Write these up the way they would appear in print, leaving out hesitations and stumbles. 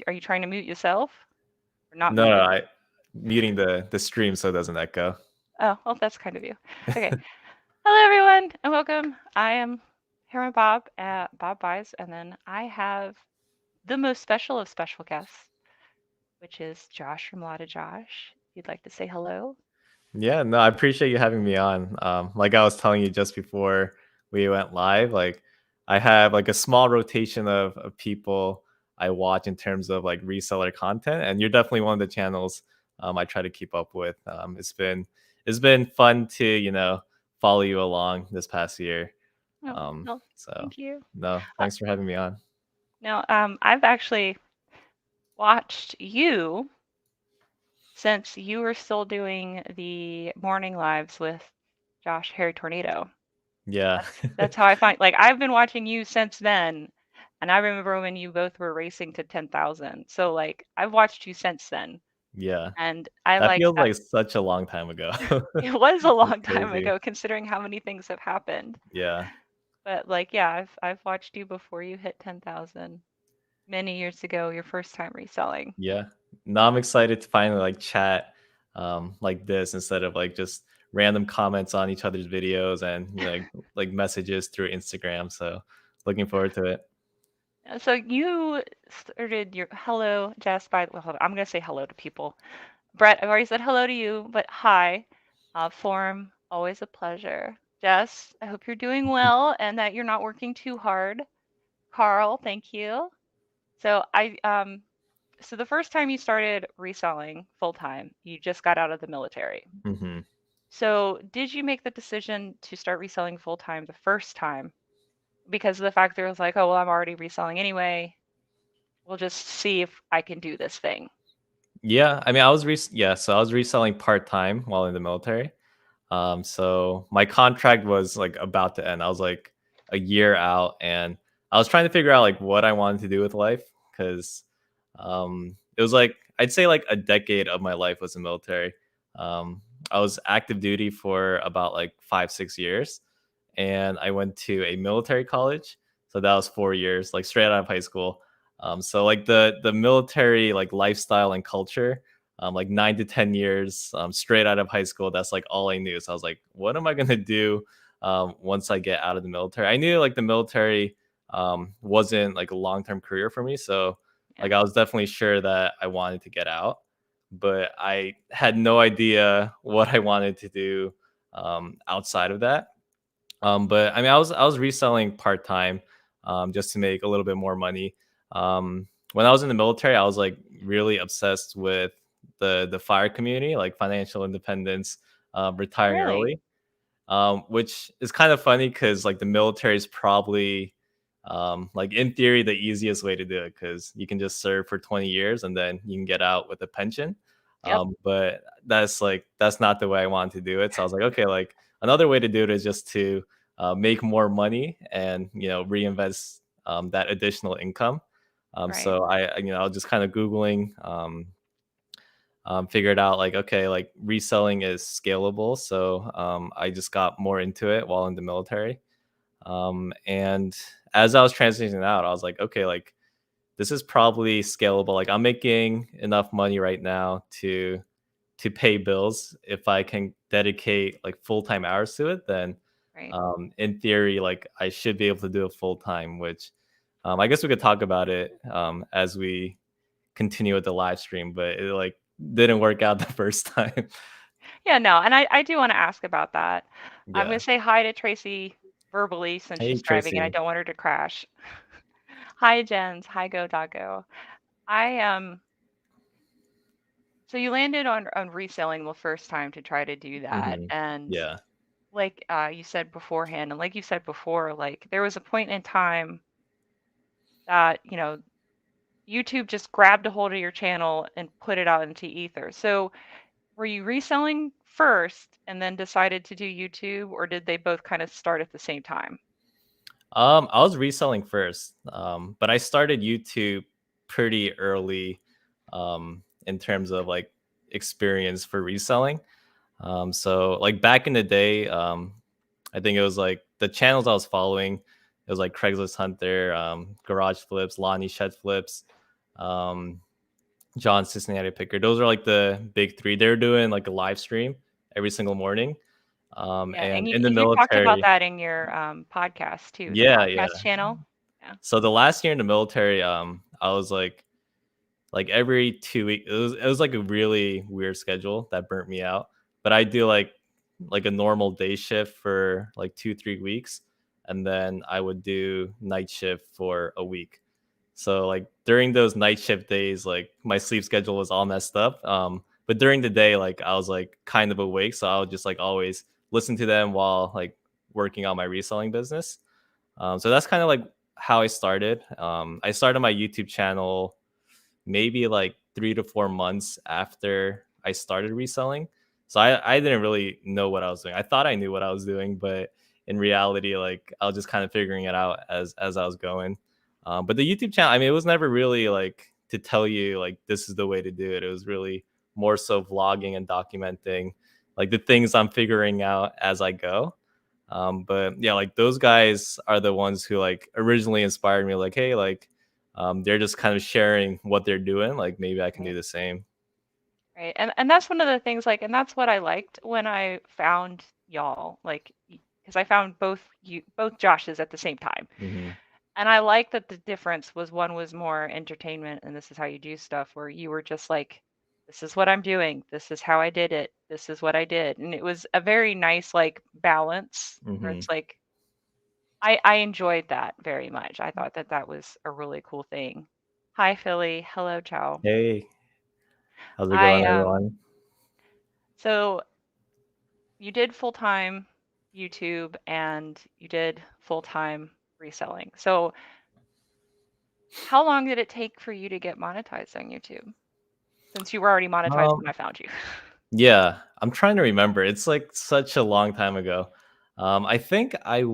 Are you trying to mute yourself? Or not No, no, muted? I muting the stream so it doesn't echo. Oh, well, that's kind of you. Okay. Hello, everyone, and welcome. I am Hera Bob at Bob Buys, and then I have the most special of special guests, which is Josh from Lotta Josh. If you'd like to say hello. Yeah, no, I appreciate you having me on. Like I was telling you just before we went live, like I have like a small rotation of people I watch in terms of like reseller content, and you're definitely one of the channels I try to keep up with. It's been fun to follow you along this past year. Oh, well, So thank you. no, Uh, thanks for having me on. Now, I've actually watched you since you were still doing the morning lives with Josh Harry Tornado. Yeah, That's how I find like I've been watching you since then, and I remember when you both were racing to 10,000. So like I've watched you since then, yeah. and I That like feels that. like such a long time ago. It was a It's long time crazy. ago considering how many things have happened. Yeah. But like yeah, I've watched you before you hit 10,000 many years ago, your first time reselling. Yeah. Now I'm excited to finally like chat like this instead of like just random comments on each other's videos and like messages through Instagram. So looking forward to it. So you started your hello, Jess. Well, hold on, I'm gonna say hello to people. Brett, I've already said hello to you, but hi. Form, always a pleasure. Jess, I hope you're doing well and that you're not working too hard. Carl, thank you. So so the first time you started reselling full time, you just got out of the military. Hmm. So did you make the decision to start reselling full time the first time because of the fact that it was like, oh well, I'm already reselling anyway. We'll just see if I can do this thing. Yeah, I mean, so I was reselling part time while in the military. So my contract was like about to end. I was like a year out, and I was trying to figure out like what I wanted to do with life because it was like I'd say like a decade of my life was in the military. Um, I was active duty for about like 5-6 years, and I went to a military college. So that was 4 years, like straight out of high school. So like the military like lifestyle and culture, like 9 to 10 years straight out of high school. That's like all I knew. So I was like, what am I gonna do once I get out of the military? I knew like the military wasn't like a long term career for me. So Yeah. like I was definitely sure that I wanted to get out, but I had no idea what I wanted to do outside of that. But I mean, I was reselling part time just to make a little bit more money. When I was in the military, I was like really obsessed with the fire community, like financial independence, retiring Really? early, which is kind of funny because like the military is probably like in theory the easiest way to do it because you can just serve for 20 years and then you can get out with a pension. Yep. But that's not the way I wanted to do it. So I was like, okay, like another way to do it is just to make more money and reinvest that additional income. Right. So I was just kind of googling, figured out like okay, like reselling is scalable. So I just got more into it while in the military. And as I was transitioning out, I was like, okay, like this is probably scalable. Like I'm making enough money right now to pay bills. If I can dedicate like full-time hours to it, then Right. in theory, like I should be able to do it full time, which I guess we could talk about it as we continue with the live stream, but it like didn't work out the first time. Yeah, no, and I do want to ask about that. I'm going Yeah. to say hi to Tracy verbally since Hey, she's driving and I Tracy. don't want her to crash. Hi, Jens. Hi, Go Doggo. I so you landed on reselling the first time to try to do that, Hmm. and Yeah. like you said beforehand, and like you said before, like there was a point in time that YouTube just grabbed a hold of your channel and put it out into ether. So were you reselling first and then decided to do YouTube, or did they both kind of start at the same time? I was reselling first, but I started YouTube pretty early in terms of like experience for reselling. So like back in the day, I think it was like the channels I was following. It was like Craigslist Hunter, Garage Flips, Lonnie Shed Flips. um, John Cincinnati Picker. Those are like the big three. They're doing like a live stream every single morning. Yeah, and And you in the you talked about military, that in your podcast too, the yeah, yeah. podcast channel. Yeah. So the last year in the military, I was like every 2 weeks. It was like a really weird schedule that burnt me out. But I do like a normal day shift for like 2-3 weeks, and then I would do night shift for a week. So like during those night shift days, like my sleep schedule was all messed up. But during the day, like I was like kind of awake, so I would just like always listen to them while like working on my reselling business. So that's kind of like how I started. I started my YouTube channel maybe like 3 to 4 months after I started reselling. So I didn't really know what I was doing. I thought I knew what I was doing, but in reality, like I was just kind of figuring it out as I was going. But the YouTube channel, I mean, it was never really like to tell you like this is the way to do it. It was really more so vlogging and documenting like the things I'm figuring out as I go. But yeah, like those guys are the ones who like originally inspired me. Like, hey, like they're just kind of sharing what they're doing. Like maybe I can do Right. the same. Right. And that's one of the things, like, and that's what I liked when I found y'all, like, because I found both Joshes at the same time. Hmm. And I like that the difference was one was more entertainment and this is how you do stuff, where you were just like, this is what I'm doing, this is how I did it, this is what I did. And it was a very nice like balance where Hmm. it's like I enjoyed that very much. I thought that that was a really cool thing. Hi Philly, hello ciao. Hey, how's it I going, everyone? so you did full-time YouTube and you did full-time reselling. So how long did it take for you to get monetized on YouTube? Since you were already monetized Um, when I found you. yeah, I'm trying to remember. It's like such a long time ago. I think I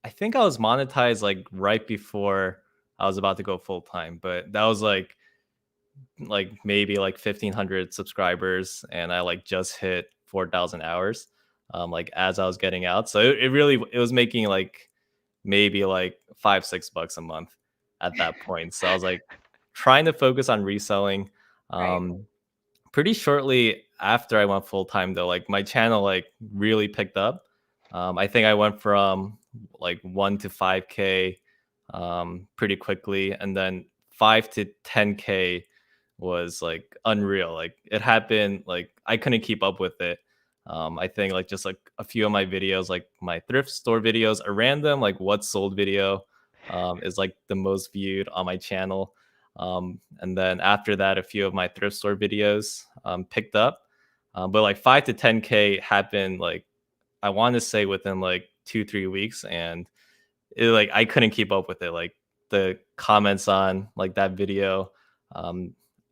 think I was monetized like right before I was about to go full time, but that was like maybe like 1,500 subscribers, and I like just hit 4,000 hours, like as I was getting out. So it really it was making like maybe like 5-6 bucks a month at that point. So I was like trying to focus on reselling. Right. Um, Pretty shortly after I went full time, though, like my channel like really picked up. I think I went from like 1 to 5K pretty quickly, and then 5 to 10K was like unreal. Like it happened, like I couldn't keep up with it. I think like just like a few of my videos, like my thrift store videos, a random like what sold video is like the most viewed on my channel. And then after that, a few of my thrift store videos picked up. But like 5 to 10K happened like I want to say within like 2-3 weeks, and it like I couldn't keep up with it. Like the comments on like that video, I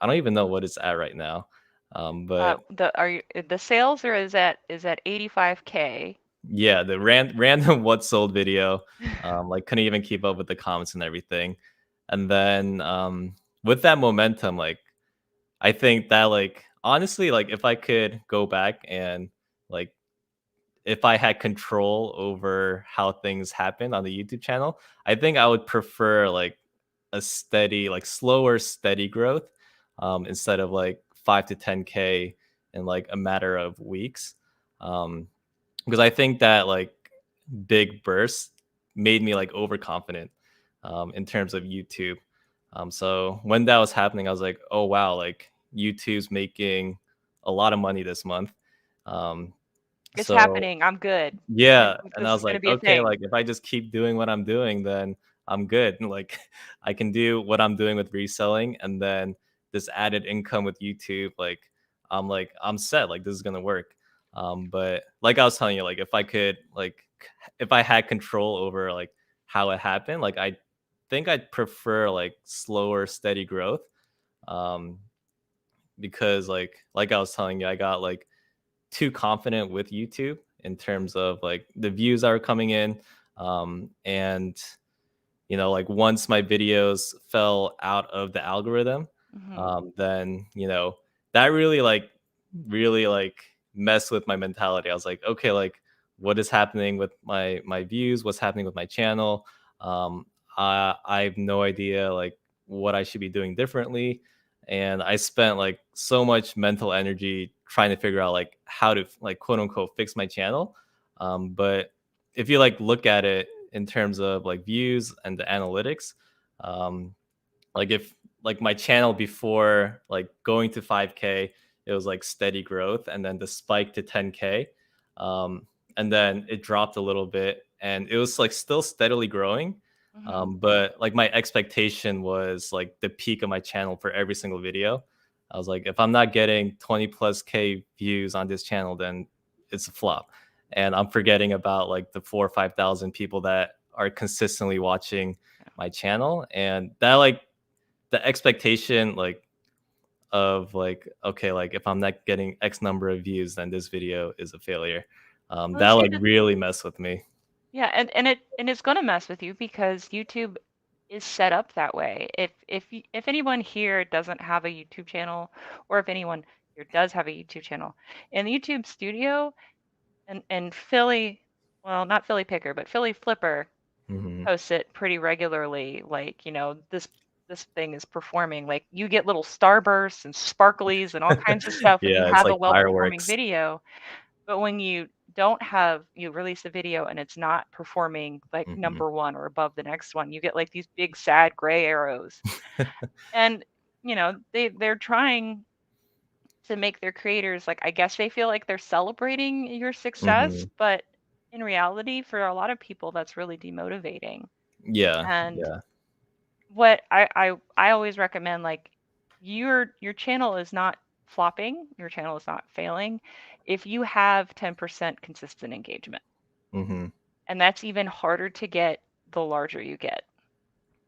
don't even know what it's at right now. But The sales, or is that 85K? yeah, the random what sold video, like couldn't even keep up with the comments and everything. And then with that momentum, like I think that like honestly, like if I could go back and like if I had control over how things happen on the YouTube channel, I think I would prefer like a steady, like slower, steady growth instead of like 5 to 10K in like a matter of weeks. Because I think that like big bursts made me like overconfident in terms of YouTube. So when that was happening, I was like, oh wow, like YouTube's making a lot of money this month. Um, It's so happening. I'm good. yeah, and I This is was going to like, be a okay, thing. like if I just keep doing what I'm doing, then I'm good. And like I can do what I'm doing with reselling, and then this added income with YouTube, like I'm set. Like this is gonna work. But like I was telling you, like if I could, like if I had control over like how it happened, like I think I'd prefer like slower, steady growth. Um, because like I was telling you, I got like too confident with YouTube in terms of like the views that are coming in. And like once my videos fell out of the algorithm, Hmm. then that really messed with my mentality. I was like, okay, like what is happening with my views? What's happening with my channel? I have no idea like what I should be doing differently. And I spent like so much mental energy trying to figure out like how to like quote unquote fix my channel. But if you like look at it in terms of like views and the analytics, um, like if like my channel before like going to 5K, it was like steady growth, and then the spike to 10K, um, and then it dropped a little bit, and it was like still steadily growing. Hmm. But like my expectation was like the peak of my channel for every single video. I was like, if I'm not getting 20 plus K views on this channel, then it's a flop. And I'm forgetting about like the 4 or 5 thousand people that are consistently watching my channel. And that like the expectation like of like, okay, like if I'm not getting X number of views, then this video is a failure. Well, That see, like really messed with me. yeah, and it's gonna mess with you because YouTube is set up that way. If anyone here doesn't have a YouTube channel, or if anyone here does have a YouTube channel, in the YouTube Studio and Philly, well, not Philly Picker, but Philly Flipper Hmm. posts it pretty regularly. Like, this thing is performing. Like, you get little starbursts and sparklies and all kinds of stuff when you Yeah, it's have a like well-performing fireworks. video. But when you release a video and it's not performing like Hmm. number one or above the next one, you get like these big sad gray arrows. And they're trying to make their creators, like, I guess they feel like they're celebrating your success, Hmm. but in reality, for a lot of people, that's really demotivating. Yeah, And yeah. what I always recommend, like, your channel is not flopping, your channel is not failing if you have 10% consistent engagement. Hmm. And that's even harder to get the larger you get,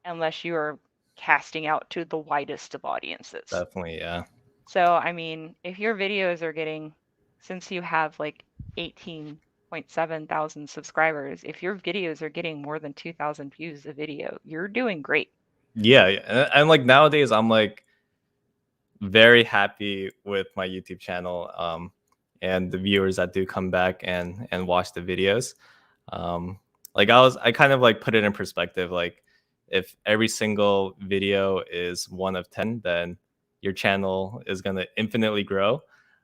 unless you are casting out to the widest of audiences. Definitely, yeah. So, I mean, if your videos are getting, since you have like 18.7 thousand subscribers, if your videos are getting more than 2,000 views a video, you're doing great. Yeah, yeah. And like nowadays I'm like very happy with my YouTube channel, and the viewers that do come back and watch the videos. Um, like I kind of like put it in perspective. Like if every single video is 1 of 10, then your channel is gonna infinitely grow,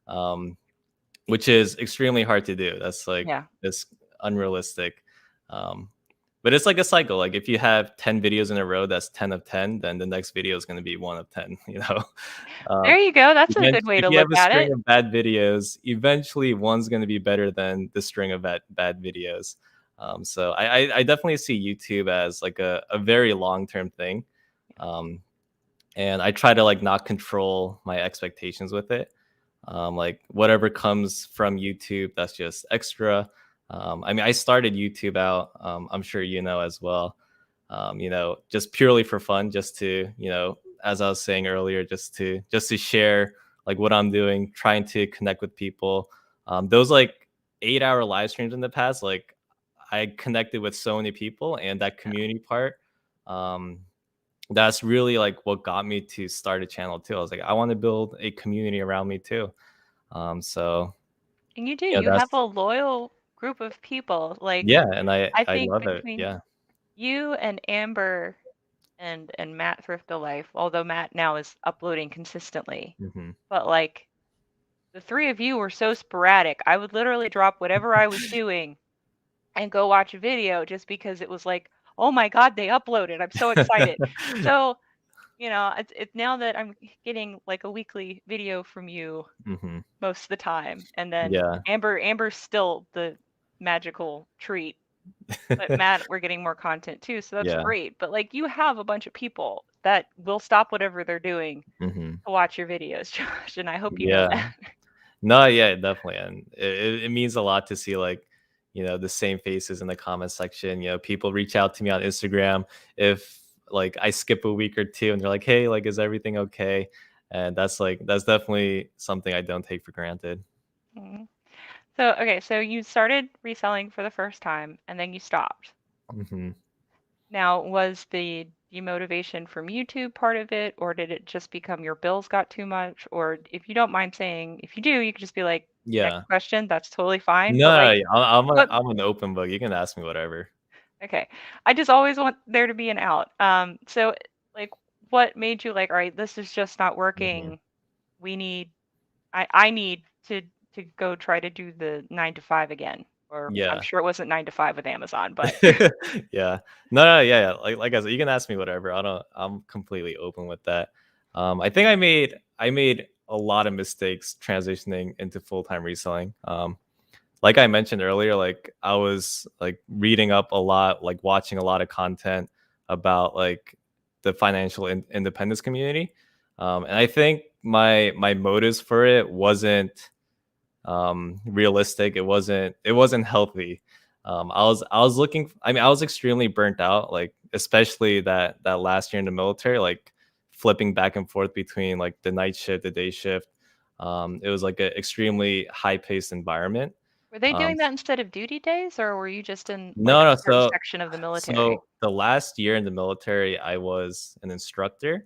um, which is extremely hard to do. That's like Yeah. it's unrealistic. Um, but it's like a cycle. Like if you have 10 videos in a row, that's 10 of 10. Then the next video is going to be 1 of 10. You know, um, There you go. That's a good way if to you look have a at string it. of bad videos, eventually one's going to be better than the string of bad videos. So I definitely see YouTube as like a very long term thing. Um, and I try to like not control my expectations with it. Like whatever comes from YouTube, that's just extra. I mean, I started YouTube out. I'm sure you know as well. Just purely for fun, just to as I was saying earlier, just to share like what I'm doing, trying to connect with people. Those like 8 hour live streams in the past, like I connected with so many people, and that community part. Um, that's really like what got me to start a channel too. I was like, I want to build a community around me too. So And you do. yeah, You have that's a loyal group of people. Like, yeah, and I I I think love it. between Yeah. you and Amber and Matt Thriftle Life, although Matt now is uploading consistently, Hmm. but like the three of you were so sporadic. I would literally drop whatever I was doing and go watch a video just because it was like, oh my God, they uploaded. I'm so excited. So, it's now that I'm getting like a weekly video from you Hmm. most of the time. And then Yeah. Amber's still the magical treat. But Matt, we're getting more content too, so that's Yeah. great. But like you have a bunch of people that will stop whatever they're doing Hmm. to watch your videos, Josh, and I hope you know Yeah. that. No, yeah, definitely. And it means a lot to see like, the same faces in the comment section. People reach out to me on Instagram if like I skip a week or two and they're like, hey, like, is everything okay? And that's definitely something I don't take for granted. Mhm. So, okay, so you started reselling for the first time and then you stopped. Hmm. Now, was the demotivation from YouTube part of it, or did it just become your bills got too much? Or if you don't mind saying, if you do, you could just be like, next Yeah. question, that's totally fine. But No, like, yeah, what I'm an open book. You can ask me whatever. Okay. I just always want there to be an out. So like what made you like, all right, this is just not Mhm. working. We need, I need to go try to do the 9 to 5 again. Or I'm Yeah. sure it wasn't 9 to 5 with Amazon, but Yeah. No, yeah. Like I said, you can ask me whatever. I'm completely open with that. I think I made a lot of mistakes transitioning into full-time reselling. Like I mentioned earlier, like I was like reading up a lot, like watching a lot of content about like the financial independence community. And I think my motives for it wasn't realistic. It wasn't healthy. I was looking, I mean, I was extremely burnt out, like especially that last year in the military, like flipping back and forth between like the night shift, the day shift. It was like an extremely high paced environment. were they um doing that instead of duty days, or were you just in like no, a no, certain so section of the military? so the last year in the military I was an instructor,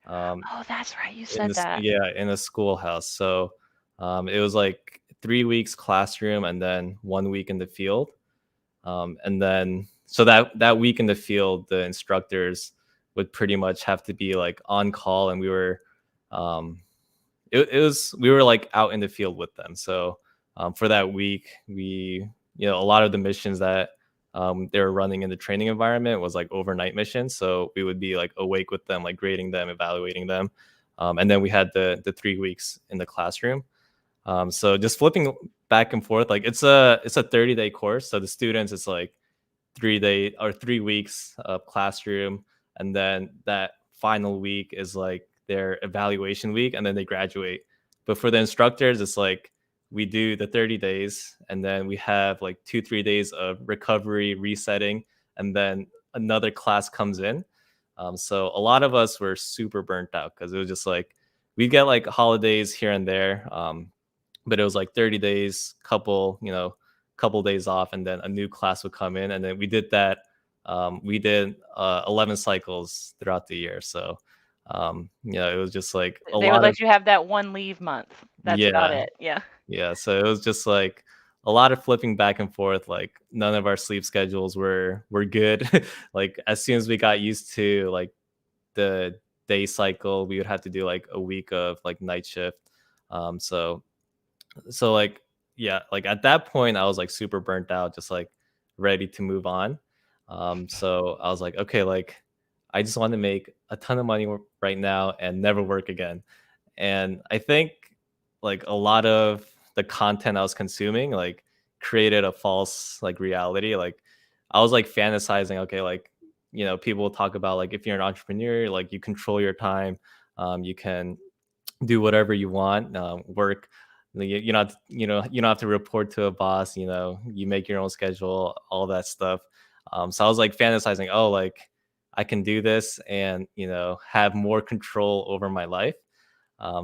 um Oh, that's right. You in said this, that. yeah, in a schoolhouse. So it was like 3 weeks classroom and then 1 week in the field. And then so that week in the field, the instructors would pretty much have to be like on call, and we were um, it was we were like out in the field with them. So for that week, we, a lot of the missions that they were running in the training environment was like overnight missions. So we would be like awake with them, like grading them, evaluating them, and then we had the 3 weeks in the classroom. So just flipping back and forth, like it's a 30-day course. So the students, it's like 3 day or 3 weeks of classroom, and then that final week is like their evaluation week, and then they graduate. But for the instructors, it's like we do the 30 days, and then we have like 2 3 days of recovery, resetting, and then another class comes in. So a lot of us were super burnt out because it was just like we get like holidays here and there. But it was like 30 days, couple days off, and then a new class would come in, and then we did that. We did 11 cycles throughout the year. So it was just like a They would lot of, let you have that one leave month. That's about yeah, it. Yeah. yeah. So it was just like a lot of flipping back and forth. Like none of our sleep schedules were good. Like as soon as we got used to like the day cycle, we would have to do like a week of like night shift. So like, yeah, like at that point I was like super burnt out, just like ready to move on. So I was like, okay, like I just want to make a ton of money right now and never work again. And I think like a lot of the content I was consuming like created a false like reality. Like I was like fantasizing, okay, like people talk about like if you're an entrepreneur, like you control your time, you can do whatever you want, work. You don't have to report to a boss. You make your own schedule, all that stuff. So I was like fantasizing, oh, like I can do this and have more control over my life.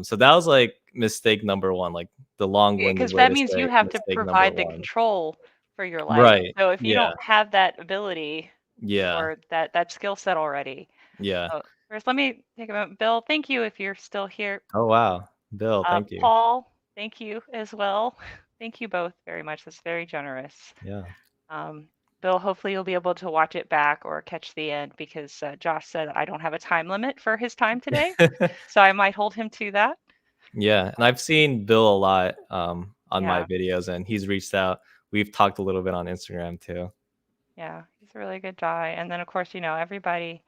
So that was like mistake number one, like the long-winded Because way that to means you say have to mistake number provide the one. control for your life. Right. So if you Yeah. don't have that ability Yeah. or that skill set already. Yeah. So first, let me take a moment. Bill, thank you if you're still here. Oh wow, Bill, thank you. Paul, thank you as well. Thank you both very much. That's very generous. Yeah. Um, Bill, hopefully you'll be able to watch it back or catch the end because Josh said I don't have a time limit for his time today. So I might hold him to that. Yeah, and I've seen Bill a lot on my Yeah, videos, and he's reached out. We've talked a little bit on Instagram too. yeah, he's a really good guy. And then of course, everybody.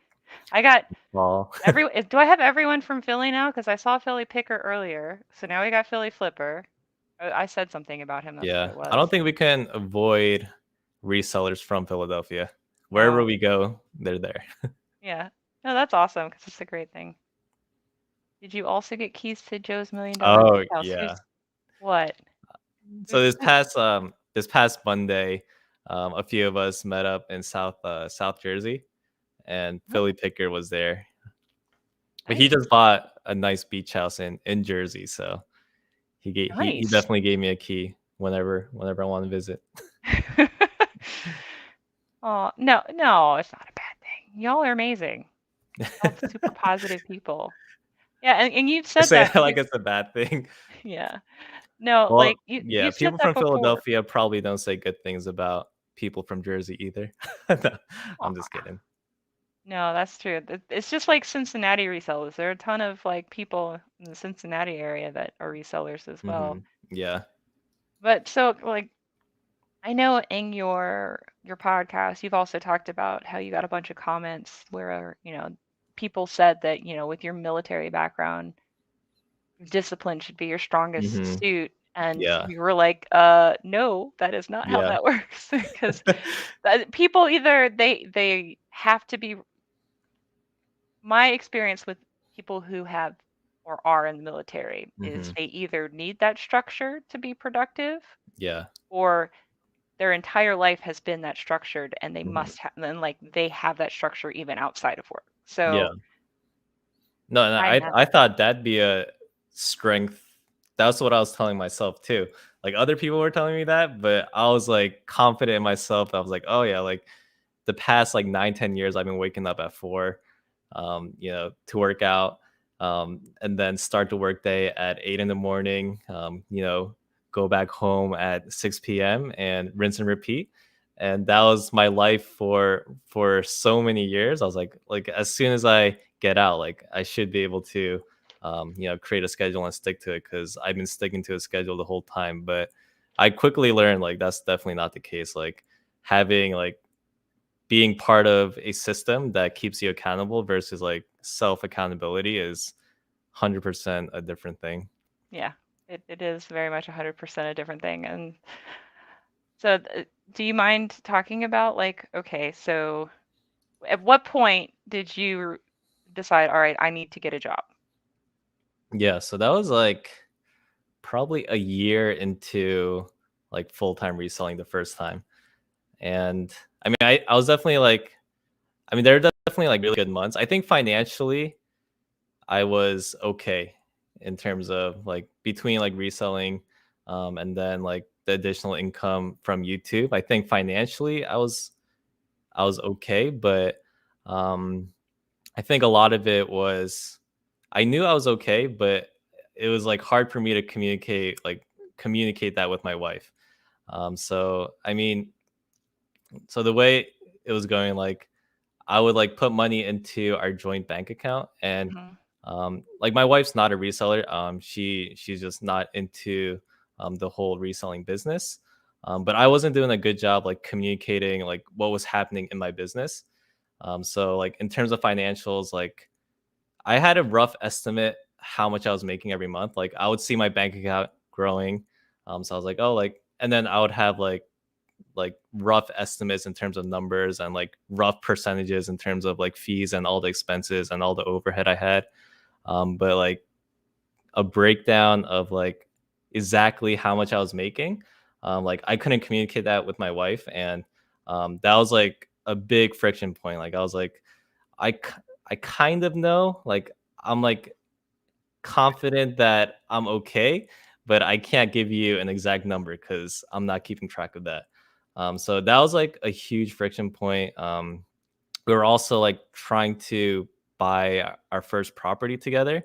I got Well, do I have everyone from Philly now? Because I saw Philly Picker earlier. So now we got Philly Flipper. I said something about him. That's what yeah, it I was. don't think we can avoid resellers from Philadelphia. Wherever Oh, we go, they're there. yeah. No, that's awesome because it's a great thing. Did you also get keys to Joe's $1 million Oh beach house? yeah. What? So Who's this past Monday, a few of us met up in South Jersey, and oh, Philly Picker was there. But he nice. just bought a nice beach house in Jersey, so he Nice. definitely gave me a key whenever I want to visit. Oh, no, no, it's not a bad thing. Y'all are amazing. All super positive people. Yeah, and you've I said say that. it like it's a bad thing. Yeah. No, Well, like you yeah, you've said people that from before. Philadelphia probably don't say good things about people from Jersey either. No, I'm just Aw. kidding. No, that's true. It's just like Cincinnati resellers. There are a ton of like people in the Cincinnati area that are resellers as well. Yeah. But so like I know in your podcast you've also talked about how you got a bunch of comments where, people said that, with your military background, discipline should be your strongest hmm suit. And Yeah. you were like, no, that is not how Yeah. that works. Because people either they have to be, my experience with people who have or are in the military is hmm they either need that structure to be productive, Yeah. or their entire life has been that structured, and they hmm must have, and like they have that structure even outside of work. So Yeah. No, I I haven't. thought that'd be a strength. That's what I was telling myself too. Like other people were telling me that, but I was like confident in myself. I was like, oh yeah, like the past like 9, 10 years, I've been waking up at 4, to work out, and then start the workday at 8 in the morning. Go back home at 6 p.m. and rinse and repeat. And that was my life for so many years. I was like as soon as I get out, like I should be able to, create a schedule and stick to it because I've been sticking to a schedule the whole time. But I quickly learned like that's definitely not the case. Like having like being part of a system that keeps you accountable versus like self accountability is 100% a different thing. Yeah, it is very much 100% a different thing. And so, do you mind talking about like, okay, so at what point did you decide, all right, I need to get a job? Yeah, so that was like probably a year into like full-time reselling the first time. And I mean, I was definitely like, I mean, there are definitely like really good months. I think financially, I was okay in terms of like between like reselling, and then like the additional income from YouTube. I think financially, I was okay, but um, I think a lot of it was I knew I was okay, but it was like hard for me to communicate that with my wife. So I mean, so the way it was going, like I would like put money into our joint bank account, and Hmm. like my wife's not a reseller. She's just not into the whole reselling business. But I wasn't doing a good job like communicating like what was happening in my business. So like in terms of financials, like I had a rough estimate how much I was making every month. Like I would see my bank account growing. So I was like, oh, like, and then I would have like rough estimates in terms of numbers and like rough percentages in terms of like fees and all the expenses and all the overhead I had. But like a breakdown of like exactly how much I was making, like I couldn't communicate that with my wife, and that was like a big friction point. Like I was like, I I kind of know, like I'm like confident that I'm okay, but I can't give you an exact number because I'm not keeping track of that. So that was like a huge friction point. We were also like trying to buy our first property together.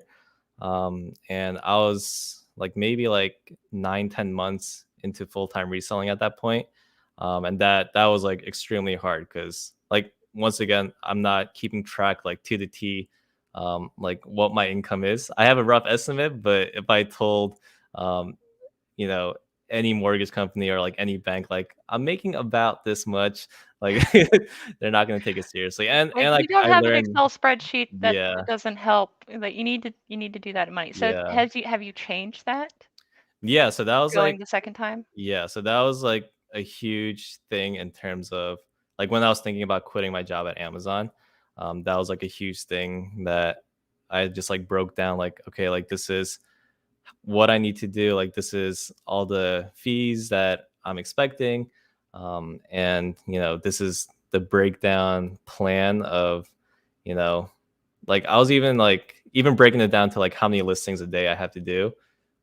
And I was like maybe like 9, 10 months into full-time reselling at that point. And that was like extremely hard because like once again, I'm not keeping track like to the T, like what my income is. I have a rough estimate, but if I told um, you know, any mortgage company or like any bank, like I'm making about this much, like they're not gonna take it seriously. And Like and we like don't I have an learned, Excel spreadsheet yeah, that doesn't help. Like you need to do that in money. So yeah, have you changed that yeah. So that was going like the second time? Yeah, so that was like a huge thing in terms of like when I was thinking about quitting my job at Amazon. That was like a huge thing that I just like broke down. Like, okay, like this is what I need to do. Like, this is all the fees that I'm expecting, and this is the breakdown plan of, you know, like I was even breaking it down to like how many listings a day I have to do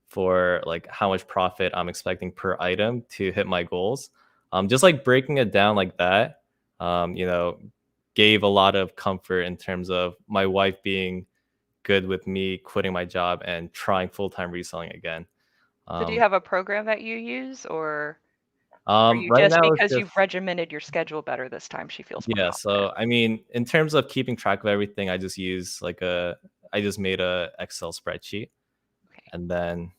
for like how much profit I'm expecting per item to hit my goals. Just like breaking it down like that, um, you know, gave a lot of comfort in terms of my wife being good with me quitting my job and trying full time reselling again. So do you Um, have a program that you use, or Or you Right just now it's because just you've regimented your schedule better this time, she feels more yeah. confident? So I mean, in terms of keeping track of everything, I just use like I just made a Excel spreadsheet, Okay. and then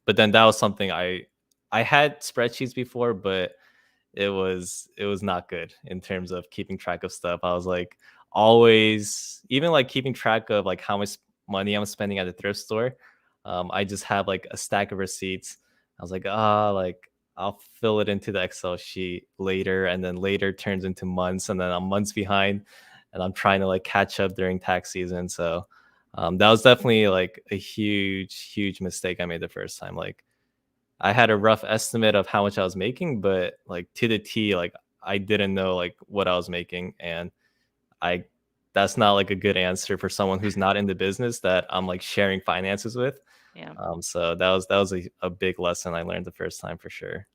but then that was something I had spreadsheets before, but it was not good in terms of keeping track of stuff. I was like always even like keeping track of like how much money I'm spending at the thrift store. I just have like a stack of receipts. I was like, like I'll fill it into the Excel sheet later, and then later turns into months, and then I'm months behind, and I'm trying to like catch up during tax season. So that was definitely like a huge mistake I made the first time. Like I had a rough estimate of how much I was making, but like to the T, like I didn't know like what I was making, and I that's not like a good answer for someone who's not in the business that I'm like sharing finances with. Yeah. So that was a big lesson I learned the first time for sure.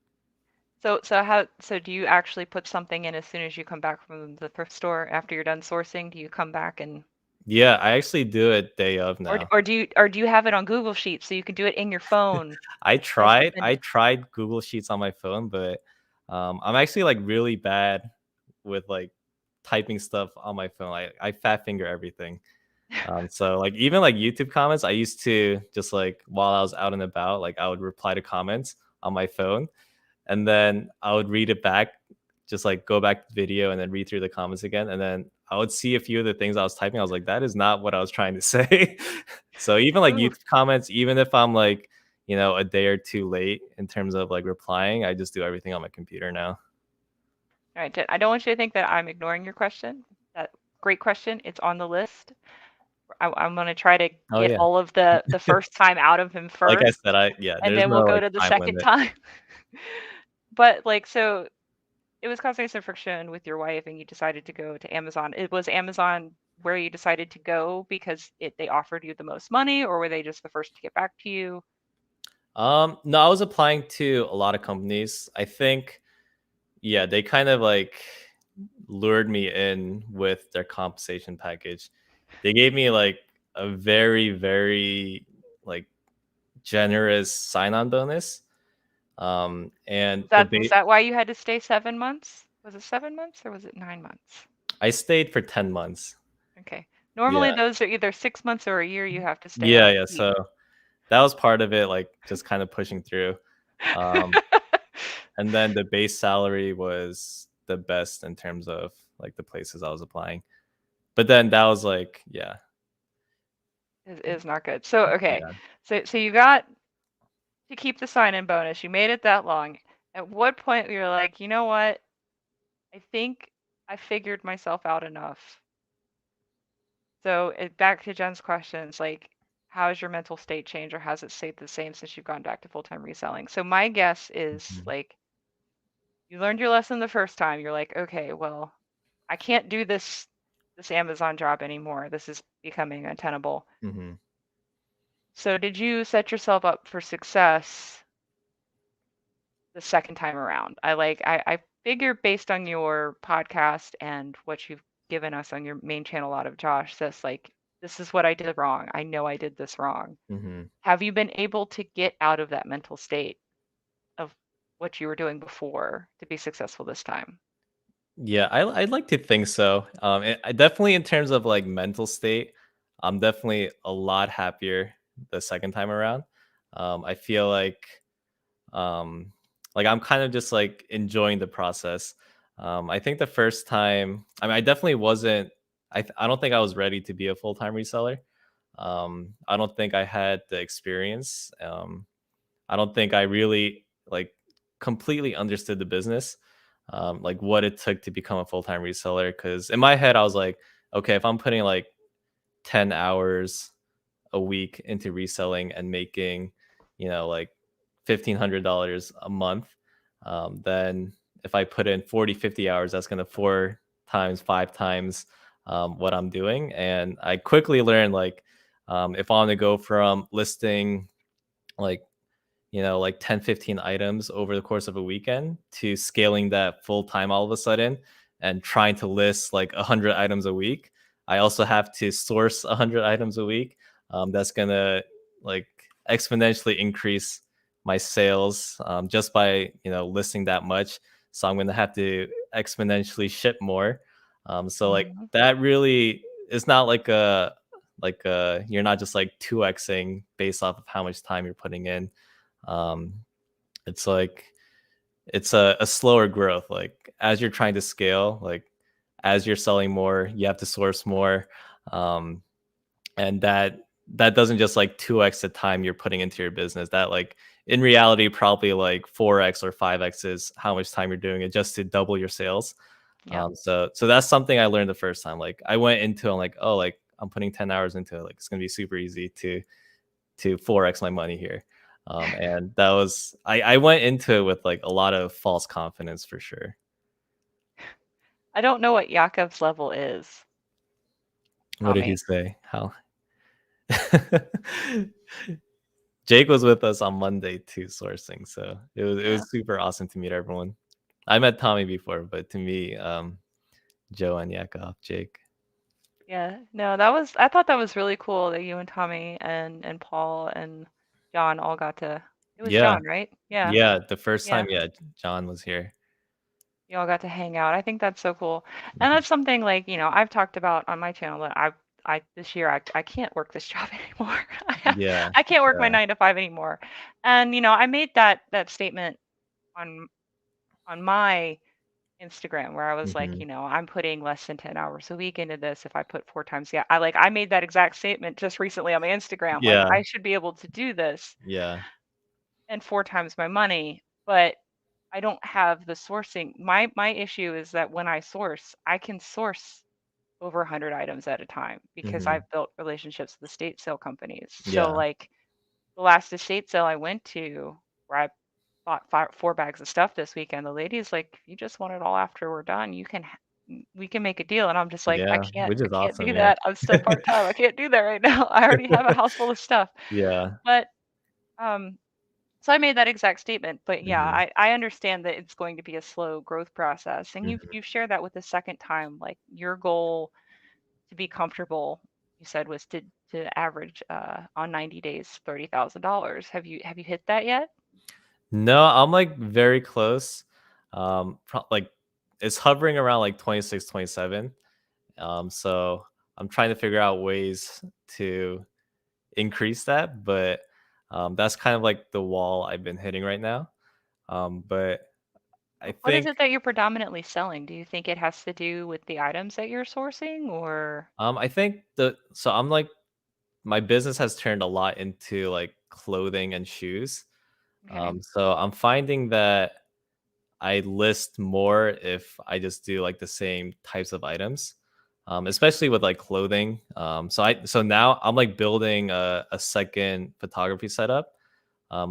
So do you actually put something in as soon as you come back from the thrift store after you're done sourcing? Do you come back and Yeah, I actually do it day of now. or do you have it on Google Sheets so you can do it in your phone I as tried and I tried Google Sheets on my phone, but I'm actually like really bad with like typing stuff on my phone. I fat finger everything. So like even like YouTube comments, I used to just like while I was out and about, like I would reply to comments on my phone, and then I would read it back, just like go back to the video and then read through the comments again, and then I would see a few of the things I was typing. I was like, that is not what I was trying to say. So even like ooh, YouTube comments, even if I'm like a day or two late in terms of like replying, I just do everything on my computer now. all right, I don't want you to think that I'm ignoring your question. That great question. It's on the list. I'm going to try to Oh get yeah, all of the first time out of him like I first, said, I yeah, and there's then we'll no go like to the time second limit. time. But like, so it was causing some friction with your wife, and you decided to go to Amazon. It was Amazon where you decided to go because they offered you the most money, or were they just the first to get back to you? No, I was applying to a lot of companies. I think, yeah, they kind of like lured me in with their compensation package. They gave me like a very like generous sign-on bonus. And Was that why you had to stay 7 months? Was it 7 months or was it 9 months? I stayed for 10 months. Okay. Normally Yeah. those are either 6 months or a year you have to stay out Yeah, of yeah. heat. So that was part of it, like just kind of pushing through. Um, and then the base salary was the best in terms of like the places I was applying. But then that was like, yeah, Is not good. So okay. yeah. So you got to keep the sign-in bonus. You made it that long. At what point you're like, you know what? I think I figured myself out enough. So back to Jen's questions, like how has your mental state changed or has it stayed the same since you've gone back to full-time reselling? So my guess is Mhm, like you learned your lesson the first time. You're like, okay, well, I can't do this Amazon job anymore. This is becoming untenable. mhm, So did you set yourself up for success the second time around? I figure based on your podcast and what you've given us on your main channel out of Josh, that's like this is what I did wrong. I know I did this wrong. mhm. Have you been able to get out of that mental state of what you were doing before to be successful this time? Yeah, I'd like to think so. I definitely in terms of like mental state, I'm definitely a lot happier the second time around. I feel um like I'm kind of just like enjoying the process. I think the first time, I mean, I definitely wasn't. I don't think I was ready to be a full time reseller. I don't think I had the experience. I don't think I really like completely understood the business, like what it took to become a full time reseller. Because in my head, I was like, okay, if I'm putting like 10 hours a week into reselling and making, like $1,500 a month, then if I put in 40, 50 hours, that's going to 4 times, 5 times what I'm doing. And I quickly learned like if I want to go from listing like like 10, 15 items over the course of a weekend to scaling that full time all of a sudden and trying to list like 100 items a week. I also have to source 100 items a week. That's going to like exponentially increase my sales just by listing that much. So I'm gonna have to exponentially ship more. So like Mhm. that really is not like a you're not just like 2xing based off of how much time you're putting in. Um, it's like it's a slower growth. Like as you're trying to scale, like as you're selling more, you have to source more. Um, and that doesn't just like 2x the time you're putting into your business. That like in reality probably like 4x or 5x is how much time you're doing it just to double your sales. Yep. So that's something I learned the first time. Like I went into, I'm like, oh, like I'm putting 10 hours into it, like it's gonna be super easy to 4x my money here. And that was I went into it with like a lot of false confidence for sure. I don't know what Yaakov's level is, What did he Tommy. say? How Jake was with us on Monday too, sourcing. So it Yeah. was super awesome to meet everyone. I met Tommy before, but to me, Joe and Yakov, Jake. Yeah. No, that was I thought that was really cool that you and Tommy and Paul and John all got to it was Yeah, John, right? Yeah. yeah. The first Yeah. time, yeah, John was here. You all got to hang out. I think that's so cool. And Mhm. that's something like, I've talked about on my channel that I this year I can't work this job anymore. Yeah, I can't work my yeah. 9 to 5 anymore. And I made that statement on my Instagram where I was like, Hmm. I'm putting less than 10 hours a week into this if I put 4 times. Yeah, I made that exact statement just recently on my Instagram. Like Yeah, I should be able to do this yeah. and 4 times my money, but I don't have the sourcing. My issue is that when I source, I can source over 100 items at a time because Hmm. I've built relationships with estate sale companies. So Yeah. like the last estate sale I went to where I bought 4 bags of stuff this weekend, the lady's like, "If you just want it all after we're done, we can make a deal." And I'm just like, Yeah, which I is can't awesome. do Yeah. that. I'm still part-time. I can't do that right now. I already have a house full of stuff. Yeah. But um so I made that exact statement, but yeah, Hmm. I understand that it's going to be a slow growth process. And Hmm. you've shared that with the second time, like your goal to be comfortable, you said was to average on 90 days $30,000. Have you hit that yet? No, I'm like very close. Like it's hovering around like 26, 27. So I'm trying to figure out ways to increase that, but that's kind of like the wall I've been hitting right now. But I What is think it that you're predominantly selling? Do you think it has to do with the items that you're sourcing or I think the so I'm like my business has turned a lot into like clothing and shoes. okay, So I'm finding that I list more if I just do like the same types of items, especially with like clothing. So now I'm like building a second photography setup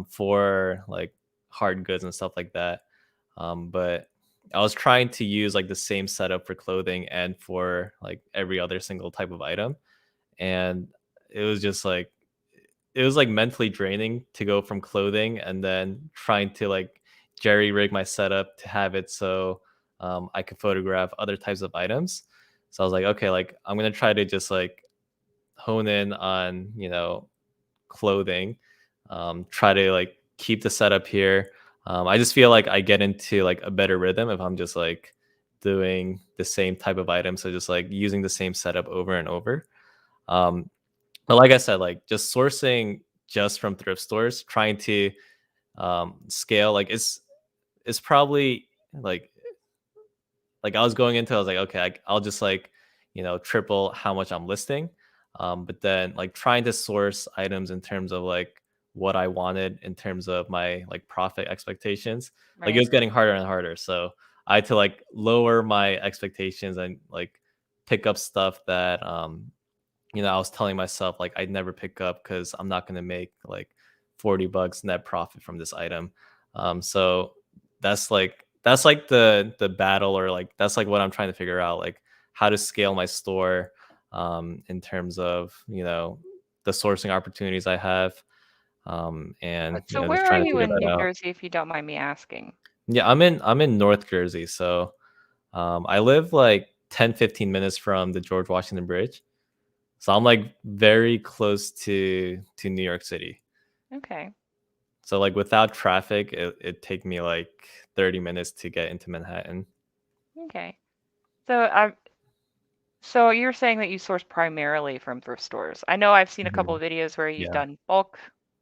for like hard goods and stuff like that. But I was trying to use like the same setup for clothing and for like every other single type of item, and it was just like it was like mentally draining to go from clothing and then trying to like jerry rig my setup to have it so I could photograph other types of items. So I was like, okay, like I'm gonna try to just like hone in on clothing, try to like keep the setup here. I just feel like I get into like a better rhythm if I'm just like doing the same type of item, so just like using the same setup over and over. um, but like I said, like just sourcing just from thrift stores, trying to scale, like it's probably like I was going into, I was like, okay, I'll just like triple how much I'm listing, but then like trying to source items in terms of like what I wanted in terms of my like profit expectations, like it right? was getting harder and harder. So I had to like lower my expectations and like pick up stuff that I was telling myself like I'd never pick up because I'm not going to make like $40 net profit from this item. So that's like the battle, or like that's like what I'm trying to figure out, like how to scale my store in terms of the sourcing opportunities I have, and So just where are trying to you figure in that New out. Jersey if you don't mind me asking? Yeah, I'm in North Jersey, so I live like 10-15 minutes from the George Washington Bridge. So I'm like very close to New York City. Okay. So like without traffic, it take me like 30 minutes to get into Manhattan. Okay. So so you're saying that you source primarily from thrift stores. I know I've seen a couple Mhm. of videos where you've Yeah. done bulk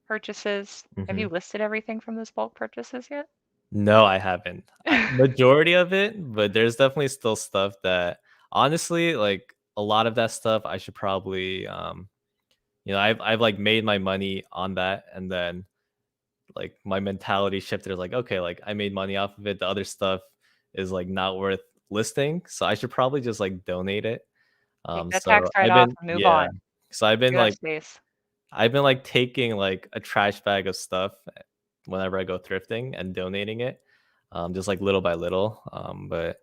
purchases. Have Hmm. you listed everything from those bulk purchases yet? No, I haven't. Majority of it, but there's definitely still stuff that honestly, like a lot of that stuff, I should probably, I've like made my money on that, and then like my mentality shifted. Like, okay, like I made money off of it. The other stuff is like not worth listing, so I should probably just like donate it. Take that tax So I've write-off been, and move yeah. on. So I've been Free up like space. taking like a trash bag of stuff whenever I go thrifting and donating it, just like little by little. But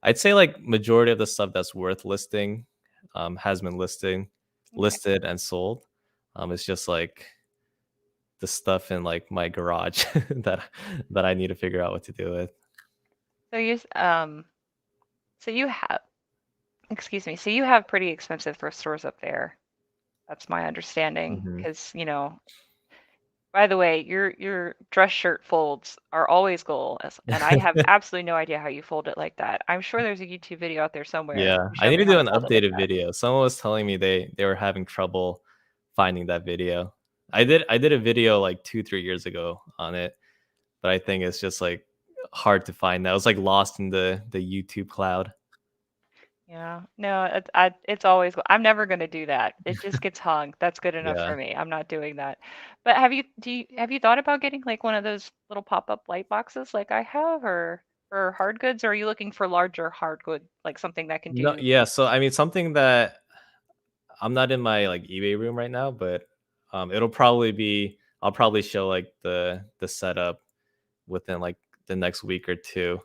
I'd say like majority of the stuff that's worth listing has been Okay. listed and sold. It's just like the stuff in like my garage that I need to figure out what to do with. So so you have, excuse me, so you have pretty expensive thrift stores up there. That's my understanding. Hmm. Because, by the way, your dress shirt folds are always gold, and I have absolutely no idea how you fold it like that. I'm sure there's a YouTube video out there somewhere. Yeah, You I show need me to how do to an fold it like updated that. video. Someone was telling me they were having trouble finding that video. I did a video like 2 3 years ago on it, but I think it's just like hard to find now. It's like lost in the YouTube cloud. Yeah. No, it's always, I'm never going to do that. It just gets hung. That's good enough Yeah. for me. I'm not doing that. But have you thought about getting like one of those little pop-up light boxes like I have, or for hard goods, or are you looking for larger hard good, like something that can No, do? yeah. So I mean, something that I'm not in my like eBay room right now, but it'll probably be. I'll probably show like the setup within like the next week or two.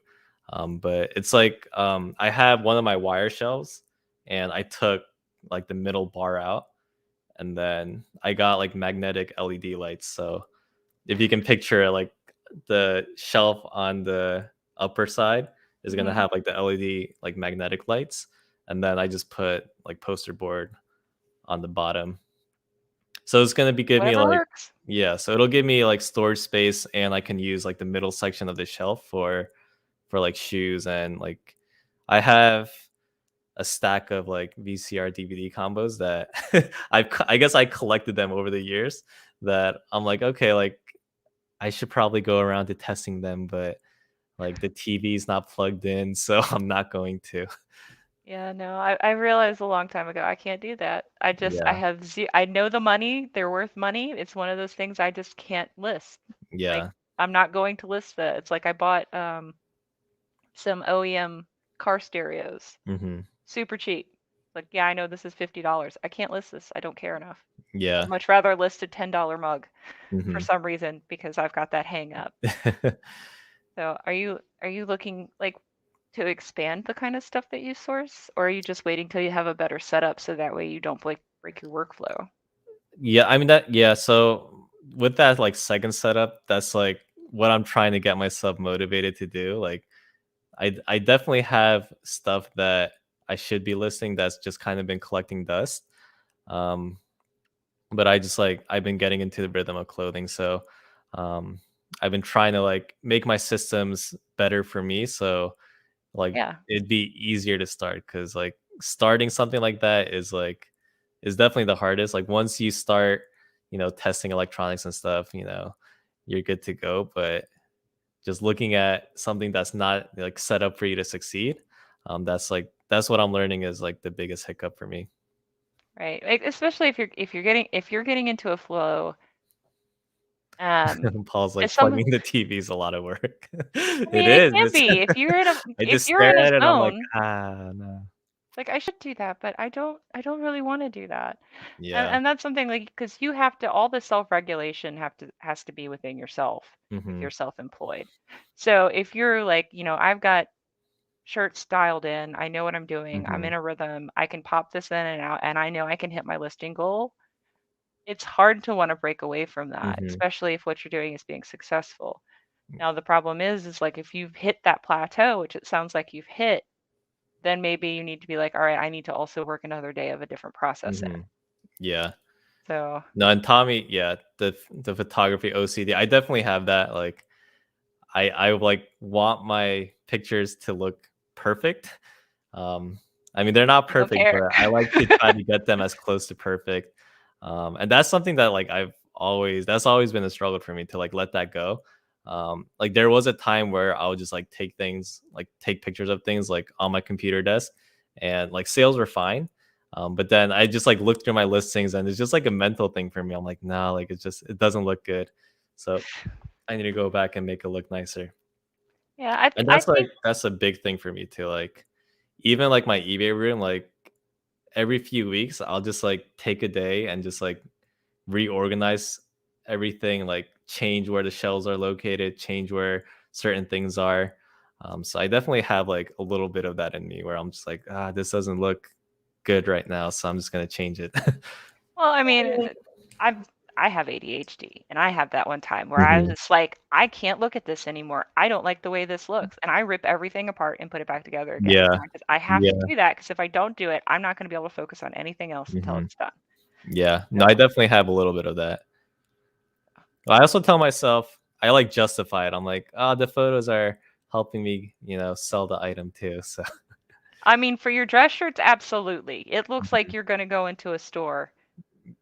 But it's like I have one of my wire shelves, and I took like the middle bar out, and then I got like magnetic LED lights. So if you can picture like the shelf on the upper side is gonna Mhm. have like the LED like magnetic lights, and then I just put like poster board on the bottom. So it's gonna be give me Whatever like, works. yeah, so it'll give me like storage space, and I can use like the middle section of the shelf for like shoes, and like I have a stack of like VCR DVD combos that I guess I collected them over the years, that I'm like, okay, like I should probably go around to testing them, but like the TV's not plugged in, so I'm not going to. Yeah, no, I realized a long time ago I can't do that. I Yeah. have I know the money, they're worth money. It's one of those things I just can't list. Like Yeah. I'm not going to list that. It's like I bought some OEM car stereos, Hmm. super cheap. Like, yeah, I know this is $50. I can't list this. I don't care enough. I'd Yeah. much rather list a $10 mug for Hmm. some reason because I've got that hang up. So, are you looking like to expand the kind of stuff that you source, or are you just waiting till you have a better setup so that way you don't break your workflow? Yeah, I mean that, yeah, so with that like second setup, that's like what I'm trying to get myself motivated to do. Like I definitely have stuff that I should be listing that's just kind of been collecting dust. Um but I just like I've been getting into the rhythm of clothing, so um I've been trying to like make my systems better for me, so like Yeah, it'd be easier to start, because like starting something like that is definitely the hardest. Like once you start, testing electronics and stuff, you're good to go. But just looking at something that's not like set up for you to succeed, that's what I'm learning is like the biggest hiccup for me. right. Like, especially if you're getting into a flow, um, Paul's as like some plugging the TV is a lot of work. I It mean, it is. can be if you're in a I if just you're in stare a at it and I'm like, zone, no. like I should do that, but I don't really want to do that. Yeah. And that's something like because you have to all the self-regulation has to be within yourself if Hmm. you're self-employed. So if you're like, I've got shirts dialed in, I know what I'm doing, I'm Hmm. in a rhythm, I can pop this in and out, and I know I can hit my listing goal. It's hard to want to break away from that, Hmm. especially if what you're doing is being successful. Now the problem is like if you've hit that plateau, which it sounds like you've hit, then maybe you need to be like, all right, I need to also work another day of a different process in. Hmm. Yeah. So No, and Tommy, yeah, the photography OCD, I definitely have that. Like, I like want my pictures to look perfect. Um, I mean, they're not I don't perfect, care. but I like to try to get them as close to perfect. And that's something that like that's always been a struggle for me to like let that go. Like there was a time where I would just like take pictures of things like on my computer desk, and like sales were fine. But then I just like looked through my listings, and it's just like a mental thing for me. I'm like, nah, like it doesn't look good. So I need to go back and make it look nicer. Yeah, And I that's like think. that's a big thing for me too. Like even like my eBay room, like every few weeks, I'll just like take a day and just like reorganize everything, like change where the shelves are located, change where certain things are. So I definitely have like a little bit of that in me where I'm just like, this doesn't look good right now, so I'm just gonna change it. Well, I mean, I've I have ADHD, and I have that one time where I was Mhm. just like, I can't look at this anymore. I don't like the way this looks, and I rip everything apart and put it back together again. Yeah, Because I have to yeah, do that, because if I don't do it, I'm not going to be able to focus on anything else until hmm it's done. yeah. No, I So, definitely have a little bit of that. I also tell myself I like justify it. I'm like, the photos are helping me, sell the item too. So I mean, for your dress shirts, absolutely. It looks like you're going to go into a store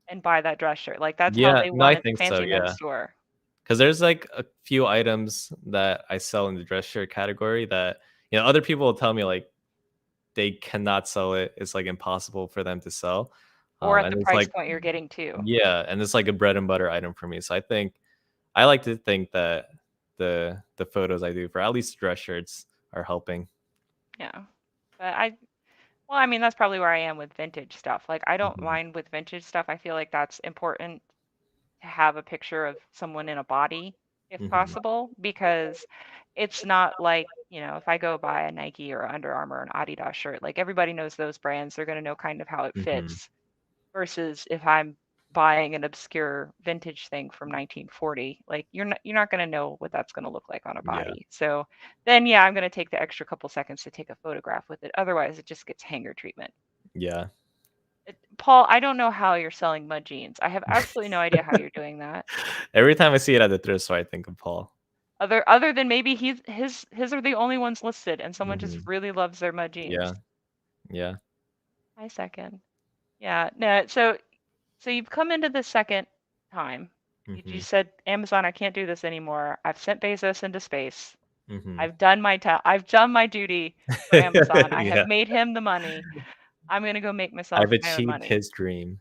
and buy that dress shirt. Like that's how yeah, they no, want I it, the think so. fancy men's Yeah, store. because there's like a few items that I sell in the dress shirt category that other people will tell me like they cannot sell it. It's like impossible for them to sell. Or at And the it's price like point you're getting to. yeah, and it's like a bread and butter item for me. So I like to think that the photos I do for at least dress shirts are helping. Yeah. But well, I mean, that's probably where I am with vintage stuff. Like, I don't Mhm, mind with vintage stuff. I feel like that's important to have a picture of someone in a body, if mhm, possible, because it's not like, if I go buy a Nike or Under Armour or an Adidas shirt, like everybody knows those brands, they're going to know kind of how it mhm. fits. Versus if I'm buying an obscure vintage thing from 1940, like you're not going to know what that's going to look like on a Yeah. body. So then yeah, I'm going to take the extra couple seconds to take a photograph with it. Otherwise, it just gets hanger treatment. Yeah. Paul, I don't know how you're selling mud jeans. I have absolutely no idea how you're doing that. Every time I see it at the thrift store, I think of Paul. Other than maybe his are the only ones listed and someone just Mhm. really loves their mud Yeah. jeans. Yeah. I second. Yeah, no, so you've come into the second time. You Mhm. said, Amazon, I can't do this anymore. I've sent Bezos into space. Mhm. I've done my duty for Amazon. I have Yeah. made him the money. I'm gonna go make I've myself my own achieved money. his dream.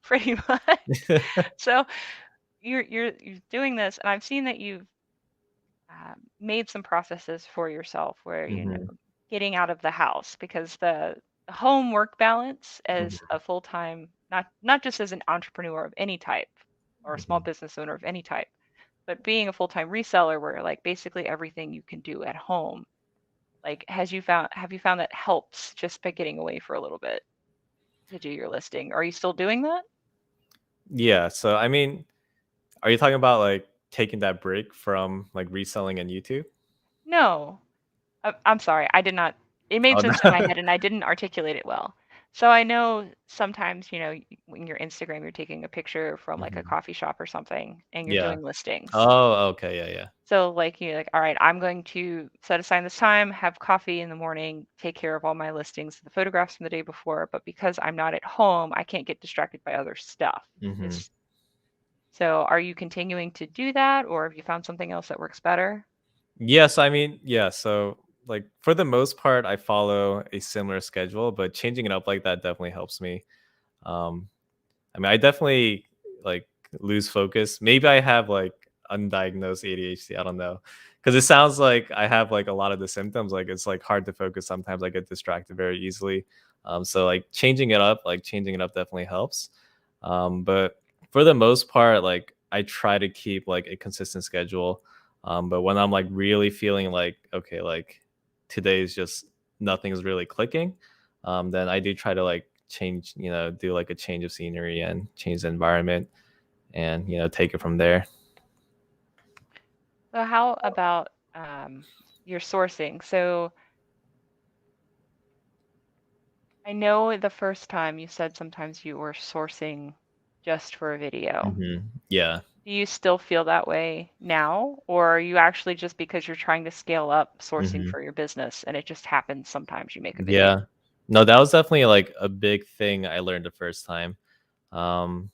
Pretty much. So you're doing this, and I've seen that you've made some processes for yourself where Mhm. getting out of the house, because the home work balance as Mhm. a full-time, not just as an entrepreneur of any type or a small Mhm. business owner of any type, but being a full-time reseller where like basically everything you can do at home, like have you found that helps just by getting away for a little bit to do your listing? Are you still doing that? Yeah, so I mean, are you talking about like taking that break from like reselling and YouTube? No. I'm sorry, I did not. It made Oh no. sense in my head, and I didn't articulate it well. So I know sometimes, when your Instagram, you're taking a picture from like a Mhm. coffee shop or something, and you're Yeah. doing listings. Oh, okay, yeah, yeah. So like you're like, all right, I'm going to set aside this time, have coffee in the morning, take care of all my listings, the photographs from the day before. But because I'm not at home, I can't get distracted by other stuff. Mhm. Is so are you continuing to do that, or have you found something else that works better? Yes, I mean, yeah, so like for the most part I follow a similar schedule, but changing it up like that definitely helps me. Um I mean, I definitely like lose focus. Maybe I have like undiagnosed ADHD. I don't know. Cause it sounds like I have like a lot of the symptoms. Like it's like hard to focus. Sometimes I get distracted very easily. So like changing it up definitely helps. But for the most part, like I try to keep like a consistent schedule. But when I'm like really feeling like, okay, like today's just nothing's really clicking, then I do try to like change, do like a change of scenery and change the environment and, take it from there. So how about your sourcing? So I know the first time you said sometimes you were sourcing. just for a video. Yeah. Do you still feel that way now, or are you actually just because you're trying to scale up sourcing hmm for your business and it just happens sometimes you make a video? Yeah. No, that was definitely like a big thing I learned the first time. Um,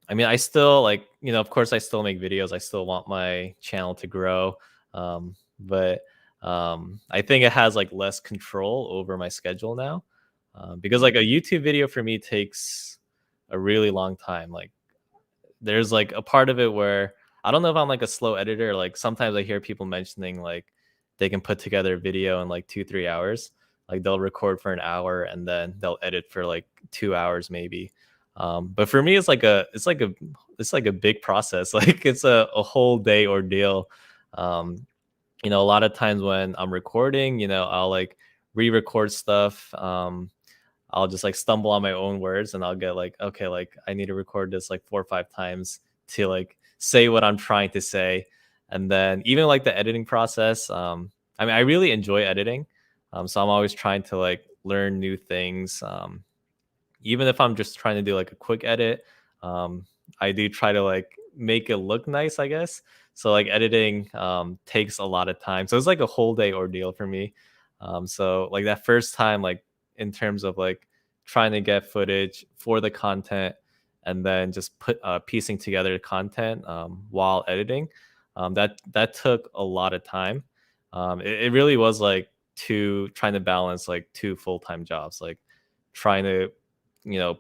I mean, I still like, of course, I still make videos. I still want my channel to grow. But I think it has like less control over my schedule now. Because like a YouTube video for me takes a really long time. Like there's like a part of it where I don't know if I'm like a slow editor. Like sometimes I hear people mentioning like they can put together a video in like 2-3 hours. Like they'll record for an hour and then they'll edit for like 2 hours maybe. But for me, it's like a big process. Like it's a whole day ordeal. Um, a lot of times when I'm recording, I'll like re-record stuff. I'll just like stumble on my own words and I'll get like, okay, like I need to record this like 4 or 5 times to like say what I'm trying to say. And then even like the editing process, I mean, I really enjoy editing. So I'm always trying to like learn new things. Even if I'm just trying to do like a quick edit, um, I do try to like make it look nice, I guess. So like editing takes a lot of time. So it's like a whole day ordeal for me. So like that first time, like in terms of like trying to get footage for the content and then just piecing together the content while editing, that took a lot of time. It really was like trying to balance like two full-time jobs, like trying to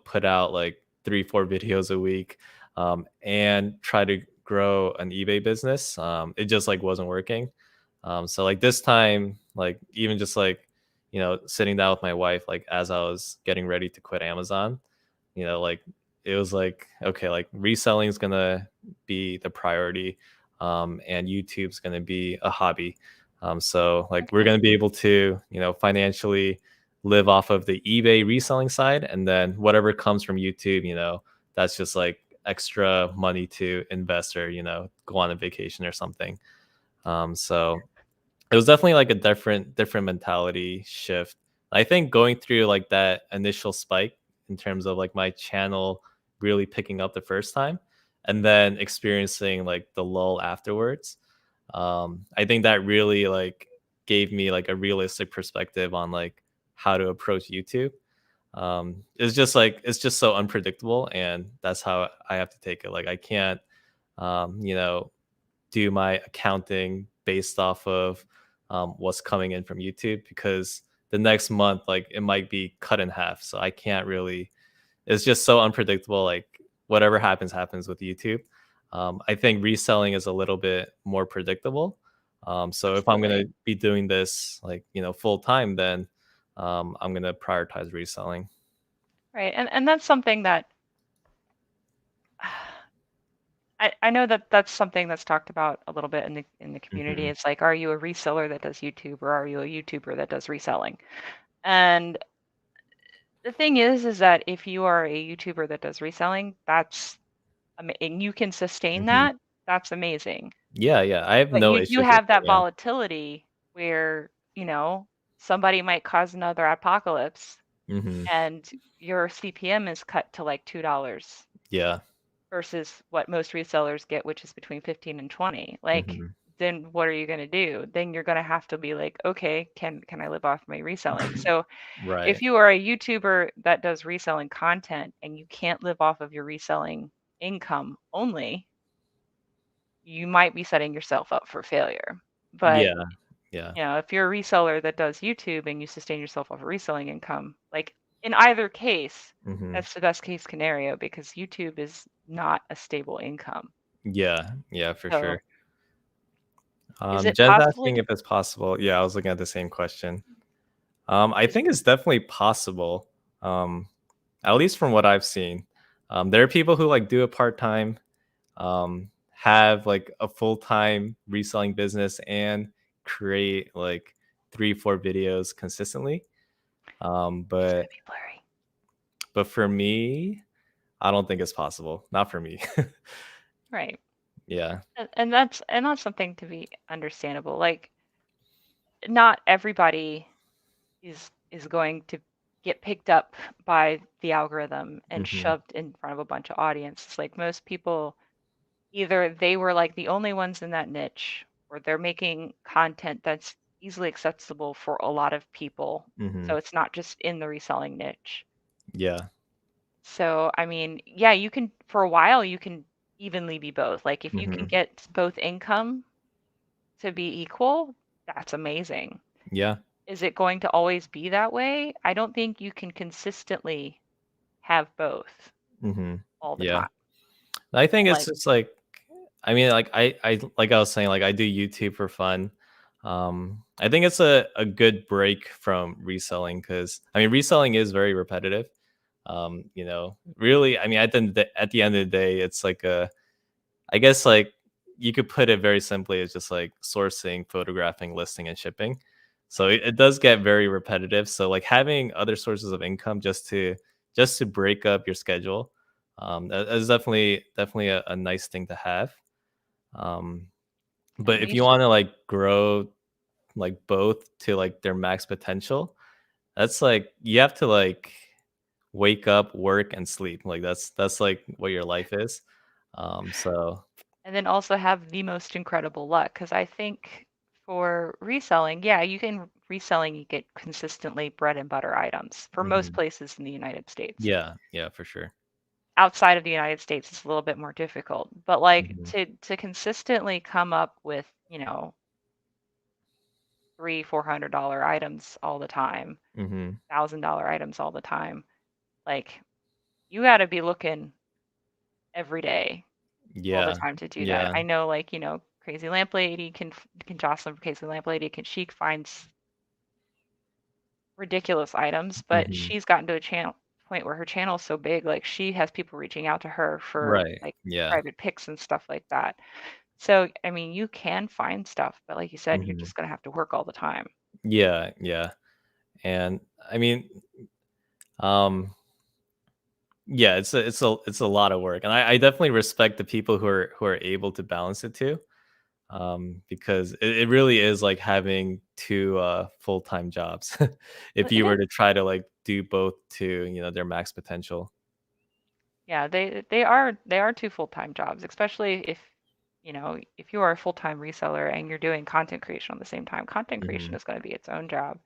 put out like 3-4 videos a week and try to grow an eBay business. It just like wasn't working. So like this time, like even just like sitting down with my wife, like as I was getting ready to quit Amazon, like it was like, okay, like reselling is gonna be the priority, and YouTube's gonna be a hobby. So like we're Okay. gonna be able to financially live off of the eBay reselling side, and then whatever comes from YouTube, that's just like extra money to invest or go on a vacation or something. So it was definitely like a different mentality shift. I think going through like that initial spike in terms of like my channel really picking up the first time and then experiencing like the lull afterwards. I think that really like gave me like a realistic perspective on like how to approach YouTube. It's just so unpredictable, and that's how I have to take it. Like I can't you know do my accounting based off of what's coming in from YouTube, because the next month, like it might be cut in half. So I can't really, it's just so unpredictable. Like whatever happens, happens with YouTube. I think reselling is a little bit more predictable. So if I'm going Absolutely. to be doing this like, full time, then I'm going to prioritize reselling. Right. And that's something that I know that that's something that's talked about a little bit in the community. hmm It's like, are you a reseller that does YouTube or are you a YouTuber that does reselling? And the thing is that if you are a YouTuber that does reselling, and you can sustain hmm that, that's amazing. Yeah, yeah. I have But no you do issues with have it. that Yeah. volatility where, somebody might cause another apocalypse hmm and your CPM is cut to like $2 Yeah. versus what most resellers get, which is between 15 and 20. Like, hmm then what are you going to do? Then you're going to have to be like, okay, can I live off my reselling? So if Right. you are a YouTuber that does reselling content and you can't live off of your reselling income only, you might be setting yourself up for failure. But, Yeah. Yeah. if you're a reseller that does YouTube and you sustain yourself off of reselling income, like in either case, hmm that's the best case scenario because YouTube is not a stable income. Yeah, yeah, for So, sure. is it Jen's possibly asking if it's possible. Yeah, I was looking at the same question. I is think it's definitely possible. Um, at least from what I've seen. There are people who like do it part time, have like a full time reselling business, and create like 3-4 videos consistently. it's gonna But be blurry. for me, I don't think it's possible. Not for me. Right. Yeah. And that's something to be understandable. Like not everybody is going to get picked up by the algorithm and Mhm. shoved in front of a bunch of audiences. Like most people, either they were like the only ones in that niche, or they're making content that's easily accessible for a lot of people. So Mhm. it's not just in the reselling niche. Yeah. So, I mean, yeah, you can, for a while, you can evenly be both. Like if you can Mhm. get both income to be equal, that's amazing. Yeah. Is it going to always be that way? I don't think you can consistently have both Mhm. all the Yeah. time. I think it's Like, just like, I mean, like I like I was saying, like I do YouTube for fun. I think it's a good break from reselling because I mean reselling is very repetitive. Really, I mean at the end of the day, it's like a, I guess like you could put it very simply as just like sourcing, photographing, listing, and shipping. So it does get very repetitive. So like having other sources of income just to break up your schedule, that is definitely a nice thing to have. Um, and but if you Misha, want to like grow like both to like their max potential, that's like you have to like wake up, work, and sleep. Like that's like what your life is. So and then also have the most incredible luck. Because I think for reselling, yeah, you can reselling, you get consistently bread and butter items for most mhm. places in the United States. Yeah, yeah, for sure. Outside of the United States, it's a little bit more difficult. But like Mhm, to consistently come up with, you know, $300-400 items all the time, mhm. $1,000 items all the time, like you got to be looking every day, all the Yeah, time to do that. yeah, I know, like, you know, Crazy Lamp Lady can Jocelyn from Crazy Lamp Lady can she finds ridiculous items, but mhm. she's gotten to a channel point where her channel is so big, like she has people reaching out to her for Right, like yeah, private pics and stuff like that. So, I mean, you can find stuff, but like you said, you're mhm. just gonna have to work all the time. Yeah, yeah, and I mean, um, yeah, it's a lot of work, and I definitely respect the people who are able to balance it too, because it really is like having 2, full-time jobs if But it you were is, to try to, like, do both to, their max potential. yeah, they are two full-time jobs, especially if you know, if you are a full-time reseller and you're doing content creation on the same time, content creation Mhm, is going to be its own job.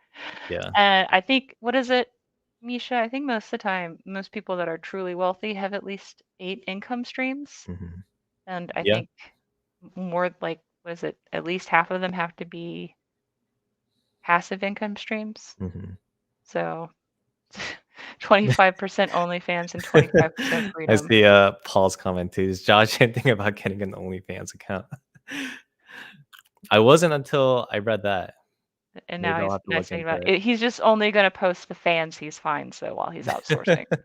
yeah, And I think, what is it, Misha? I think most of the time, most people that are truly wealthy have at least 8 income streams. mhm, And I yeah, think more like, what is it, at least half of them have to be passive income streams. mhm. So 25% OnlyFans and 25% I freedom. see, Paul's comment too. Is Josh thinking about getting an OnlyFans account? I wasn't until I read that. And Maybe I'll have to now he's look thinking into about it. He's just only going to post the fans he's fine. So while he's outsourcing, it.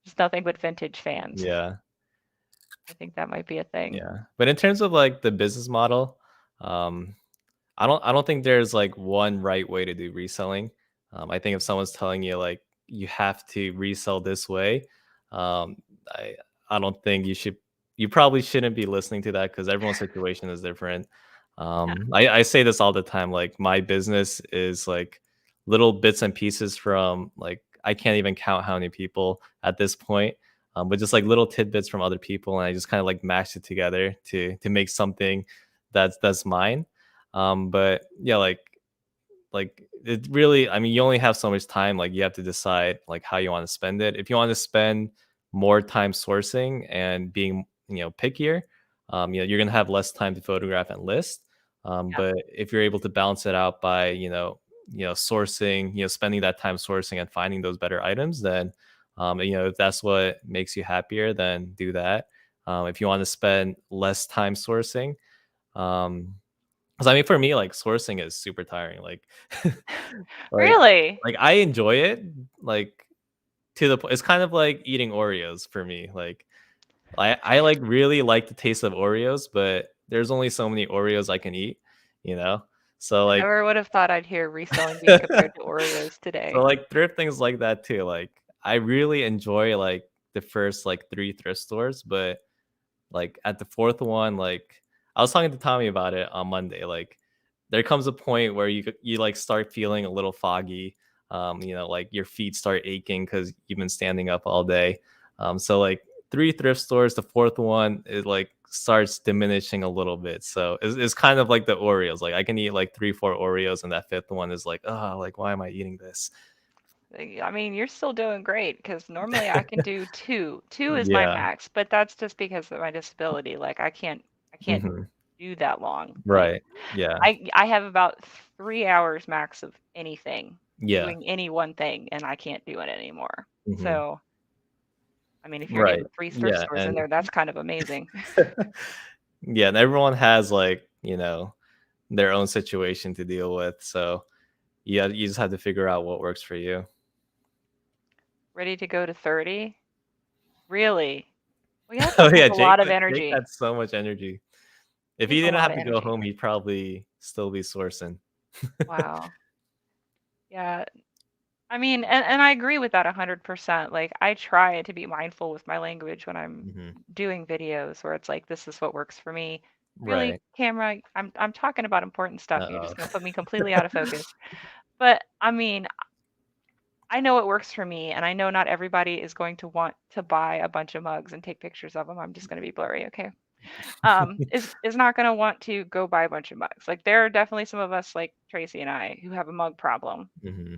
just nothing but vintage fans. Yeah, I think that might be a thing. yeah. But in terms of like the business model, um, I don't think there's like one right way to do reselling. I think if someone's telling you like you have to resell this way, um, I I don't think you probably shouldn't be listening to that because everyone's situation is different. Yeah. I say this all the time. Like my business is like little bits and pieces from like I can't even count how many people at this point. But just like little tidbits from other people, and I just kind of like mash it together to make something that's mine. But yeah, like it really, I mean, you only have so much time. Like you have to decide like how you want to spend it. If you want to spend more time sourcing and being, pickier, you're gonna have less time to photograph and list. Yeah. But if you're able to balance it out by, sourcing, spending that time sourcing and finding those better items, then if that's what makes you happier, then do that. If you want to spend less time sourcing, um, because I mean, for me, like sourcing is super tiring. Like, like, Really? like I enjoy it. Like to the point, it's kind of like eating Oreos for me. Like, I like really like the taste of Oreos, but there's only so many Oreos I can eat. You know, so I like, never would have thought I'd hear reselling being compared to Oreos so today. like thrifting's like that too. Like, I really enjoy like the first like 3 thrift stores, but like at the fourth one, like I was talking to Tommy about it on Monday. Like there comes a point where you like start feeling a little foggy. like your feet start aching because you've been standing up all day. So like 3 thrift stores, the fourth one is like starts diminishing a little bit. So it's kind of like the Oreos. Like I can eat like 3, 4 Oreos, and that fifth one is like, oh, like why am I eating this? I mean, you're still doing great because normally I can do two. Two is my Yeah. max, but that's just because of my disability. Like I can't Hmm. do that long. Like Right. Yeah. I have about 3 hours max of anything, Yeah. doing any one thing, and I can't do it anymore. Hmm. So, I mean, if you're getting Right. the three thrift Yeah. stores in And there, that's kind of amazing. yeah, and everyone has like, their own situation to deal with. So yeah, you just have to figure out what works for you. Ready to go to 30? Really? Well, that Oh sounds like yeah, a lot of Jake energy. had so much energy. If He has he a didn't lot have of to go energy. home, he'd probably still be sourcing. Wow. Yeah. I mean, and I agree with that 100%. Like, I try to be mindful with my language when I'm Hmm. doing videos where it's like, this is what works for me. Really, Right. camera, I'm talking about important stuff and you're Uh-oh. just gonna put me completely out of focus. But I mean, I know it works for me, and I know not everybody is going to want to buy a bunch of mugs and take pictures of them. I'm just gonna be blurry, okay? Is not gonna want to go buy a bunch of mugs. Like, there are definitely some of us, like Tracy and I, who have a mug problem. Hmm.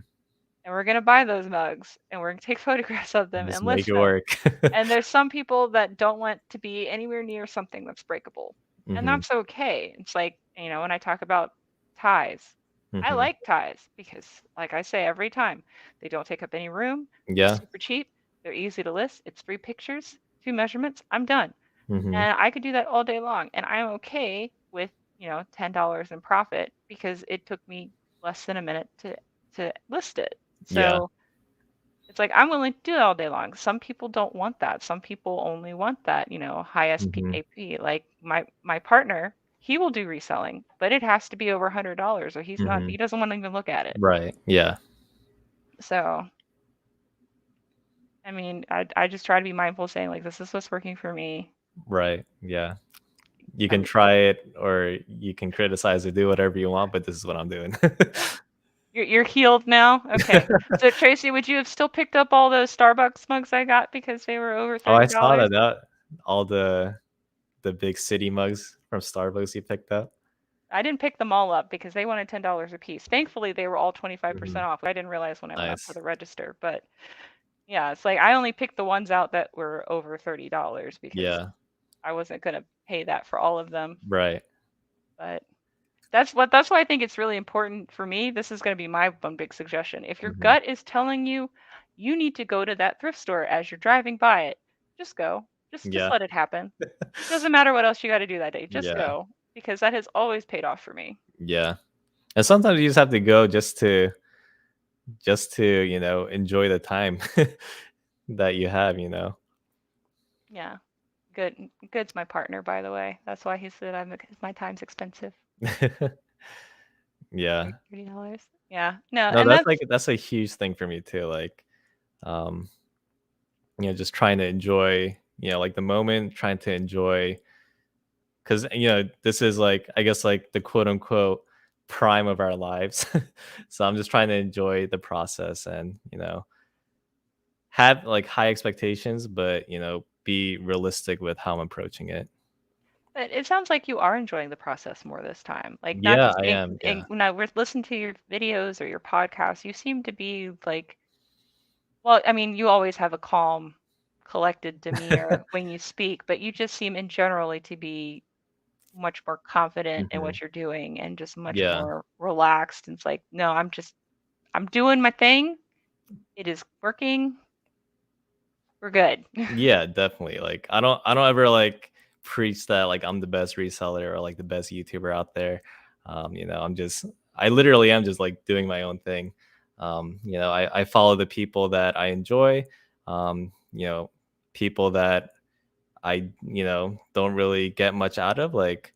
And we're gonna buy those mugs and we're gonna take photographs of them Just and make list it them. work. And there's some people that don't want to be anywhere near something that's breakable. And Hmm. that's okay. It's like, when I talk about ties, I Hmm. like ties because, like I say every time, they don't take up any room, they're Yeah. super cheap, they're easy to list, it's 3 pictures, 2 measurements, I'm done. Hmm. And I could do that all day long. And I'm okay with, $10 in profit because it took me less than a minute to list it. Yeah. So it's like I'm willing to do it all day long. Some people don't want that. Some people only want that, high Hmm. SPAP. Like my partner, he will do reselling, but it has to be over $100 or Hmm. he doesn't want to even look at it. Right. Yeah. So, I mean, I just try to be mindful saying like this is what's working for me. Right. Yeah. You I can mean, try it or you can criticize or do whatever you want, but this is what I'm doing. yeah. You're healed now? Okay. So Tracy, would you have still picked up all those Starbucks mugs I got because they were over Oh, I saw $30? that all the big city mugs from Starbucks you picked up. I didn't pick them all up because they wanted $10 a piece. Thankfully, they were all Hmm. 25% off. I didn't realize when I went up to Nice. the register, but yeah, it's like I only picked the ones out that were over $30 because Yeah. I wasn't going to pay that for all of them. Right. But that's why I think it's really important for me. This is going to be my one big suggestion. If your Hmm. gut is telling you you need to go to that thrift store as you're driving by it, just go. Just Yeah. let it happen. It doesn't matter what else you got to do that day. Just Yeah. go because that has always paid off for me. Yeah. And sometimes you just have to go just to, enjoy the time that you have. Yeah. Good's my partner, by the way. That's why he said my time's expensive. Yeah. $30. Yeah. No, No, and that's that's a huge thing for me too. Like, um, just trying to enjoy, like the moment, trying to enjoy because this is like I guess like the quote unquote prime of our lives. So I'm just trying to enjoy the process and have like high expectations, but be realistic with how I'm approaching it. but it sounds like you are enjoying the process more this time. Like not Yeah, just I being am. in, Yeah. when I was listening to your videos or your podcast, you seem to be like, well, I mean, you always have a calm, collected demeanor when you speak, but you just seem in generally to be much more confident in Hmm. what you're doing and just much Yeah. more relaxed. And it's like, no, I'm doing my thing. It is working. We're good. Yeah, definitely. Like I don't ever like preach that like I'm the best reseller or like the best YouTuber out there. I literally am just like doing my own thing. I follow the people that I enjoy, um, you know, people that I, don't really get much out of. Like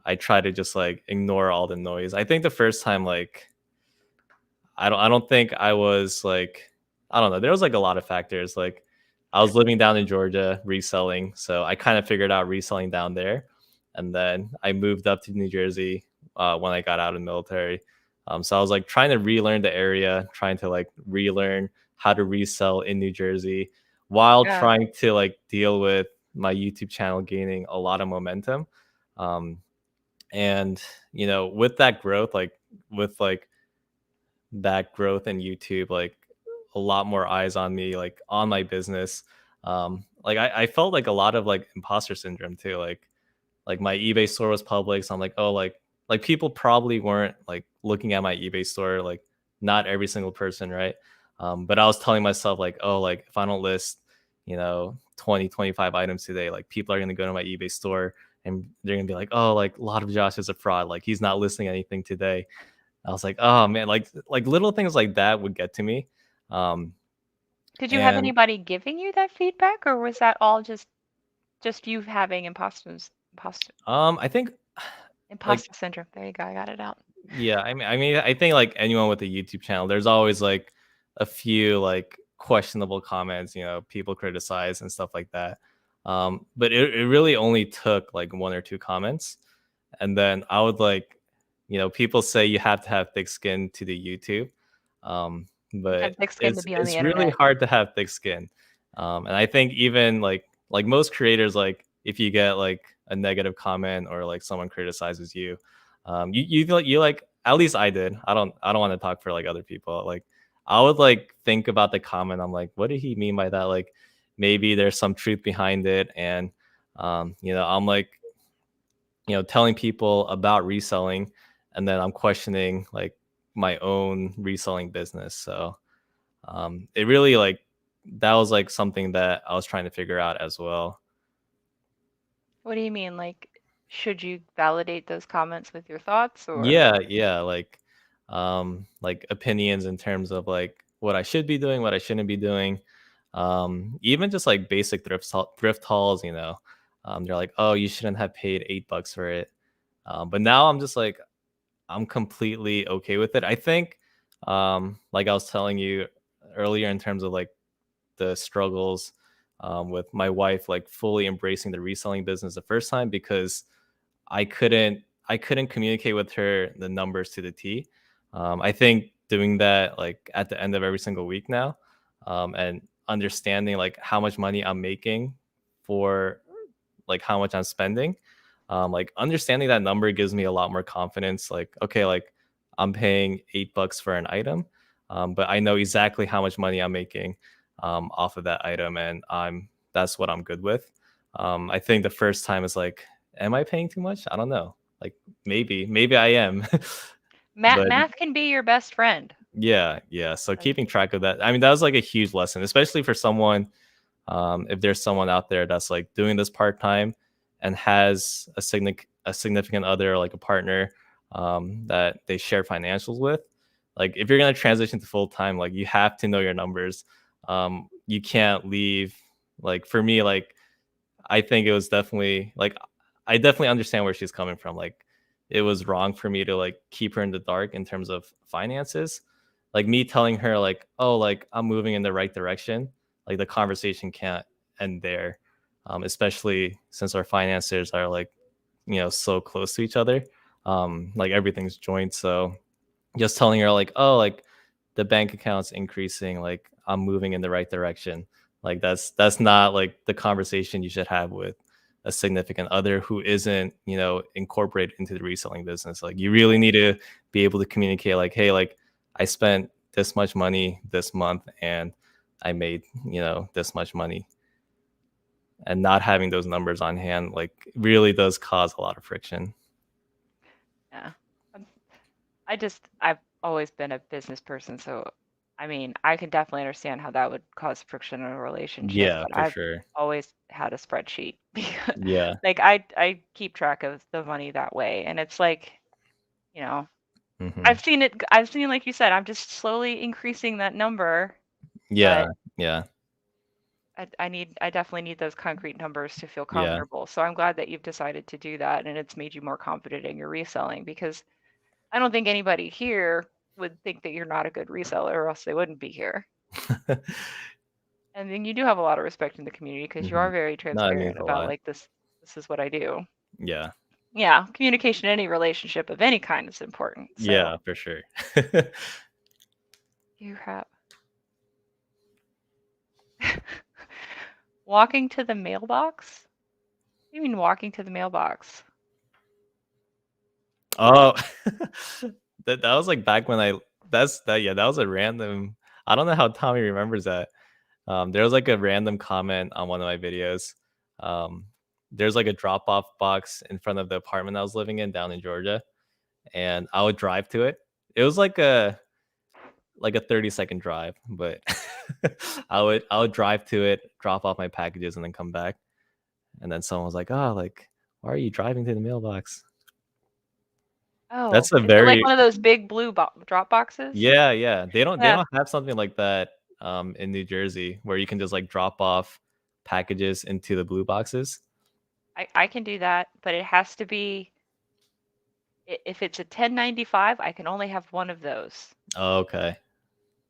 I try to just like ignore all the noise. I think the first time like I don't think I was like I don't know. There was like a lot of factors. Like I was living down in Georgia reselling, so I kind of figured out reselling down there, and then I moved up to New Jersey when I got out of the military. So I was like trying to relearn the area, trying to like relearn how to resell in New Jersey while Yeah. trying to like deal with my YouTube channel gaining a lot of momentum. Um, and with that growth, like with like that growth in YouTube, like a lot more eyes on me, like on my business. Like I felt like a lot of like imposter syndrome too. Like my eBay store was public, so I'm like, oh, like people probably weren't like looking at my eBay store, like not every single person, right? But I was telling myself like, oh, like if I don't list, 20, 25 items today, like people are gonna go to my eBay store and they're gonna be like, oh, like a lot of Josh is a fraud, like he's not listing anything today. I was like, oh man, like little things like that would get to me. Um, Did you have and anybody giving you that feedback, or was that all just you having I think like imposter syndrome? There you go. I got it out. yeah, I mean, I think like anyone with a YouTube channel, there's always like a few like questionable comments, people criticize and stuff like that. But it really only took like one or two comments, and then I would like, people say you have to have thick skin to the YouTube, Have but thick skin to it's be on the it's really internet. hard to have thick skin, and I think even like most creators, like if you get like a negative comment or like someone criticizes you, you like, at least I did. I don't want to talk for like other people. Like I would like think about the comment. I'm like, what did he mean by that? Like maybe there's some truth behind it, and I'm like, telling people about reselling, and then I'm questioning like my own reselling business. So it really like that was like something that I was trying to figure out as well. What do you mean? Like, should you validate those comments with your thoughts, or Yeah, like opinions in terms of like what I should be doing, what I shouldn't be doing. Even just like basic thrift hauls, they're like, oh, you shouldn't have paid $8 for it. But now I'm just like, I'm completely okay with it. I think, like I was telling you earlier, in terms of like the struggles with my wife, like fully embracing the reselling business the first time, because I couldn't communicate with her the numbers to the T. I think doing that like at the end of every single week now, and understanding like how much money I'm making for like how much I'm spending. Like understanding that number gives me a lot more confidence. Like, okay, like I'm paying $8 for an item, but I know exactly how much money I'm making off of that item, and that's what I'm good with. I think the first time is like, am I paying too much? I don't know. Like maybe I am, but math can be your best friend. yeah. So Like, keeping track of that, I mean, that was like a huge lesson, especially for someone, if there's someone out there that's like doing this part time and has a significant other, like a partner, that they share financials with. Like if you're gonna transition to full time, like you have to know your numbers. You can't leave. Like for me, like I think it was definitely like, I definitely understand where she's coming from. Like it was wrong for me to like keep her in the dark in terms of finances. Like me telling her like, oh, like I'm moving in the right direction. Like the conversation can't end there, especially since our finances are like, so close to each other. Like everything's joint. So just telling her like, oh, like the bank account's increasing, like I'm moving in the right direction, like that's not like the conversation you should have with a significant other who isn't, incorporated into the reselling business. Like you really need to be able to communicate like, hey, like I spent this much money this month and I made, this much money. And not having those numbers on hand like really does cause a lot of friction. yeah. Um, I've always been a business person, so I mean, I can definitely understand how that would cause friction in a relationship, Yeah, but for I've sure. always had a spreadsheet because Yeah. like I keep track of the money that way, and it's like, you know, Hmm. I've seen, like you said, I'm just slowly increasing that number, Yeah. but Yeah. I definitely need those concrete numbers to feel Yeah. comfortable. So I'm glad that you've decided to do that and it's made you more confident in your reselling, because I don't think anybody here would think that you're not a good reseller, or else they wouldn't be here. And then you do have a lot of respect in the community because you Hmm. are very No, it means transparent a about lot. like this is what I do. Yeah. Yeah, communication in any relationship of any kind is important. So Yeah, for sure. you have walking to the mailbox? What do you mean walking to the mailbox? Oh, that was like back when that was a random. I don't know how Tommy remembers that. There was like a random comment on one of my videos. Um, there's like a drop off box in front of the apartment I was living in down in Georgia, and I would drive to it. It was like a 30-second drive, but I would drive to it, drop off my packages, and then come back. And then someone was like, "Oh, like, why are you driving to the mailbox?" Oh, That's a is it like very one of those big blue drop boxes? yeah, yeah. They Yeah, don't have something like that in New Jersey where you can just like drop off packages into the blue boxes. I can do that, but it has to be if it's a 1095, I can only have one of those. Oh, okay.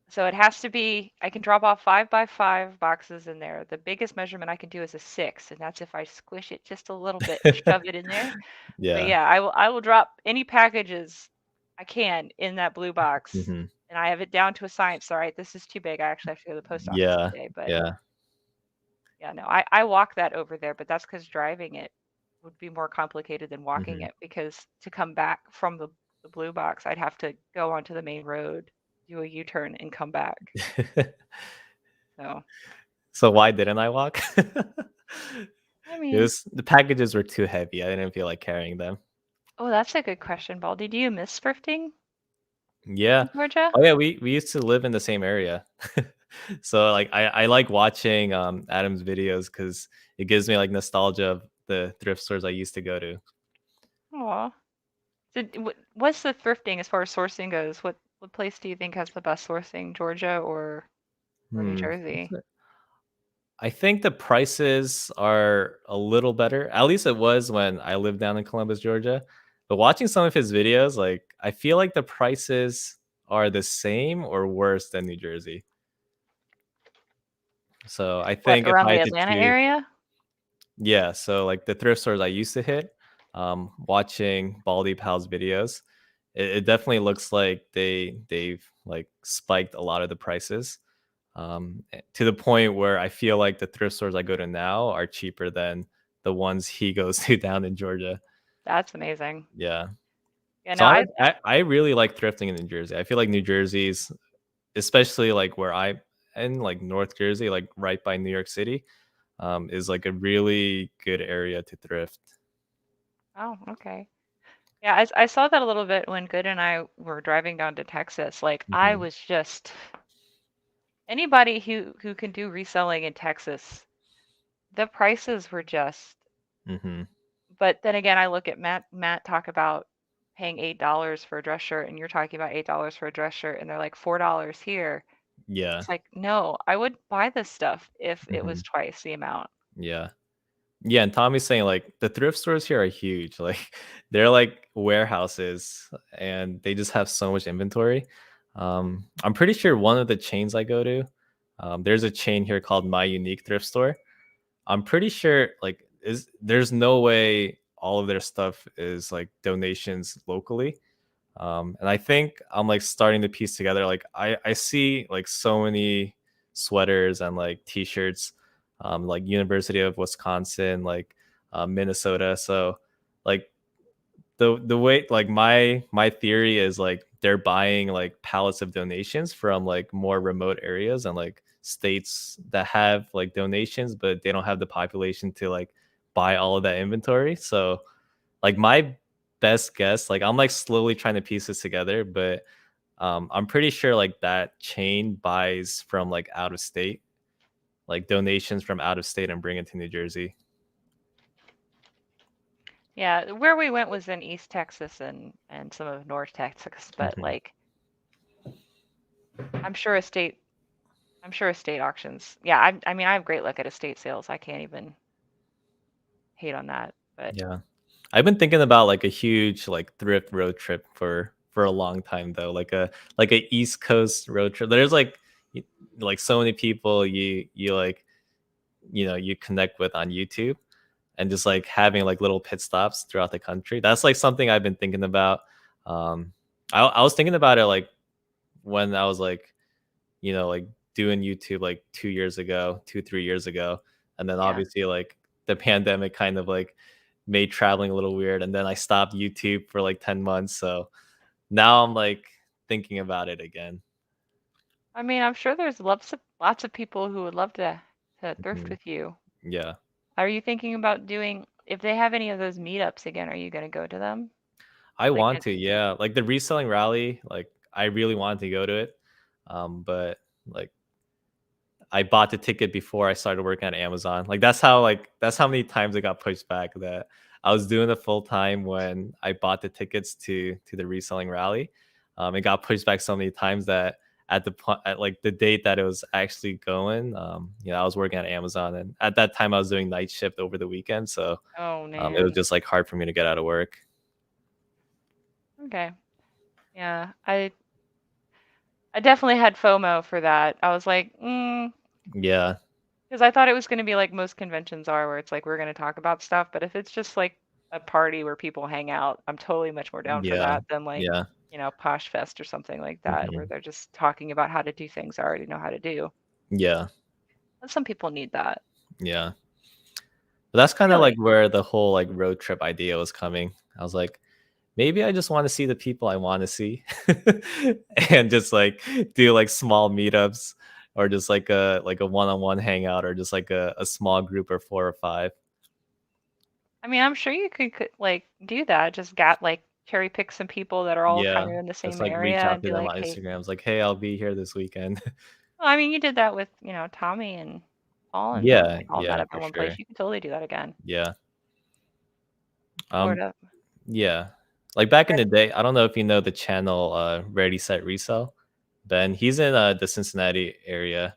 So it has to be, I can drop off 5 by 5 boxes in there. The biggest measurement I can do is a 6, and that's if I squish it just a little bit and shove it in there. But Yeah. yeah, I will drop any packages I can in that blue box. Hmm. And I have it down to a science. All right, this is too big. I actually have to go to the post office Yeah. today. But Yeah. yeah, no, I walk that over there, but that's because driving it would be more complicated than walking Hmm. it because to come back from the blue box, I'd have to go onto the main road, do a U-turn, and come back. So, So why didn't I walk? I It mean, was the packages were too heavy. I didn't feel like carrying them. oh, that's a good question, Baldy. Do you miss thrifting Yeah. in Georgia? Oh yeah, we used to live in the same area. So like I like watching Adam's videos because it gives me like nostalgia of the thrift stores I used to go to. Aw. So, what's the thrifting as far as sourcing goes? What place do you think has the best sourcing, Georgia or New Hmm. Jersey? I think the prices are a little better. At least it was when I lived down in Columbus, Georgia. But watching some of his videos, like I feel like the prices are the same or worse than New Jersey. So I What, think if around I the had to Atlanta choose, area? yeah. So like the thrift stores I used to hit, watching Baldy Pal's videos, it definitely looks like they've like spiked a lot of the prices. To the point where I feel like the thrift stores I go to now are cheaper than the ones he goes to down in Georgia. That's amazing. Yeah. Yeah, So no, I really like thrifting in New Jersey. I feel like New Jersey's, especially like where I in like North Jersey, like right by New York City, is like a really good area to thrift. oh, okay. Yeah, I saw that a little bit when Good and I were driving down to Texas. Like I Hmm. was just anybody who can do reselling in Texas, the prices were just Hmm. but then again I look at Matt talk about paying $8 for a dress shirt and you're talking about $8 for a dress shirt and they're like $4 here. Yeah. It's like, no, I would buy this stuff if it Hmm. was twice the amount. Yeah. Yeah, and Tommy's saying like the thrift stores here are huge. Like they're like warehouses and they just have so much inventory. I'm pretty sure one of the chains I go to, there's a chain here called My Unique Thrift Store. I'm pretty sure like is there's no way all of their stuff is like donations locally. And I think I'm like starting to piece together. Like I see like so many sweaters and like t-shirts, like University of Wisconsin, like Minnesota. So like the way like my theory is like they're buying like pallets of donations from like more remote areas and like states that have like donations, but they don't have the population to like buy all of that inventory. So like my best guess, like I'm like slowly trying to piece this together, but I'm pretty sure like that chain buys from like out of state, like donations from out of state and bring it to New Jersey. Yeah, where we went was in East Texas and some of North Texas, but Hmm. like I'm sure estate I'm sure estate auctions. Yeah, I mean I have great luck at estate sales. I can't even hate on that. But Yeah. I've been thinking about like a huge like thrift road trip for a long time though, like a East Coast road trip. There's like so many people you like you know you connect with on YouTube, and just like having like little pit stops throughout the country. That's like something I've been thinking about. Um, I was thinking about it like when I was like, like doing YouTube like 2 years ago, 3 years ago. And then Yeah. obviously like the pandemic kind of like made traveling a little weird. And then I stopped YouTube for like 10 months. So now I'm like thinking about it again. I mean, I'm sure there's lots of people who would love to thrift Mhm. with you. Yeah. Are you thinking about doing, if they have any of those meetups again, are you going to go to them? I Like, want to, yeah. Like the reselling rally, like I really wanted to go to it. But like I bought the ticket before I started working at Amazon. That's how many times it got pushed back that I was doing it full time when I bought the tickets to the reselling rally. It got pushed back so many times that at like the date that it was actually going, I was working at Amazon, and at that time I was doing night shift over the weekend, so oh it was man. just like hard for me to get out of work. Okay. Yeah. I definitely had FOMO for that. I was like, Yeah, because I thought it was going to be like most conventions are, where it's like we're going to talk about stuff. But if it's just like a party where people hang out, I'm totally much more down for yeah, that than like, yeah, Posh Fest or something like that, where hmm, they're just talking about how to do things I already know how to do. yeah, And some people need that. yeah. But that's kind of like Really? where the whole like road trip idea was coming. I was like, maybe I just want to see the people I want to see, and just like do like small meetups, or just like a one-on-one hangout, or just like a small group or 4 or 5. I mean, I'm sure you could like do that. Just got like cherry pick some people that are all kind Yeah, of in the just same like area reach out and to be them like, on hey, Instagram. It's like, hey, I'll be here this weekend. well, I mean, you did that with, Tommy and Paul, and Yeah, like all met yeah, up for in one place. sure. You could totally do that again. Yeah. Sort Um, of. yeah. Like back in Right. the day, I don't know if you know the channel Ready Set Resell. Ben, he's in the Cincinnati area.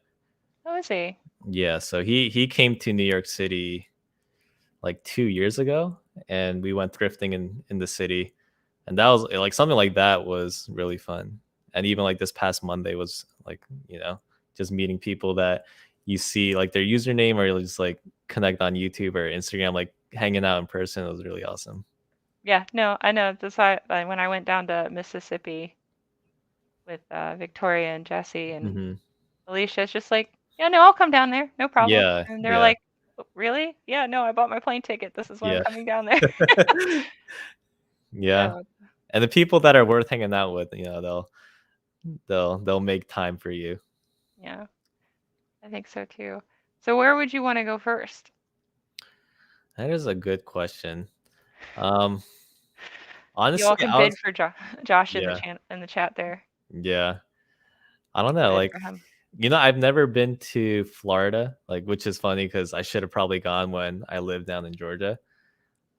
Oh, is he? Yeah, so he came to New York City like 2 years ago, and we went thrifting in the city, and that was like something like that was really fun. And even like this past Monday was like, just meeting people that you see like their username, or you'll just like connect on YouTube or Instagram, like hanging out in person. It was really awesome. Yeah, no, I know. That's why when I went down to Mississippi with Victoria and Jesse and Hmm. Alicia, it's just like, yeah, no, I'll come down there, no problem. Yeah, And they're yeah, like, "Oh, really? Yeah, no, I bought my plane ticket. This is when I'm yeah. coming down there." Yeah. Yeah, And the people that are worth hanging out with, they'll make time for you. yeah, I think so too. So where would you want to go first? That is a good question. Um, You all honestly, can I bid was for Josh in the yeah, chat there. yeah. I You don't can know, bid like, for him. I've never been to Florida, like, which is funny because I should have probably gone when I lived down in Georgia.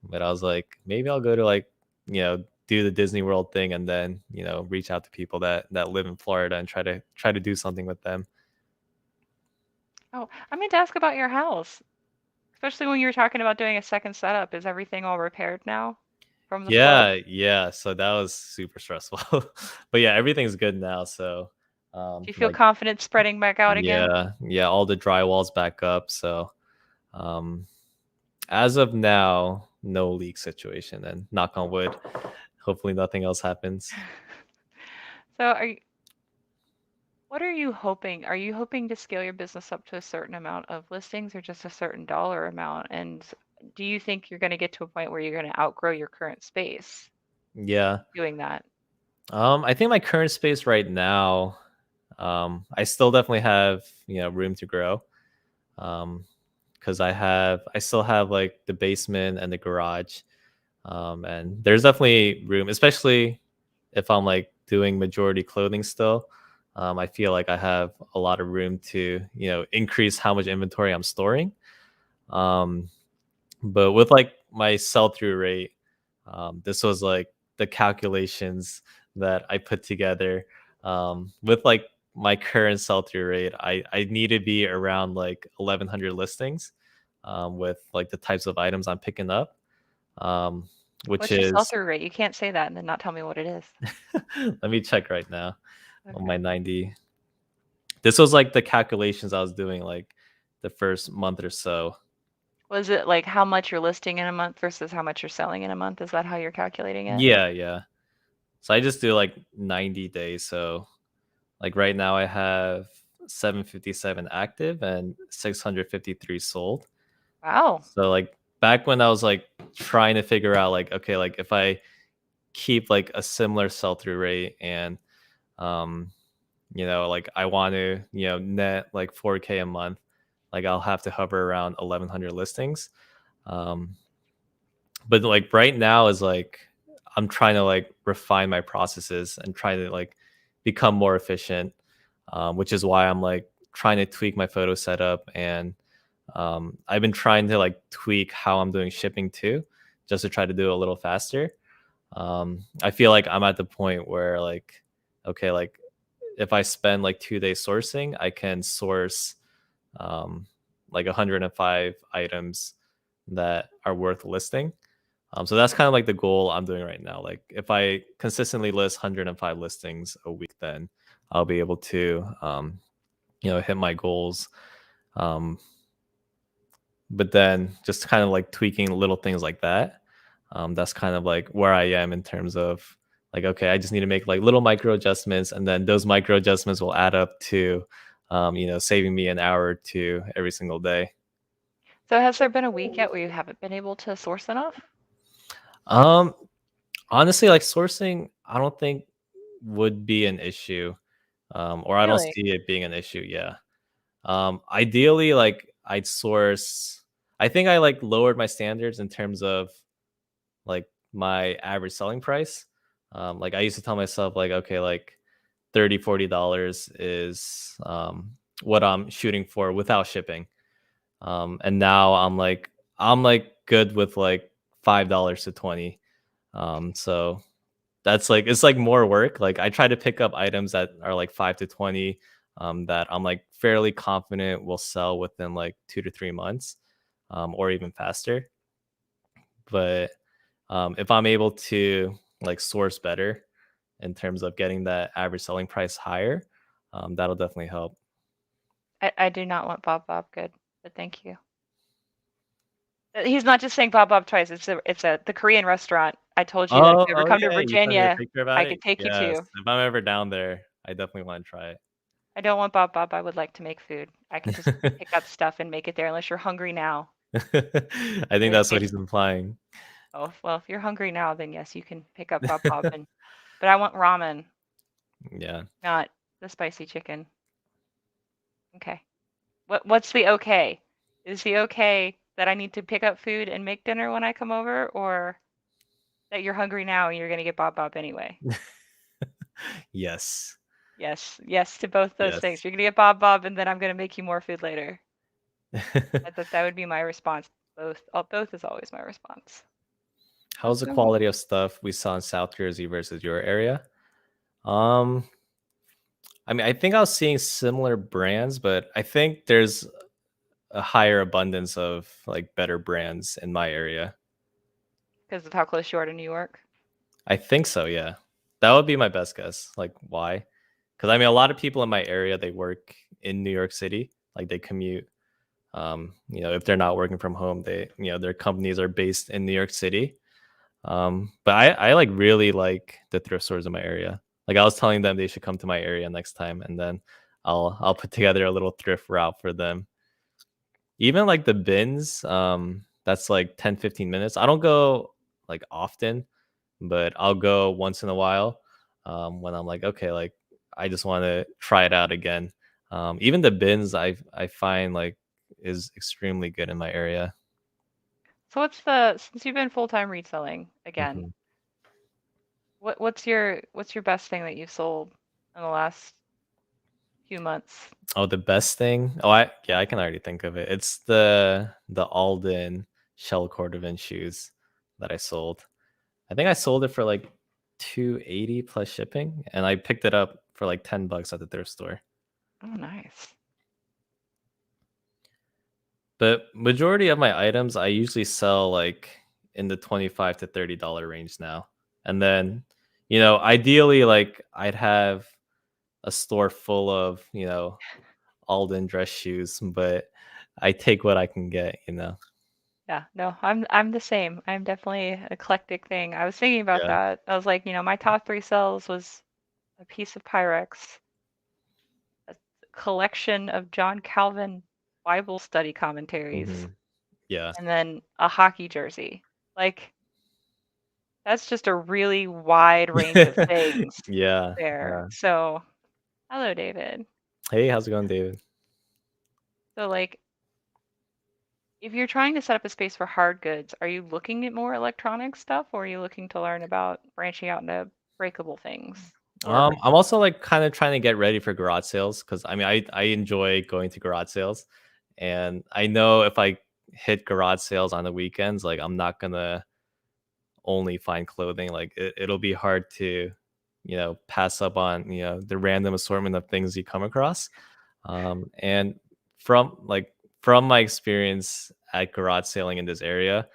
But I was like, maybe I'll go to like, do the Disney World thing, and then, reach out to people that live in Florida and try to do something with them. Oh, I meant to ask about your house, especially when you were talking about doing a second setup. Is everything all repaired now from the flood? Yeah, yeah. So that was super stressful. But yeah, everything's good now. So Do you feel like confident spreading back out again? yeah, yeah, all the drywall's back up. So um as of now, no leak situation, and knock on wood. Hopefully nothing else happens. So what are you hoping? Are you hoping to scale your business up to a certain amount of listings or just a certain dollar amount? And do you think you're going to get to a point where you're going to outgrow your current space Yeah. doing that? I think my current space right now, I still definitely have, room to grow. Um because I still have like the basement and the garage. And there's definitely room, especially if I'm like doing majority clothing still. I feel like I have a lot of room to, increase how much inventory I'm storing. Um, but with like my sell through rate, this was like the calculations that I put together. With like my current sell through rate, I need to be around like 1,100 listings, with like the types of items I'm picking up, which What's your sell is through rate? You can't say that and then not tell me what it is. let me check right now on my Okay. 90. This was like the calculations I was doing like the first month or so. Was it like how much you're listing in a month versus how much you're selling in a month? Is that how you're calculating it? Yeah, yeah. So I just do like 90 days. So like right now I have 757 active and 653 sold. Wow. So like back when I was like trying to figure out like okay, like if I keep like a similar sell through rate and um like I want to, net like 4K a month, like I'll have to hover around 1100 listings. Um but like right now is like I'm trying to like refine my processes and try to like become more efficient, which is why I'm like trying to tweak my photo setup and I've been trying to like tweak how I'm doing shipping too, just to try to do it a little faster. I feel like I'm at the point where like, okay, like if I spend like 2 days sourcing, I can source um, like 105 items that are worth listing. So that's kind of like the goal I'm doing right now. Like if I consistently list 105 listings a week, then I'll be able to, hit my goals. Um, but then just kind of like tweaking little things like that. That's kind of like where I am in terms of like, okay, I just need to make like little micro adjustments, and then those micro adjustments will add up to, saving me an hour or two every single day. So has there been a week yet where you haven't been able to source enough? Um, Honestly, like sourcing, I don't think would be an issue, or I don't Really? see it being an issue. Yeah. Ideally, like I'd source. I think I like lowered my standards in terms of like my average selling price. Like I used to tell myself like, okay, like 30-40 dollars is what I'm shooting for without shipping. And now I'm like good with like $5 to 20. So that's like it's like more work. Like I try to pick up items that are like 5 to 20, that I'm like fairly confident will sell within like 2 to 3 months, or even faster. But if I'm able to like source better in terms of getting that average selling price higher, that'll definitely help. I do not want Bob Bob good, but thank you. He's not just saying Bob Bob twice. It's a the Korean restaurant. I told you that if Oh, you ever oh come to yeah, you sent me a Virginia, picture about I it. could take you Yes, to. if I'm ever down there, I definitely want to try I don't want Bob Bob. I would like to make food. I can just it. pick up stuff and make it there unless you're hungry now. I think that's what If he's implying. Oh, well, if you're hungry now, then yes, you can pick up Bob Bob and but I want ramen, Yeah. not the spicy chicken. Okay. What's the okay? Is the okay that I need to pick up food and make dinner when I come over, or that you're hungry now and you're gonna get Bob Bob anyway? Yes. Yes, yes to both those things. Yes. You're gonna get Bob Bob, and then I'm gonna make you more food later. That would be my response. Both is always my response. How's the Mhm. quality of stuff we saw in South Jersey versus your area? Um, I mean, I think I was seeing similar brands, but I think there's a higher abundance of like better brands in my area. Because of how close you are to New York. I think so, yeah. That would be my best guess. Like why? Because I mean a lot of people in my area they work in New York City. Like they commute. If they're not working from home, their companies are based in New York City. But I like really like the thrift stores in my area. Like I was telling them they should come to my area next time, and then I'll put together a little thrift route for them. Even like the bins, that's like 10-15 minutes. I don't go like often, but I'll go once in a while, when I'm like, okay, like I just want to try it out again. Even the bins I find like is extremely good in my area. So since you've been full-time reselling again, Mhm. what's your best thing that you've sold in the last few months? Oh, the best thing? Oh, I can already think of it. It's the Alden shell cordovan shoes that I sold. I think I sold it for like 280 plus shipping, and I picked it up for like $10 at the thrift store. Oh, nice. But majority of my items I usually sell like in the 25 to $30 range now. And then, ideally like I'd have a store full of, Alden dress shoes, but I take what I can get. Yeah, no, I'm the same. I'm definitely an eclectic thing. I was thinking about Yeah. that. I was like, my top three sells was a piece of Pyrex, a collection of John Calvin Bible study commentaries, Hmm. Yeah. and then a hockey jersey. Like, that's just a really wide range of things Yeah. there. Yeah. So, hello, David. Hey, how's it going, David? So, like, if you're trying to set up a space for hard goods, are you looking at more electronic stuff or are you looking to learn about branching out into breakable things? Or, I'm also like kind of trying to get ready for garage sales because I mean I enjoy going to garage sales, and I know if I hit garage sales on the weekends, like I'm not gonna only find clothing. Like it'll be hard to, pass up on the random assortment of things you come across. And from my experience at garage selling in this area,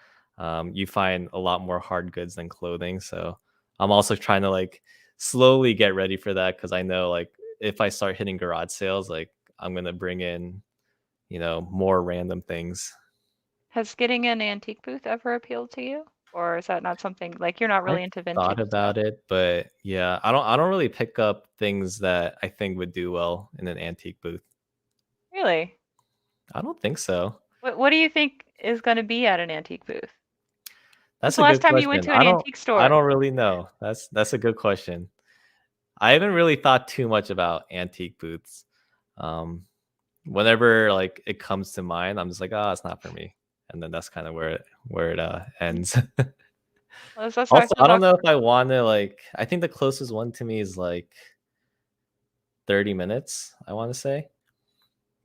you find a lot more hard goods than clothing. So I'm also trying to like slowly get ready for that because I know like if I start hitting garage sales, like I'm gonna bring in more random things. has getting an antique booth ever appealed to you? Or is that not something like you're not I really into thought vintage stuff? about it, but yeah, I don't really pick up things that I think would do well in an antique booth. Really? I don't think so. What do you think is going to be at an antique booth? When's That's the a last good time you went question. to an antique I store? don't really know. That's a good question. I haven't really thought too much about antique booths. Um, Whenever like it comes to mind, I'm just like, oh, it's not for me, and then that's kind of where it ends. Well, that's how I Also, feel I don't about. know if I want to like. I think the closest one to me is like 30 minutes. I want to say,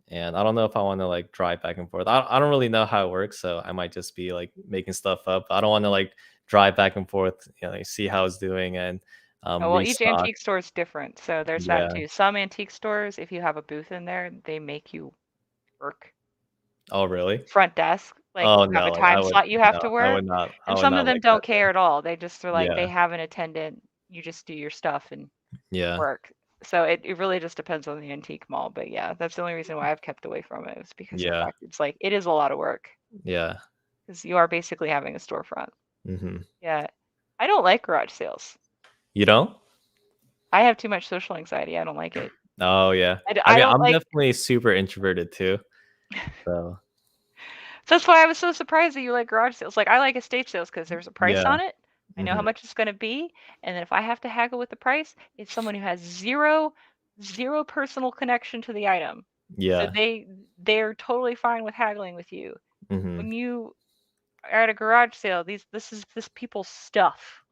and I don't know if I want to like drive back and forth. I don't really know how it works, so I might just be like making stuff up. I don't want to like drive back and forth, like, see how it's doing and Oh, well, each restock. antique store is different, so there's that Yeah. too. Some antique stores, if you have a booth in there, they make you work Oh, really? front desk. Like Oh you have no, a like I time would slot you have no, to I work, would not. I and would some of not them like that don't then. care at all. They just are like Yeah. they have an attendant. You just do your stuff and Yeah. work. So it really just depends on the antique mall. But yeah, that's the only reason why I've kept away from it is because of the Yeah. fact it's like it is a lot of work Yeah. because you are basically having a storefront. Hmm. Yeah, I don't like garage sales. You don't? I have too much social anxiety. I don't like it. Oh yeah. I I mean, don't I'm like. definitely super introverted too. So That's why I was so surprised that you like garage sales. Like I like estate sales because there's a price yeah. on it. I know how Hmm. much it's going to be, and then if I have to haggle with the price, it's someone who has zero personal connection to the item. So Yeah. they're totally fine with haggling with you. Hmm. When you are at a garage sale, this is this people's stuff.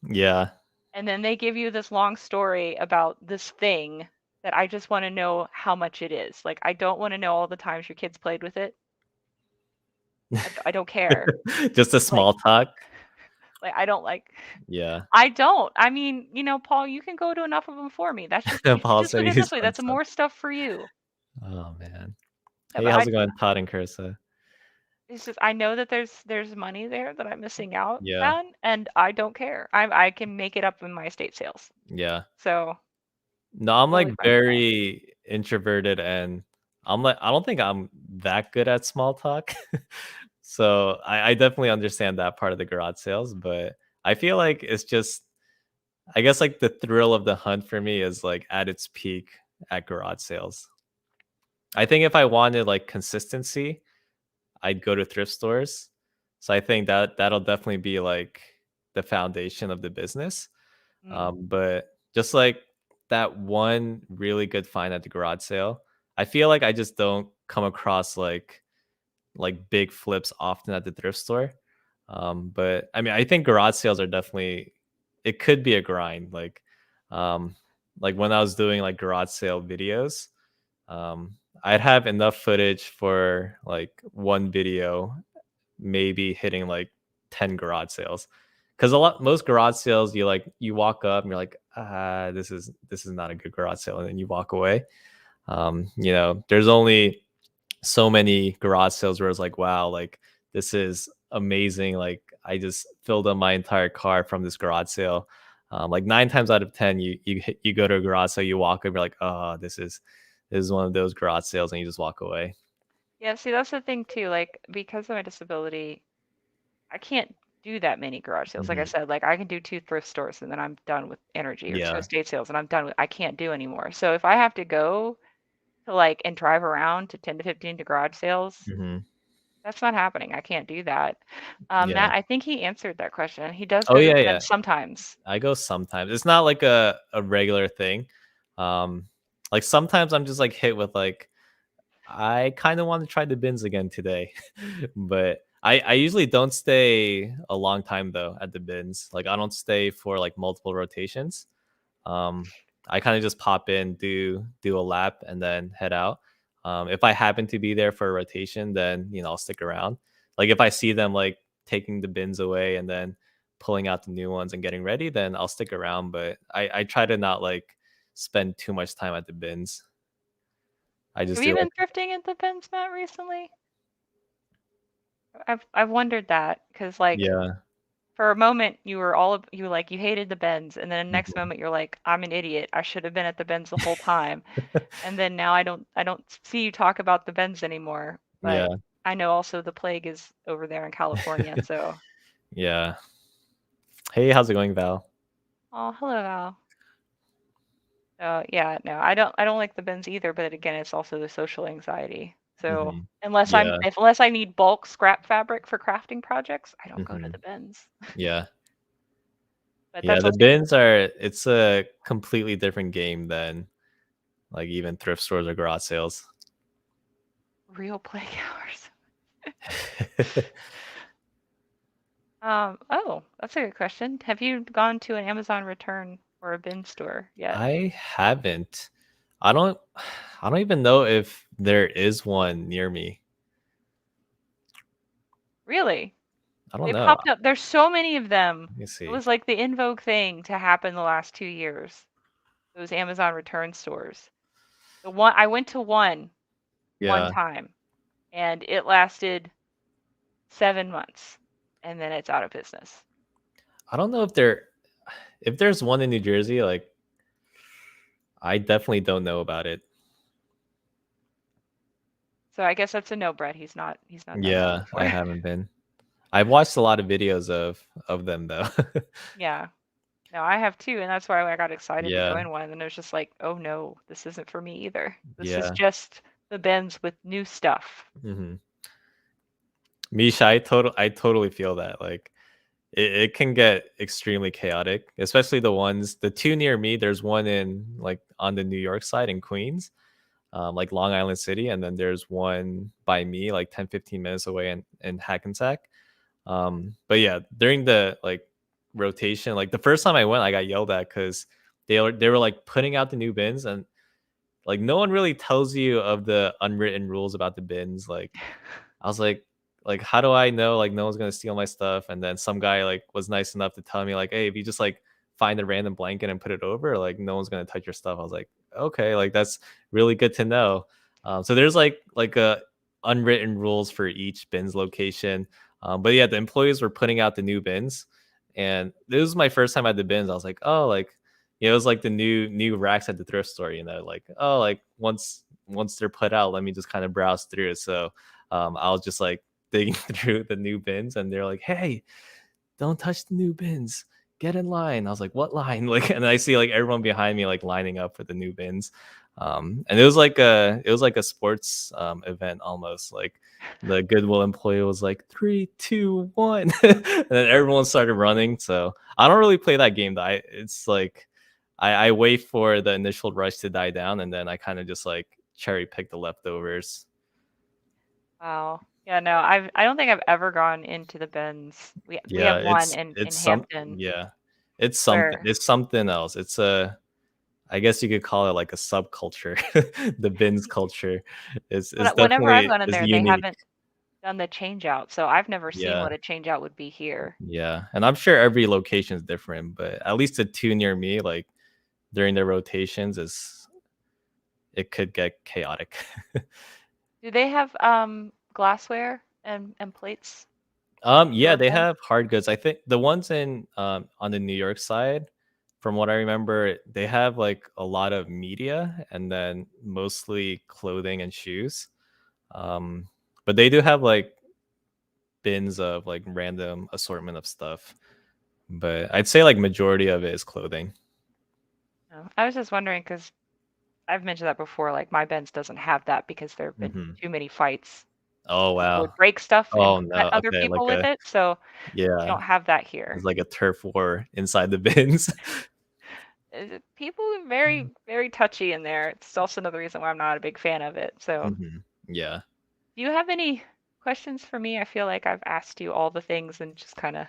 Yeah. And then they give you this long story about this thing that I just want to know how much it is. Like I don't want to know all the times your kids played with it. I don't care. Just a Like small talk. I don't like. Yeah. I don't. I mean, Paul, you can go to enough of them for me. That's just Paul just said put it he's this way. fun That's stuff. more stuff for you. Oh man. Yeah, Hey, but how's it going, Todd and Carissa? it's just I know that there's money there that I'm missing out Yeah. on, and I don't care. I can make it up in my estate sales. Yeah. So No, I'm like totally fine with that. very introverted, and I'm like I don't think I'm that good at small talk. So I definitely understand that part of the garage sales, but I feel like it's just I guess like the thrill of the hunt for me is like at its peak at garage sales. I think if I wanted like consistency, I'd go to thrift stores. So I think that'll definitely be like the foundation of the business. Mm. But just like that one really good find at the garage sale, I feel like I just don't come across like big flips often at the thrift store. But I mean, I think garage sales are definitely it could be a grind. Um, like when I was doing like garage sale videos, I'd have enough footage for like one video, maybe hitting like 10 garage sales. Because most garage sales, you walk up and you're like, this is not a good garage sale, and then you walk away. There's only so many garage sales where it's like, wow, like this is amazing. Like I just filled up my entire car from this garage sale. Like 9 times out of 10, you go to a garage sale, you walk up, you're like, oh, this is one of those garage sales, and you just walk away. Yeah, see, that's the thing too. Like, because of my disability, I can't do that many garage sales. Like I Hmm. said, like I can do 2 thrift stores and then I'm done with energy, or 2 Yeah. estate sales and I'm done with. I can't do anymore. So if I have to go to like and drive around to 10 to 15 to garage sales, Hmm. that's not happening. I can't do that. Yeah. Matt, I think he answered that question. He does Oh go to yeah, the yeah. bend sometimes. I go sometimes. It's not like a regular thing. Um, like sometimes I'm just like hit with like I kind of want to try the bins again today, but I usually don't stay a long time though at the bins. Like I don't stay for like multiple rotations. Um, I kind of just pop in, do a lap, and then head out. If I happen to be there for a rotation, then I'll stick around. Like if I see them like taking the bins away and then pulling out the new ones and getting ready, then I'll stick around. But I try to not like spend too much time at the bins. I just Have you do been like thrifting at the bins, Matt, recently? I've wondered that because like yeah. for a moment you were like you hated the bends, and then the next Mhm. moment you're like, I'm an idiot. I should have been at the bends the whole time. And then now I don't see you talk about the bends anymore. But Yeah. I know also the plague is over there in California. So, Yeah. Hey, how's it going, Val? oh, hello, Al. So yeah, no, I don't like the bins either. But again, it's also the social anxiety. So Hmm. Yeah. unless I need bulk scrap fabric for crafting projects, I don't go to Hmm. the bins. Yeah. But Yeah. that's The also bins are, it's a completely different game than like even thrift stores or garage sales. real plague hours. Oh, that's a good question. Have you gone to an Amazon return or a bin store yet? I haven't. I don't I don't even know if there is one near me. Really? I don't They know. popped up. There's so many of them. Let me It see. was like the in vogue thing to happen the last 2 years. Those Amazon return stores. The one I went to one Yeah. time, and it lasted 7 months, and then it's out of business. I don't know if there's one in New Jersey, like I definitely don't know about it. So I guess that's a no, Brett. He's not done that Yeah, I before. haven't been. I've watched a lot of videos of them though. Yeah. No, I have too, and that's why I got excited to Yeah. join one. And it was just like, oh no, this isn't for me either. This is Yeah. just the bins with new stuff. Hmm. Misha, I totally feel that. Like it can get extremely chaotic, especially the two near me. There's one in like on the New York side in Queens, like Long Island City, and then there's one by me, like 10-15 minutes away in Hackensack. But yeah, during the like rotation, like the first time I went, I got yelled at because they were like putting out the new bins, and like no one really tells you of the unwritten rules about the bins. Like I was like, how do I know like no one's gonna steal my stuff? And then some guy like was nice enough to tell me like, hey, if you just like find a random blanket and put it over, like no one's gonna touch your stuff. I was like, okay, like that's really good to know. So there's like a unwritten rules for each bins location. But yeah, the employees were putting out the new bins, and this was my first time at the bins. I was like, oh, like it was like the new racks at the thrift store. Like oh, like once they're put out, let me just kind of browse through it. So I was just like digging through the new bins, and they're like, "Hey, don't touch the new bins. Get in line." I was like, "What line?" Like, and I see like everyone behind me like lining up for the new bins. And it was like a sports event almost. Like the Goodwill employee was like 3, 2, 1, and then everyone started running. So I don't really play that game. Though. It's like I wait for the initial rush to die down, and then I kind of just like cherry pick the leftovers. Wow. Yeah, no, I don't think I've ever gone into the bins. We Yeah, have one it's in it's some Hampton yeah. It's something. where It's something else. It's a I guess you could call it like a subculture. The bins culture is whenever I've definitely gone in is there, they unique. haven't done the change out. So I've never seen Yeah. what a change out would be here. Yeah. And I'm sure every location is different, but at least the two near me, like during their rotations, is it could get chaotic. Do they have glassware and plates Yeah, for they bins? have hard goods. I think the ones in on the New York side, from what I remember, they have like a lot of media and then mostly clothing and shoes. Um, but they do have like bins of like random assortment of stuff, but I'd say like majority of it is clothing. No, I was just wondering because I've mentioned that before. Like my Benz doesn't have that because there have been Hmm. too many fights. Oh People would wow. break stuff and Oh cut no. other Okay, people like with a it, so we yeah. don't have that It's here. like a turf war inside the bins. People are very, very touchy in there. It's also another reason why I'm not a big fan of it. So, Hmm. Yeah. do you have any questions for me? I feel like I've asked you all the things and just kind of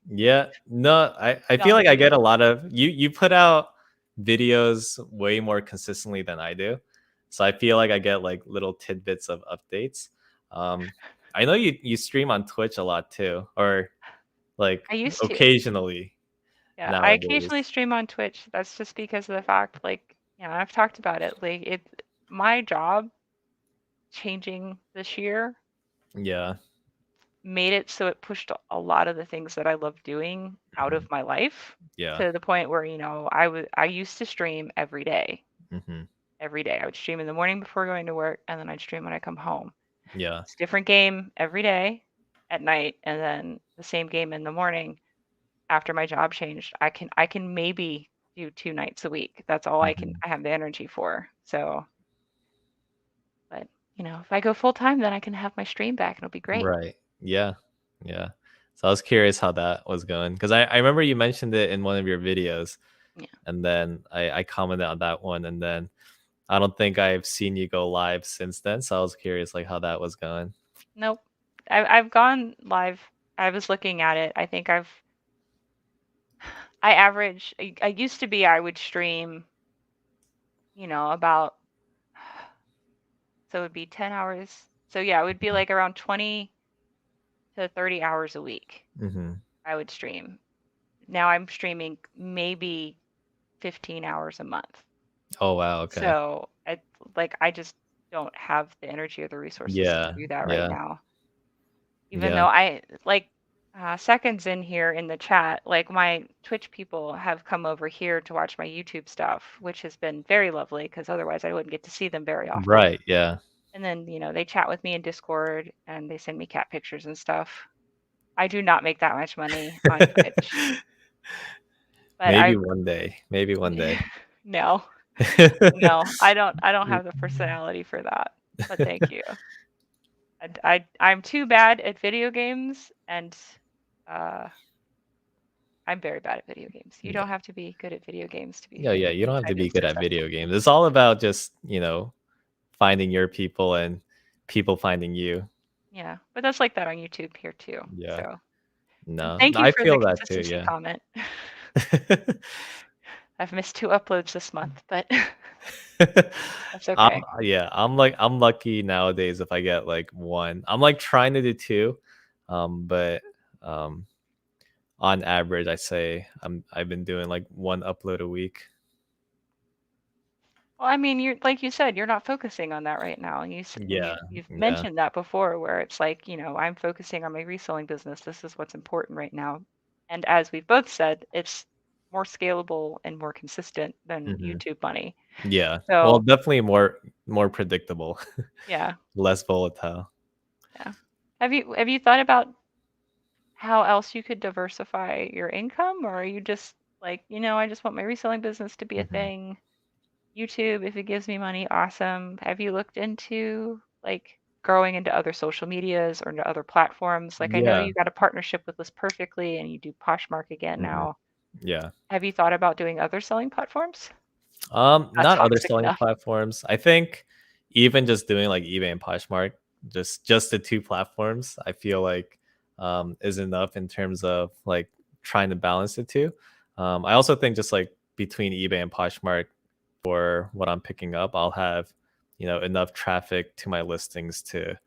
Yeah. No, I feel like I dominated. get a lot of you put out videos way more consistently than I do. So I feel like I get like little tidbits of updates. Um I know you stream on Twitch a lot too, or like I used to. occasionally Yeah, I occasionally nowadays. stream on Twitch. That's just because of the fact, like, I've talked about it. Like, my job changing this year Yeah. made it so it pushed a lot of the things that I love doing out Mhm. of my life Yeah. to the point where, I used to stream every day. Hmm. Every day. I would stream in the morning before going to work, and then I'd stream when I come home. Yeah. It's a different game every day at night, and then the same game in the morning. After my job changed, I can maybe do 2 nights a week. That's all Hmm. I have the energy for. So, but, if I go full time, then I can have my stream back and it'll be great. Right. Yeah. Yeah. So I was curious how that was going because I remember you mentioned it in one of your videos, Yeah. and then I commented on that one, and then I don't think I've seen you go live since then. So I was curious like how that was going. Nope. I've gone live. I was looking at it. I think I average I used to be I would stream, about so it would be 10 hours. So yeah, it would be like around 20 to 30 hours a week Hmm. I would stream. Now I'm streaming maybe 15 hours a month. Oh wow. Okay. So I just don't have the energy or the resources to Yeah. do that right Yeah. now. Even Yeah. though I like seconds in here in the chat, like my Twitch people have come over here to watch my YouTube stuff, which has been very lovely because otherwise I wouldn't get to see them very often. Right. Yeah. And then, they chat with me in Discord and they send me cat pictures and stuff. I do not make that much money on Twitch, but Maybe one day. Maybe one day. no, no, I don't have the personality for that. But thank you. I'm too bad at video games, and uh, I'm very bad at video games. You don't Yeah. have to be good at video games to be Yeah. Yeah. You don't have to kind of be good at successful. video games. It's all about just finding your people and people finding you. Yeah, but that's like that on YouTube here too. Yeah. So, and No, thank you I for the feel that too. consistency Yeah. comment. I've missed 2 uploads this month, but that's okay. Yeah, I'm lucky nowadays if I get like one. I'm like trying to do two, but um, on average, I say I've been doing like one upload a week. Well, I mean, you're like you said, you're not focusing on that right now. And Yeah, you've yeah, mentioned that before, where it's like, I'm focusing on my reselling business. This is what's important right now. And as we've both said, it's more scalable and more consistent than hmm YouTube money. yeah. Well, So, definitely more predictable, yeah, less volatile. yeah. Have you thought about how else you could diversify your income, or are you just like, I just want my reselling business to be a Hmm. thing? YouTube, if it gives me money, awesome. Have you looked into like growing into other social medias or into other platforms? Like I know Yeah. you got a partnership with List Perfectly and you do Poshmark again Hmm. now. Yeah. Have you thought about doing other selling platforms? Not Not other toxic selling enough. platforms. I think even just doing like eBay and Poshmark, just the two platforms, I feel like is enough in terms of like trying to balance the two. I also think just like between eBay and Poshmark for what I'm picking up, I'll have enough traffic to my listings to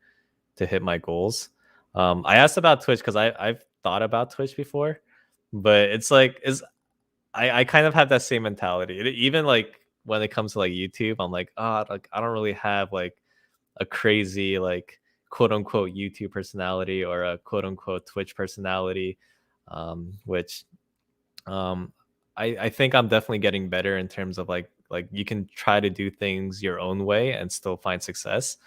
hit my goals. I asked about Twitch because I've thought about Twitch before, but it's like is I kind of have that same mentality. Even like when it comes to like YouTube, I'm like, like I don't really have like a crazy like quote unquote YouTube personality or a quote unquote Twitch personality, which um, I think I'm definitely getting better in terms of like you can try to do things your own way and still find success.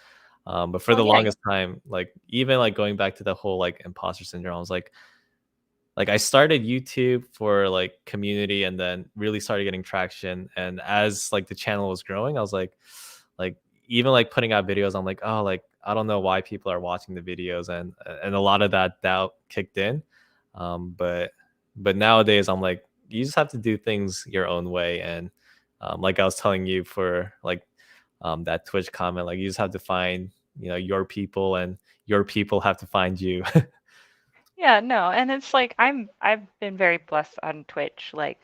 But for Oh the yeah. longest time, like even like going back to the whole like imposter syndrome, I was like I started YouTube for like community and then really started getting traction. And as like the channel was growing, I was like even like putting out videos, I'm like, oh, like I don't know why people are watching the videos, and a lot of that doubt kicked in. But nowadays I'm like, you just have to do things your own way. And like I was telling you for like that Twitch comment, like you just have to find, your people, and your people have to find you. Yeah, no, and it's like I've been very blessed on Twitch. Like,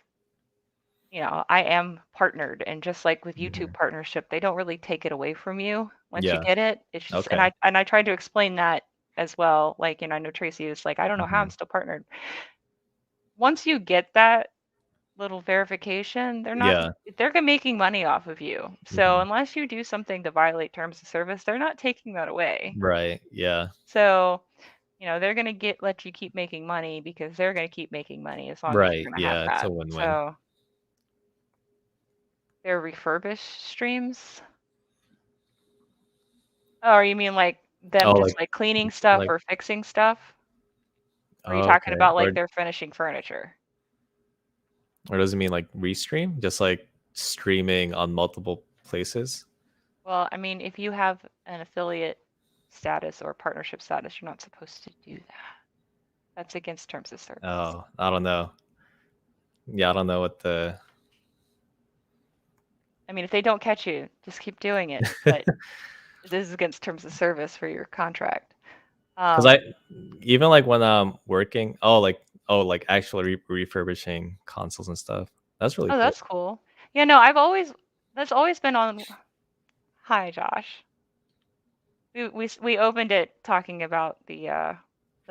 I am partnered, and just like with YouTube Mhm. partnership, they don't really take it away from you once you Yeah. get it. It's just, and Okay. I tried to explain that as well. Like, I know Tracy was like, I don't know how I'm Mhm. still partnered. Once you get that little verification, Yeah. they're making money off of you. So Mhm. unless you do something to violate terms of service, they're not taking that away. Right. Yeah. So, they're gonna let you keep making money because they're gonna keep making money as long as Right. you're gonna have Yeah. It's a that. win-win. So they're refurbished streams. Oh, you mean like Oh, them like just like cleaning stuff like or fixing stuff? Or are you oh, talking okay. about like they're finishing furniture? Or does it mean like restream? Just like streaming on multiple places? Well, I mean, if you have an affiliate status or partnership status, you're not supposed to do that. That's against terms of service. Oh, I don't know. Yeah, I don't know what the I mean, if they don't catch you, just keep doing it. But this is against terms of service for your contract. because I Um, even like when I'm working, like actually refurbishing consoles and stuff. That's really oh, cool. that's cool. Yeah, no, that's always been on. Hi, Josh. We opened it talking about the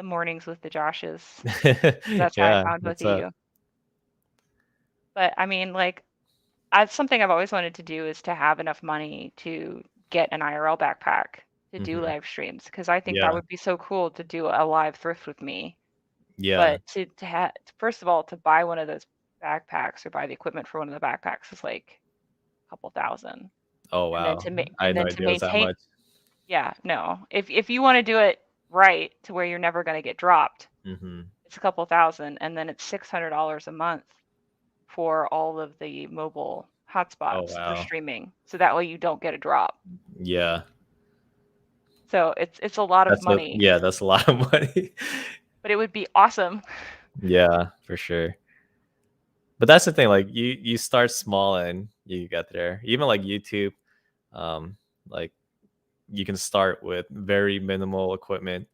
mornings with the Joshes. That's how I Yeah, found both what's of up? you. But I mean, like, I something I've always wanted to do is to have enough money to get an IRL backpack to do Hmm. live streams because I think that Yeah, would be so cool to do a live thrift with me. yeah. But to have first of all to buy one of those backpacks or buy the equipment for one of the backpacks is like a couple thousand, Oh and then wow, to make I had and no then to idea it was that maintain. much. Yeah, no. If you want to do it right to where you're never going to get dropped, Hmm. it's a couple thousand, and then it's $600 a month for all of the mobile Oh hotspots for wow, streaming. So that way you don't get a drop. yeah. So it's a lot of money, That's a lot of money. but it would be awesome. Yeah, for sure. But that's the thing, like you start small and you get there. Even like YouTube, um, like you can start with very minimal equipment,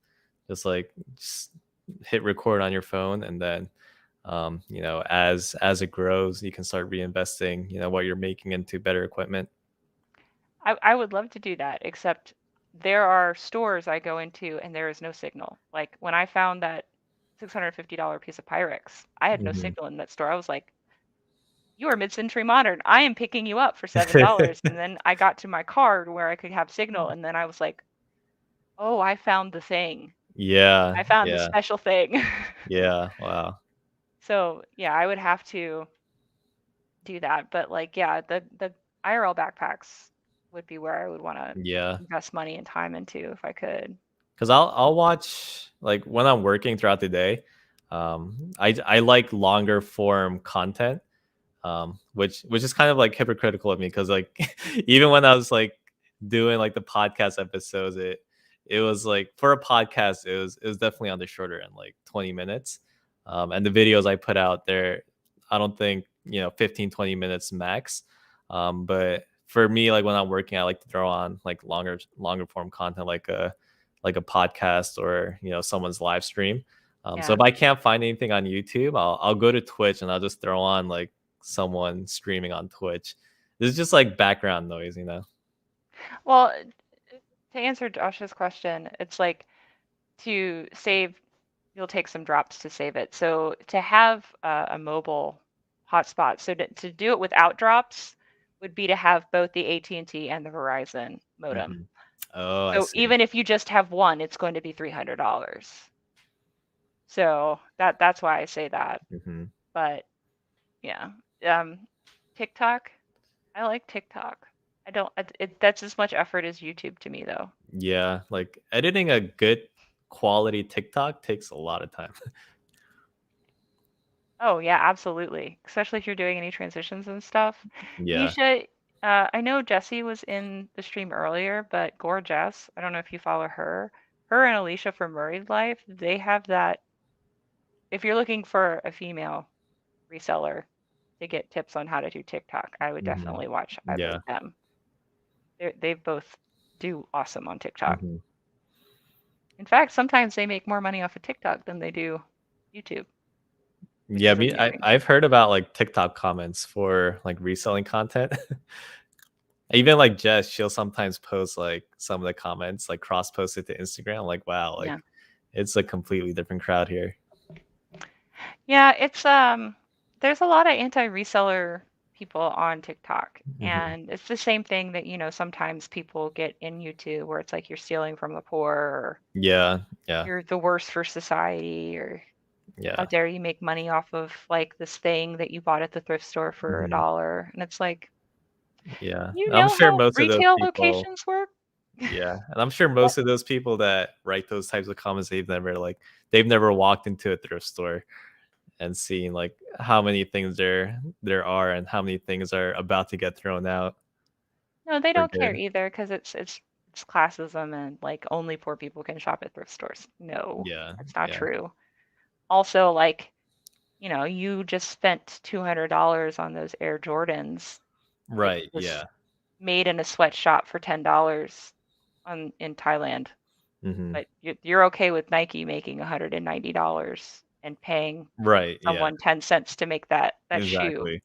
just hit record on your phone, and then as it grows, you can start reinvesting, what you're making into better equipment. I would love to do that, except there are stores I go into and there is no signal. Like when I found that $650 piece of Pyrex, I had no Hmm. signal in that store. I was like, you are mid-century modern. I am picking you up for $7. And then I got to my card where I could have signal, and then I was like, oh, I found the thing. Yeah, I found the yeah, special thing. yeah. Wow. So yeah, I would have to do that. But like, yeah, the IRL backpacks would be where I would want to Yeah. invest money and time into if I could. Because I'll watch like when I'm working throughout the day. I like longer form content, which is kind of like hypocritical of me because like even when I was like doing like the podcast episodes, it was like for a podcast it was definitely on the shorter end, like 20 minutes. And the videos I put out there, I don't think 15-20 minutes max. But for me, like when I'm working, I like to throw on like longer form content, like a podcast or someone's live stream. So Yeah. if I can't find anything on YouTube, I'll go to Twitch and I'll just throw on like someone streaming on Twitch. This is just like background noise. Well, to answer Josh's question, it's like to save, you'll take some drops to save it. So to have a mobile hotspot, so to do it without drops would be to have both the AT&T and T and the Verizon modem. Hmm. Oh, I So see. even if you just have one, it's going to be $300. So that's why I say that. Hmm. But yeah, um, TikTok, I like TikTok. I don't. That's as much effort as YouTube to me, though. Yeah, like editing a good quality TikTok takes a lot of time. Oh yeah, absolutely. Especially if you're doing any transitions and stuff. Yeah. Nisha, I know Jessie was in the stream earlier, but Gorgeous, I don't know if you follow her. Her and Alicia from Murray's Life, they have that. If you're looking for a female reseller to get tips on how to do TikTok, I would Hmm. definitely watch either Yeah. of them. They both do awesome on TikTok. Hmm. In fact, sometimes they make more money off of TikTok than they do YouTube, which Yeah, is me amusing. I've heard about like TikTok comments for like reselling content. Even like Jess, she'll sometimes post like some of the comments, like cross post it to Instagram. Like, wow, Yeah. like it's a completely different crowd here. Yeah, it's there's a lot of anti-reseller people on TikTok, Hmm. and it's the same thing that, sometimes people get in YouTube where it's like you're stealing from the poor, or Yeah, yeah, you're the worst for society, or how yeah. dare you make money off of like this thing that you bought at the thrift store for a Hmm. dollar. And it's like, Yeah. you I'm know sure how most of those retail people, locations work? yeah. And I'm sure What? most of those people that write those types of comments, they've never walked into a thrift store and seen like how many things there are and how many things are about to get thrown out No, they for don't care good. either because it's classism and like only poor people can shop at thrift stores. No, Yeah, that's not yeah. true. Also, like, you just spent $200 on those Air Jordans that Right, was yeah. made in a sweatshop for $10 in Thailand. Hmm. But you're okay with Nike making $190 and paying Right, yeah. someone 10 cents to make that shoe. Exactly.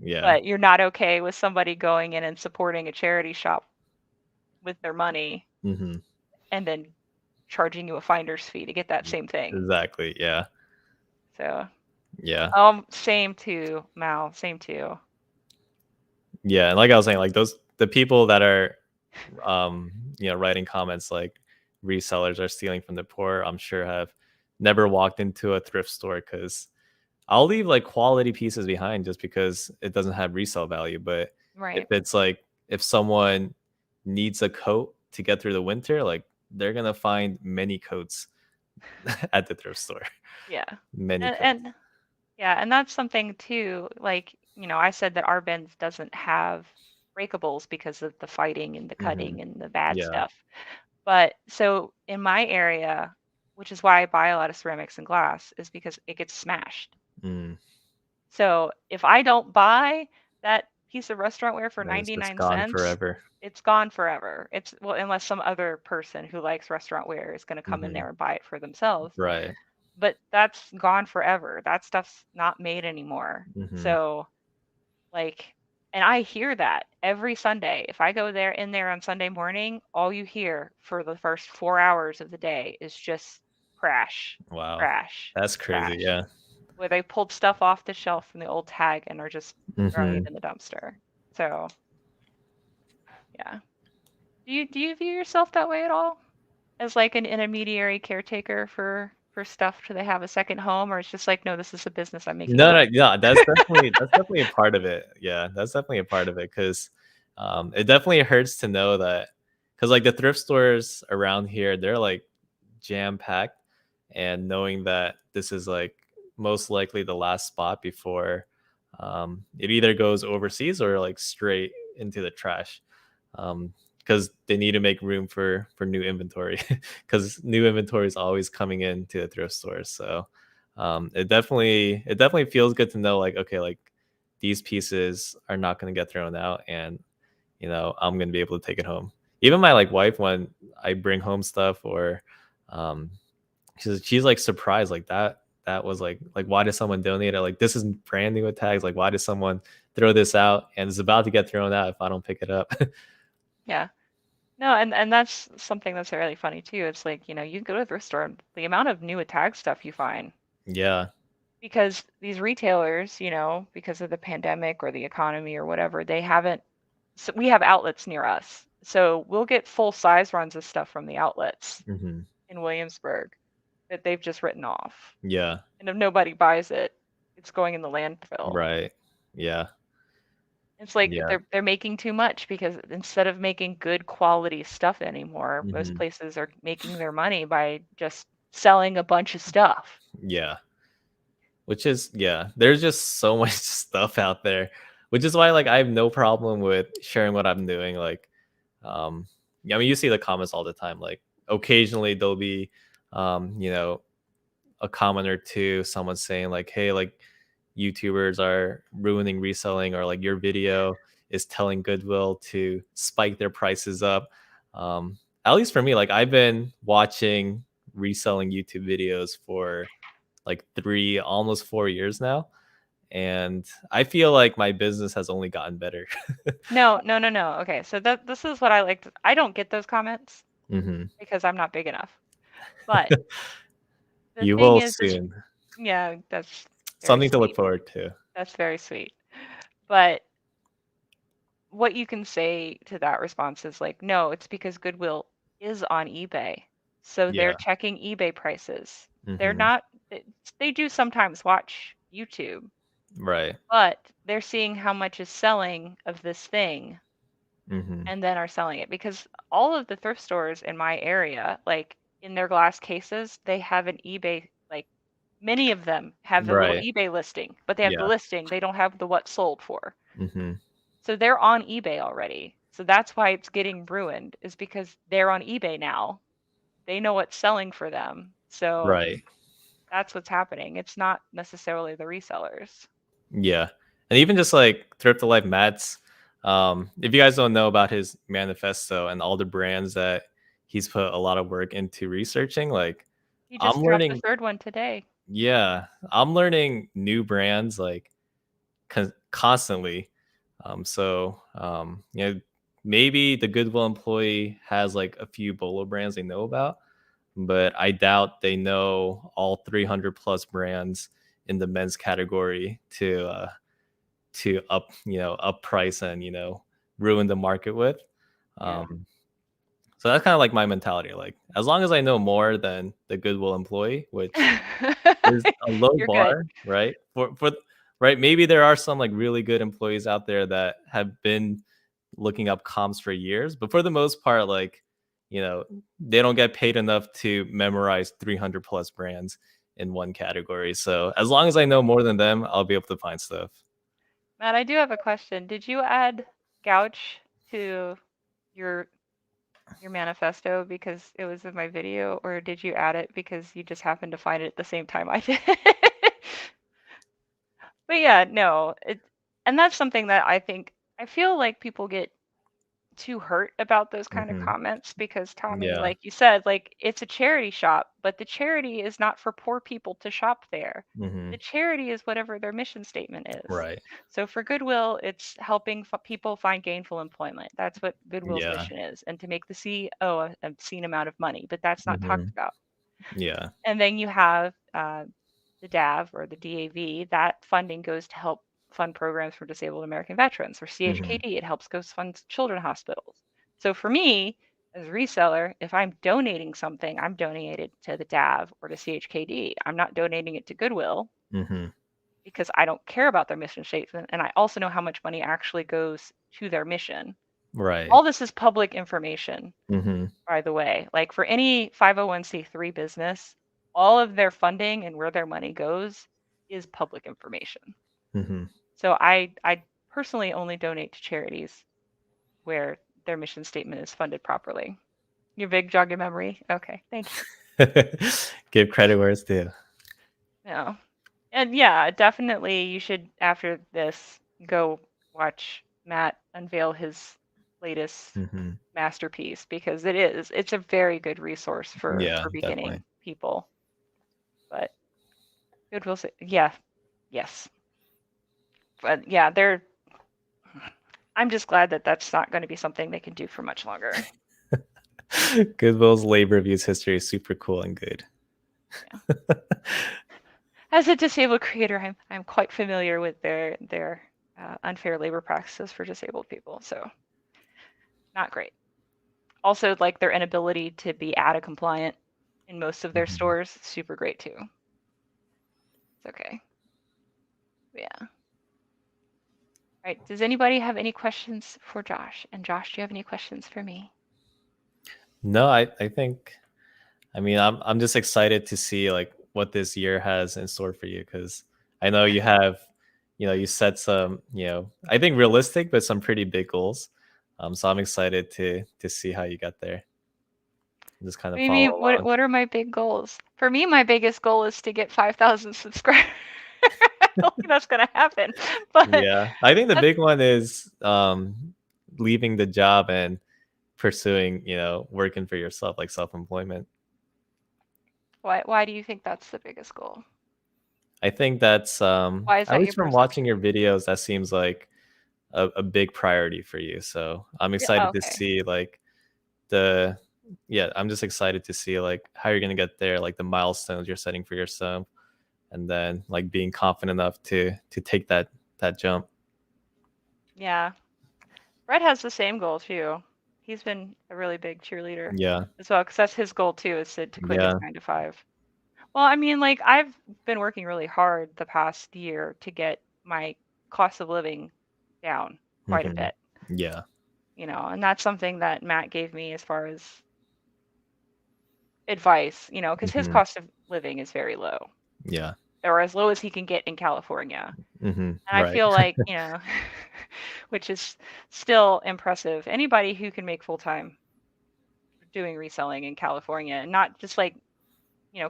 Yeah. But you're not okay with somebody going in and supporting a charity shop with their money Hmm. and then charging you a finder's fee to get that same thing. Exactly, yeah. So, Yeah. same too, Mal, same too. Yeah, and like I was saying, like those the people that are writing comments like resellers are stealing from the poor, I'm sure have never walked into a thrift store because I'll leave like quality pieces behind just because it doesn't have resale value. But if Right. it's like if someone needs a coat to get through the winter, like they're gonna find many coats at the thrift store. Yeah. Many And coats. and yeah, and that's something too, like, I said that our bins doesn't have breakables because of the fighting and the Hmm. cutting and the bad Yeah. stuff. But so in my area, which is why I buy a lot of ceramics and glass, is because it gets smashed. Mm. So if I don't buy that piece of restaurantware for Then it's just 99 gone cents, forever. it's gone forever. Well, unless some other person who likes restaurantware is going to come in Hmm. there and buy it for themselves. Right. But that's gone forever. That stuff's not made anymore. Hmm. So, like, and I hear that every Sunday. If I go there on Sunday morning, all you hear for the first 4 hours of the day is just crash, Wow. crash, That's crazy. crash, Yeah. where they pulled stuff off the shelf from the old tag and are just throwing it Hmm. in the dumpster. So, yeah. Do you view yourself that way at all? As like an intermediary caretaker for stuff? Do they have a second home, or it's just like, no, this is a business, I'm making No, no, money? yeah, that's definitely a part of it. Yeah, that's definitely a part of it because it definitely hurts to know that because like the thrift stores around here, they're like jam packed, and knowing that this is like most likely the last spot before it either goes overseas or like straight into the trash. Because they need to make room for new inventory because new inventory is always coming into the thrift stores. So it definitely feels good to know like okay, like these pieces are not going to get thrown out, and I'm going to be able to take it home. Even my like wife, when I bring home stuff or um she's like surprised like that was like why did someone donate it, like this is brand new with tags, like why did someone throw this out and it's about to get thrown out if I don't pick it up. Yeah. No, and that's something that's really funny too. It's like, you go to the thrift store, and the amount of new tag stuff you find, Yeah. because these retailers, because of the pandemic or the economy or whatever, they haven't. So we have outlets near us, so we'll get full size runs of stuff from the outlets Hmm. in Williamsburg that they've just written off. Yeah. And if nobody buys it, it's going in the landfill. Right. Yeah. It's like Yeah. they're making too much because instead of making good quality stuff anymore, most Hmm. places are making their money by just selling a bunch of stuff. Yeah. Which is, yeah, there's just so much stuff out there, which is why like I have no problem with sharing what I'm doing. Like, yeah, I mean, you see the comments all the time. Like, occasionally there'll be, you know, a comment or two, someone saying like, "Hey, like, YouTubers are ruining reselling," or like your video is telling Goodwill to spike their prices up. At least for me, like I've been watching reselling YouTube videos for like 3 almost 4 years now, and I feel like my business has only gotten better. No, no, no, no. Okay, so this is what I like to, I don't get those comments Hmm. because I'm not big enough. But the You thing will is soon. yeah, that's very Something to look sweet. forward to. That's very sweet. But what you can say to that response is like, no, it's because Goodwill is on eBay. So they're Yeah. checking eBay prices. They're Hmm. not, they do sometimes watch YouTube, Right. but they're seeing how much is selling of this thing Hmm. and then are selling it because all of the thrift stores in my area, like in their glass cases, they have an eBay, like many of them have a little Right. eBay listing, but they have the Yeah. listing, they don't have the what sold for. Hmm. So they're on eBay already. So that's why it's getting ruined, is because they're on eBay now. They know what's selling for them. So Right. that's what's happening. It's not necessarily the resellers. Yeah. And even just like Thrift Alive Matt's, if you guys don't know about his manifesto and all the brands that he's put a lot of work into researching, like He I'm just dropped the learning, third one today. yeah, I'm learning new brands like constantly. You know, maybe the Goodwill employee has like a few Bolo brands they know about, but I doubt they know all 300 plus brands in the men's category to up price and ruin the market with. Yeah. Um, so that's kind of like my mentality. Like as long as I know more than the Goodwill employee, which is a low You're good. bar, right? For right, maybe there are some like really good employees out there that have been looking up comps for years, but for the most part, like they don't get paid enough to memorize 300 plus brands in one category. So as long as I know more than them, I'll be able to find stuff. Matt, I do have a question. Did you add Gouch to your your manifesto because it was in my video, or did you add it because you just happened to find it at the same time I did? But yeah, no, and that's something that I feel like people get too hurt about those kind of Hmm. comments because Tommy, Yeah. like you said, like it's a charity shop, but the charity is not for poor people to shop there. Hmm. The charity is whatever their mission statement is. Right. So for Goodwill, it's helping people find gainful employment. That's what Goodwill's Yeah. mission is, and to make the CEO a obscene amount of money, but that's not talked Hmm. about. Yeah. And then you have the DAV or the DAV. That funding goes to help fund programs for disabled American veterans. For Hmm. CHKD, it helps goes fund children's hospitals. So for me, as a reseller, if I'm donating something, I'm donating it to the DAV or to CHKD. I'm not donating it to Goodwill Hmm. because I don't care about their mission statement. And I also know how much money actually goes to their mission. Right. All this is public information, Hmm. by the way. Like for any 501(c)(3) business, all of their funding and where their money goes is public information. Hmm. So I personally only donate to charities where their mission statement is funded properly. Your big jog your memory. Okay, thank you. Give credit where it's due. No. And yeah, definitely you should after this go watch Matt unveil his latest Hmm. masterpiece because it's a very good resource Yeah, for definitely. beginning people. But Goodwill say yeah, yes. But yeah, I'm just glad that that's not going to be something they can do for much longer. Goodwill's labor abuse history is super cool and good. Yeah. As a disabled creator, I'm quite familiar with their unfair labor practices for disabled people. So not great. Also, like their inability to be ADA compliant in most of their Mhm. stores, super great too. It's okay. Yeah. Right. Does anybody have any questions for Josh? And Josh, do you have any questions for me? No, I think, I mean, I'm just excited to see like what this year has in store for you, because I know you have, you set some, I think realistic but some pretty big goals. So I'm excited to see how you get there. Just kind What of do you follow mean? What along. what are my big goals? For me, my biggest goal is to get 5,000 subscribers. I don't think that's gonna happen, but Yeah, I think the that's big one is leaving the job and pursuing, working for yourself, like self-employment. why do you think that's the biggest goal? I think that's Why is at that least your from watching perception? your videos, that seems like a big priority for you. So I'm Yeah, oh, excited to okay. see like the yeah, I'm just excited to see like how you're gonna get there, like the milestones you're setting for yourself, and then like being confident enough to take that jump. Yeah. Brett has the same goal too. He's been a really big cheerleader Yeah, as well, because that's his goal too, is to quit his yeah. 9 to 5. Well, I mean, like I've been working really hard the past year to get my cost of living down quite a Hmm. bit, Yeah. and that's something that Matt gave me as far as advice, because his Hmm. cost of living is very low, Yeah. or as low as he can get in California. Hmm. And I Right. feel like, which is still impressive. Anybody who can make full time doing reselling in California, and not just like,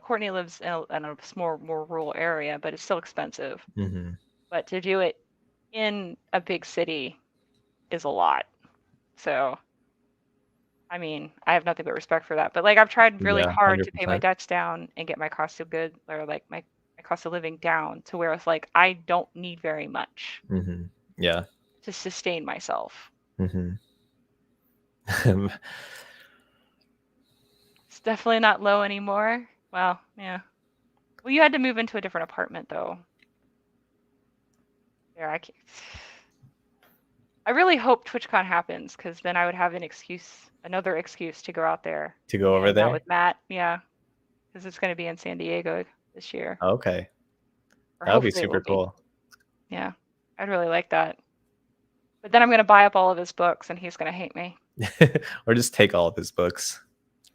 Courtney lives in a small, more rural area, but it's still expensive. Hmm. But to do it in a big city is a lot. So, I mean, I have nothing but respect for that. But like I've tried really Yeah, hard to pay my 100%. debts down and get my cost of good, or like my cost of living down to where it's like I don't need very much Hmm. Yeah. to sustain myself. Hmm. It's definitely not low anymore. Well, yeah. Well, you had to move into a different apartment though. There, I can't. I really hope TwitchCon happens, because then I would have another excuse to go out there To and go over hang out there. with Matt. Yeah, because it's going to be in San Diego this year, Okay, or that would be hopefully it will super be. cool. Yeah, I'd really like that. But then I'm going to buy up all of his books, and he's going to hate me. Or just take all of his books.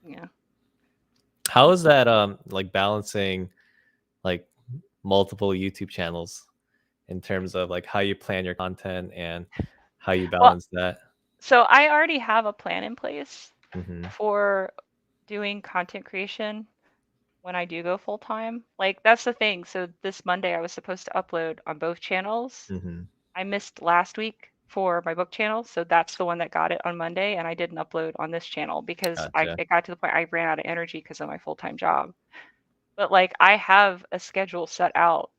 Yeah. How is that like balancing like multiple YouTube channels in terms of like how you plan your content and how you Well, balance that? so I already have a plan in place Hmm. for doing content creation when I do go full time. Like that's the thing. So this Monday I was supposed to upload on both channels. Hmm. I missed last week for my book channel, so that's the one that got it on Monday, and I didn't upload on this channel because Gotcha. it got to the point I ran out of energy because of my full-time job. But like I have a schedule set out,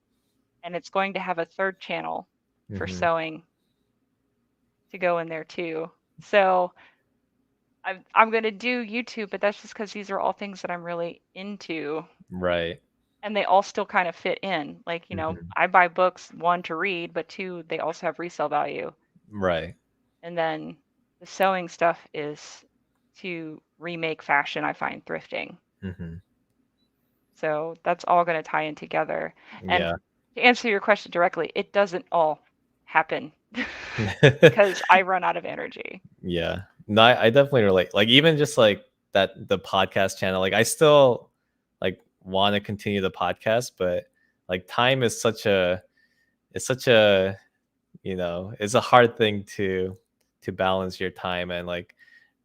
and it's going to have a third channel for Hmm. sewing to go in there too. So I'm gonna do YouTube, but that's just because these are all things that I'm really into, Right. and they all still kind of fit in. Like, Hmm. I buy books, one, to read, but two, they also have resale value. Right. And then the sewing stuff is to remake fashion I find thrifting. Hmm. So that's all going to tie in together. And Yeah. to answer your question directly, it doesn't all happen because I run out of energy. Yeah. No, I definitely relate. Like even just like the podcast channel, like I still like want to continue the podcast, but like time is such a it's a hard thing to balance your time and like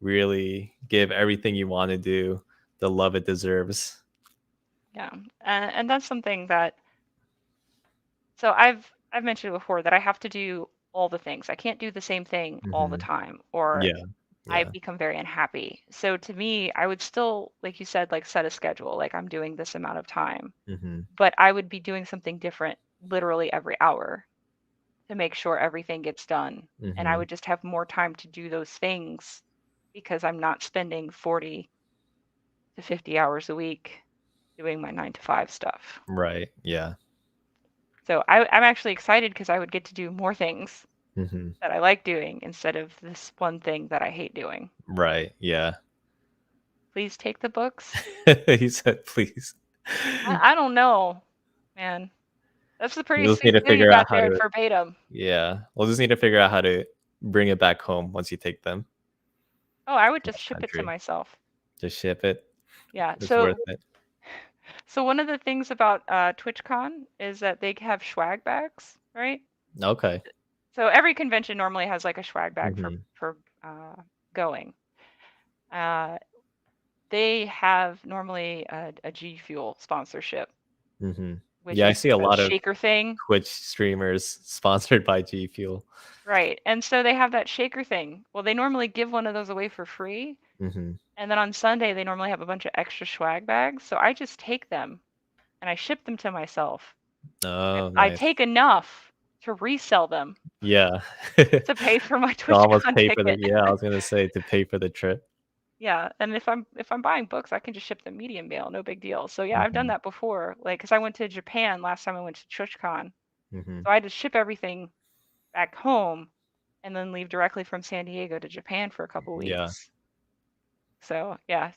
really give everything you want to do the love it deserves. Yeah. And that's something that, so I've mentioned before that I have to do all the things. I can't do the same thing all the Hmm. time, or Yeah. I Yeah. become very unhappy. So to me, I would still, like you said, like set a schedule, like I'm doing this amount of time, Hmm. but I would be doing something different literally every hour to make sure everything gets done. And I Hmm. would just have more time to do those things because I'm not spending 40 to 50 hours a week doing my 9 to 5 stuff. Right. Yeah. So I'm actually excited because I would get to do more things Hmm. that I like doing instead of this one thing that I hate doing. Right. Yeah. Please take the books. He said please. I don't know, man. That's a pretty We'll just need sweet to view you figure out got how there in to. verbatim. Yeah, we'll just need to figure out how to bring it back home once you take them Oh, I would to just the ship it to country. myself. Just ship it. Yeah. It's worth it. So one of the things about TwitchCon is that they have swag bags, right? Okay. So every convention normally has like a swag bag for Mhm. going. Uh, they have normally a G Fuel sponsorship, Mhm. which Yeah, I is see a a lot of shaker thing. Twitch streamers sponsored by G Fuel. Right. And so they have that shaker thing. Well, they normally give one of those away for free. Mhm. And then on Sunday, they normally have a bunch of extra swag bags. So I just take them and I ship them to myself. Oh, I nice. take enough to resell them Yeah. to pay for my To almost TwitchCon pay for the ticket. yeah, I was gonna say to pay for the trip. Yeah, and if I'm buying books, I can just ship them medium mail, no big deal. So yeah, I've done Mhm. that before. Like, cause I went to Japan last time I went to TwitchCon, Mhm. so I had to ship everything back home and then leave directly from San Diego to Japan for a couple Yeah. weeks. So yeah,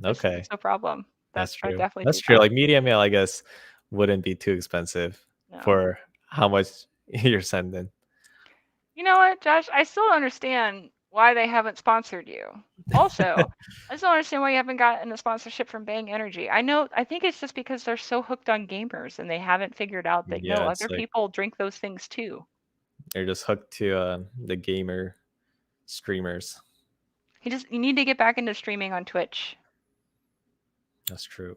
Okay. that's no problem. That's I true. definitely That's do true. that. Like media mail, I guess, wouldn't be too expensive No. for how much you're sending. You know what, Josh? I still don't understand why they haven't sponsored you. Also, I still don't understand why you haven't gotten a sponsorship from Bang Energy. I think it's just because they're so hooked on gamers and they haven't figured out that no, Yeah, it's other like people drink those things too. they're just hooked to the gamer streamers. You need to get back into streaming on Twitch. That's true.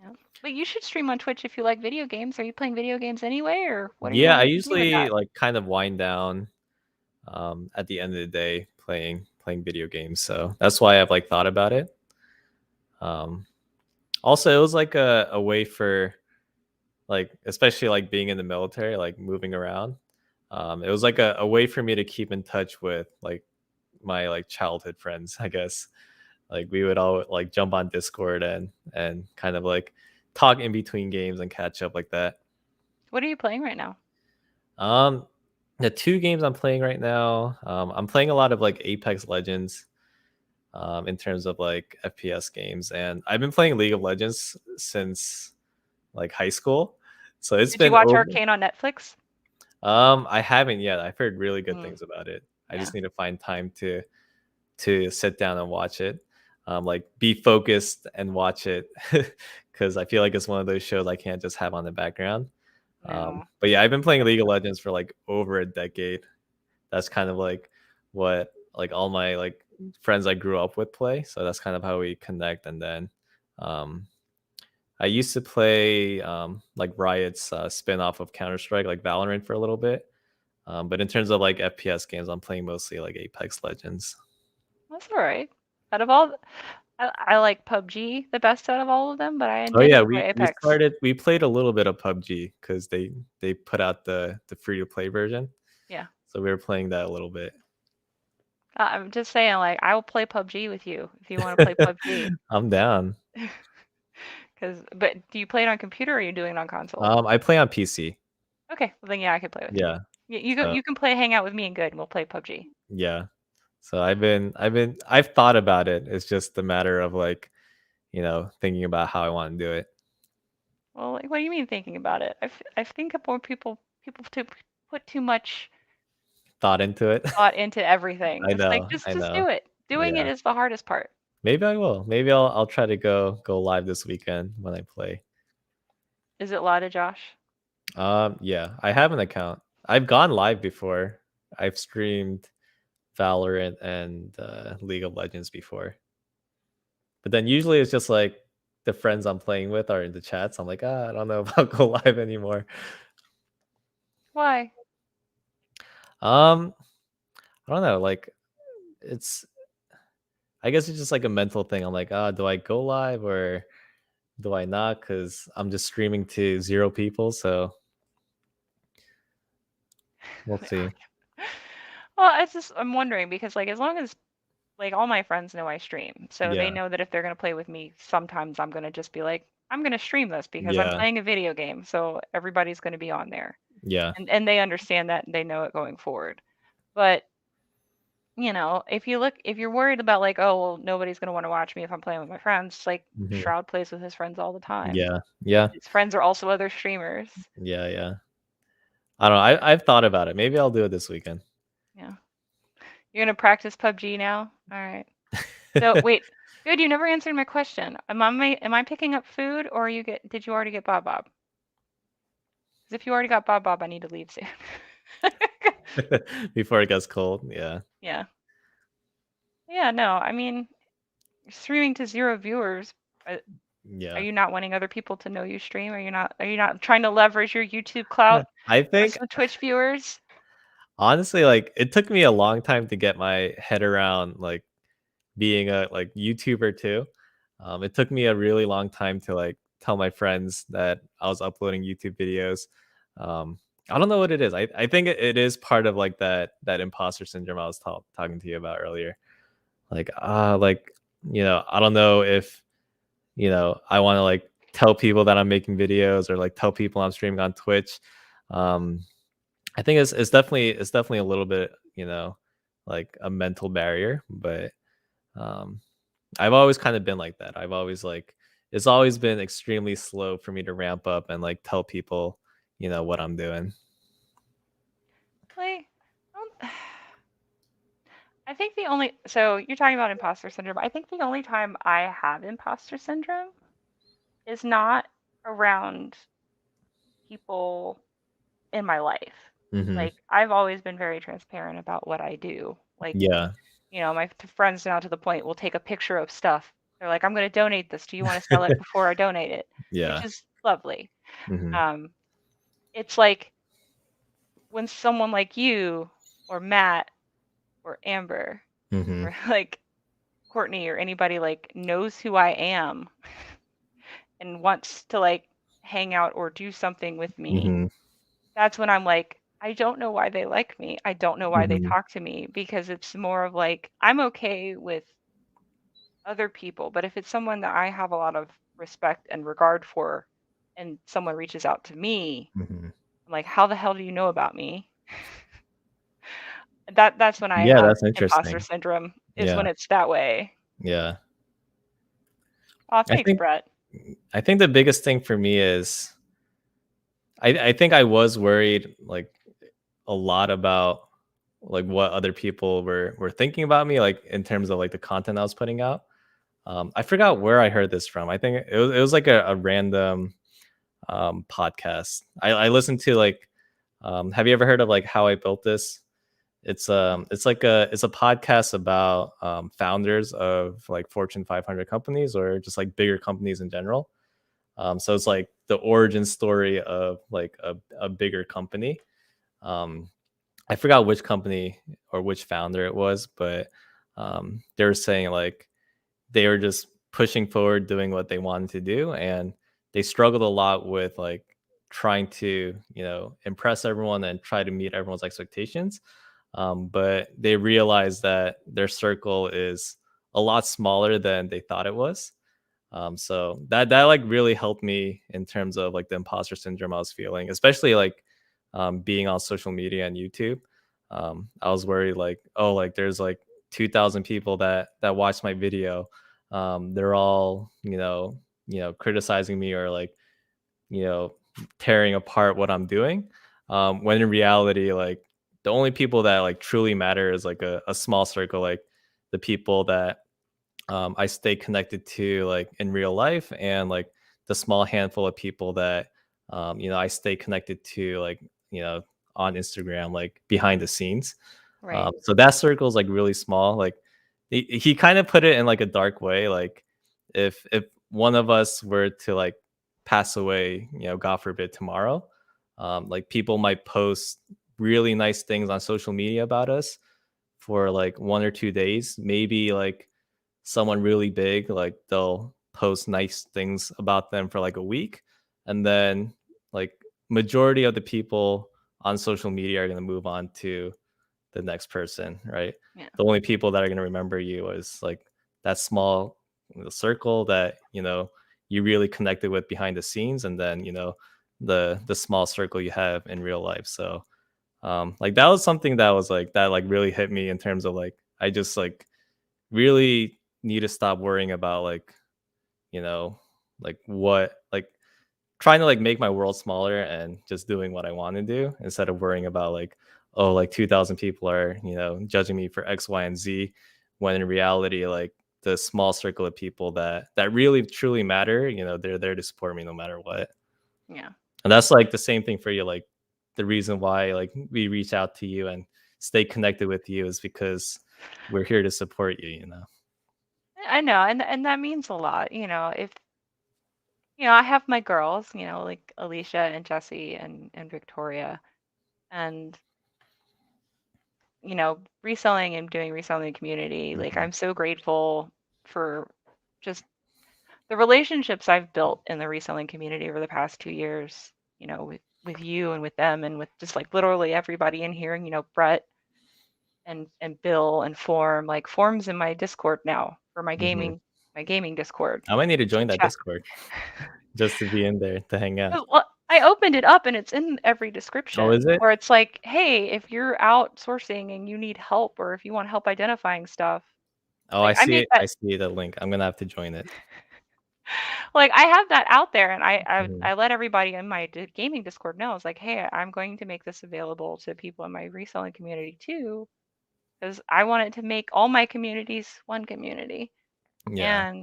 Yeah. But you should stream on Twitch if you like video games. Are you playing video games anyway, or what are you Yeah, I wanting to do with usually that? like kind of wind down at the end of the day playing video games. So that's why I've like thought about it. Um Also it was like a way for like especially like being in the military, like moving around. It was like a way for me to keep in touch with like my like childhood friends, I guess. Like we would all like jump on Discord and kind of like talk in between games and catch up like that. What are you playing right now? Um, the two games I'm playing right now, I'm playing a lot of like Apex Legends, in terms of like FPS games, and I've been playing League of Legends since like high school, so it's Did you been watch over. Arcane on Netflix? I haven't yet. I've heard really good Mm, things about it. I yeah. just need to find time to sit down and watch it, like be focused and watch it, because I feel like it's one of those shows I can't just have on the background. No. But yeah, I've been playing League of Definitely. Legends for like over a decade. That's kind of like what like all my like friends I grew up with play. So that's kind of how we connect. And then um, I used to play like Riot's spin-off of Counter-Strike, like Valorant for a little bit. But in terms of like FPS games, I'm playing mostly like Apex Legends. That's all right. Out of all, I like PUBG the best out of all of them, but I Oh did yeah, enjoy we Apex. started we played a little bit of PUBG because they put out the free to play version. Yeah. So we were playing that a little bit. I'm just saying, like, I will play PUBG with you if you want to play PUBG. I'm down. But do you play it on computer or are you doing it on console? I play on PC. Okay, well then yeah, I could play with you. Yeah. So You can play hang out with me and good, and we'll play PUBG. yeah. So I've thought about it. It's just a matter of like, thinking about how I want to do it. Well, like, what do you mean thinking about it? I think more people to put too much Thought into it. thought into everything. I It's like know. I just know. do it. Doing it Yeah. is the hardest part. Maybe I will. Maybe I'll try to go live this weekend when I play. Is it Lada Josh? Yeah, I have an account. I've gone live before. I've streamed Valorant and League of Legends before. But then usually it's just like the friends I'm playing with are in the chat. So I'm like, I don't know if I'll go live anymore. Why? Um, I don't know. Like it's I guess it's just like a mental thing. I'm like, do I go live or do I not? Because I'm just streaming to 0 people. So we'll see. Well, I'm wondering because like as long as like all my friends know I stream, so they Yeah. know that if they're gonna play with me, sometimes I'm gonna just be like, I'm gonna stream this because I'm Yeah. playing a video game, so everybody's gonna be on there, Yeah. and they understand that and they know it going forward. But if you're worried about like, oh, well, nobody's going to want to watch me if I'm playing with my friends, like Mhm. Shroud plays with his friends all the time. Yeah. Yeah. His friends are also other streamers. Yeah. Yeah. I don't know. I've thought about it. Maybe I'll do it this weekend. Yeah. You're going to practice PUBG now? All right. So, wait. Good, you never answered my question. Am I picking up food or did you already get Bob Bob? Because if you already got Bob Bob, I need to leave soon. Before it gets cold. Yeah. Yeah. Yeah, no, I mean, you're streaming to 0 viewers. Are Yeah. you not wanting other people to know you stream? Are you not trying to leverage your YouTube clout I for think some Twitch viewers? honestly, like it took me a long time to get my head around like being a like YouTuber too. It took me a really long time to like tell my friends that I was uploading YouTube videos. Um, I don't know what it is. I think it is part of like that imposter syndrome I was talking to you about earlier. Like I don't know if I want to like tell people that I'm making videos or like tell people I'm streaming on Twitch. Um, I think it's definitely a little bit like a mental barrier, but um, I've always kind of been like that. I've always like it's always been extremely slow for me to ramp up and like tell people what I'm doing. Like, I think so you're talking about imposter syndrome. I think the only time I have imposter syndrome is not around people in my life. Hmm. Like, I've always been very transparent about what I do. Like, Yeah. my friends now to the point will take a picture of stuff. They're like, I'm going to donate this. Do you want to sell it before I donate it? Which Yeah. is lovely. Hmm. Um, it's like when someone like you or Matt or Amber Hmm. or like Courtney or anybody like knows who I am and wants to like hang out or do something with me, Hmm. that's when I'm like, I don't know why they like me. I don't know why they Hmm. talk to me because it's more of like I'm okay with other people, but if it's someone that I have a lot of respect and regard for and someone reaches out to me, Hmm. I'm like, how the hell do you know about me? That's when I Yeah, have that's imposter interesting. syndrome, is Yeah. when it's that way. Yeah. Oh, I thanks, think Brett. I think the biggest thing for me is I think I was worried like a lot about like what other people were thinking about me, like in terms of like the content I was putting out. I forgot where I heard this from. I think it was like a random podcast. I listened to like have you ever heard of like How I Built This? It's a podcast about founders of like Fortune 500 companies or just like bigger companies in general. So it's like the origin story of like a bigger company. Um, I forgot which company or which founder it was, but they were saying like they were just pushing forward, doing what they wanted to do, and they struggled a lot with like trying to impress everyone and try to meet everyone's expectations. But they realized that their circle is a lot smaller than they thought it was. So that like really helped me in terms of like the imposter syndrome I was feeling, especially like being on social media and YouTube. I was worried like, oh, like there's like 2,000 people that watched my video. They're all criticizing me or like you know tearing apart what I'm doing. When in reality, like the only people that like truly matter is like a small circle, like the people that I stay connected to like in real life and like the small handful of people that I stay connected to like you know on Instagram like behind the scenes. Right. So that circle is like really small. Like he kind of put it in like a dark way. Like if one of us were to like pass away, God forbid tomorrow, like people might post really nice things on social media about us for like 1 or 2 days, maybe like someone really big, like they'll post nice things about them for like a week, and then like majority of the people on social media are going to move on to the next person, right? Yeah. The only people that are going to remember you is like that small circle that you really connected with behind the scenes, and then the small circle you have in real life. So like that was something that was like that like really hit me in terms of like I just like really need to stop worrying about like, you know, like what like trying to like make my world smaller and just doing what I want to do instead of worrying about like, oh, like 2,000 people are, judging me for X, Y, and Z, when in reality, like the small circle of people that really truly matter, they're there to support me no matter what. Yeah. And that's like the same thing for you. Like the reason why like we reach out to you and stay connected with you is because we're here to support you. I know, and that means a lot. If I have my girls, like Alicia and Jesse and Victoria, and reselling and doing reselling community. Like, Hmm. I'm so grateful for just the relationships I've built in the reselling community over the past 2 years, with you and with them and with just like literally everybody in here, and Brett and Bill and Form's in my Discord now for Hmm. my gaming Discord. I might need to join that Chat. Discord just to be in there to hang out. Well, I opened it up and it's in every Oh, is description it? where it's like, hey, if you're outsourcing and you need help or if you want help identifying stuff, Oh, like I I see made it. that I see the link. I'm gonna have to join it. like I have that out there and I I, Mhm. I let everybody in my gaming Discord know. It's like, hey, I'm going to make this available to people in my reselling community too, because I wanted to make all my communities one community. Yeah.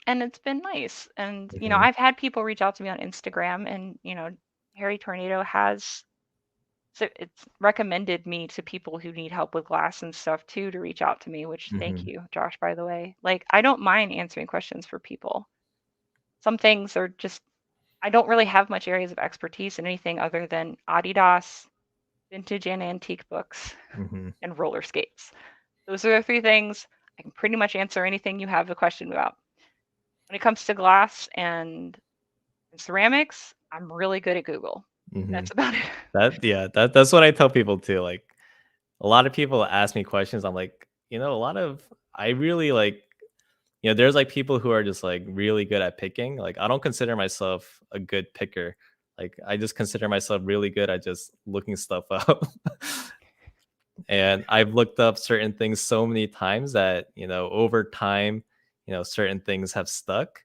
And it's been nice. And Hmm. I've had people reach out to me on Instagram and Harry Tornado has so it's recommended me to people who need help with glass and stuff too to reach out to me, which thank Hmm. you, Josh, by the way. Like, I don't mind answering questions for people. Some things are just, I don't really have much areas of expertise in anything other than Adidas, vintage and antique books, Hmm. and roller skates. Those are the three things I can pretty much answer anything you have a question about. When it comes to glass and ceramics, I'm really good at Google. Hmm. That's about it. That's what I tell people too. Like a lot of people ask me questions. I'm like, a lot of I really like, there's like people who are just like really good at picking. Like I don't consider myself a good picker. Like I just consider myself really good at just looking stuff up. And I've looked up certain things so many times that, over time, certain things have stuck.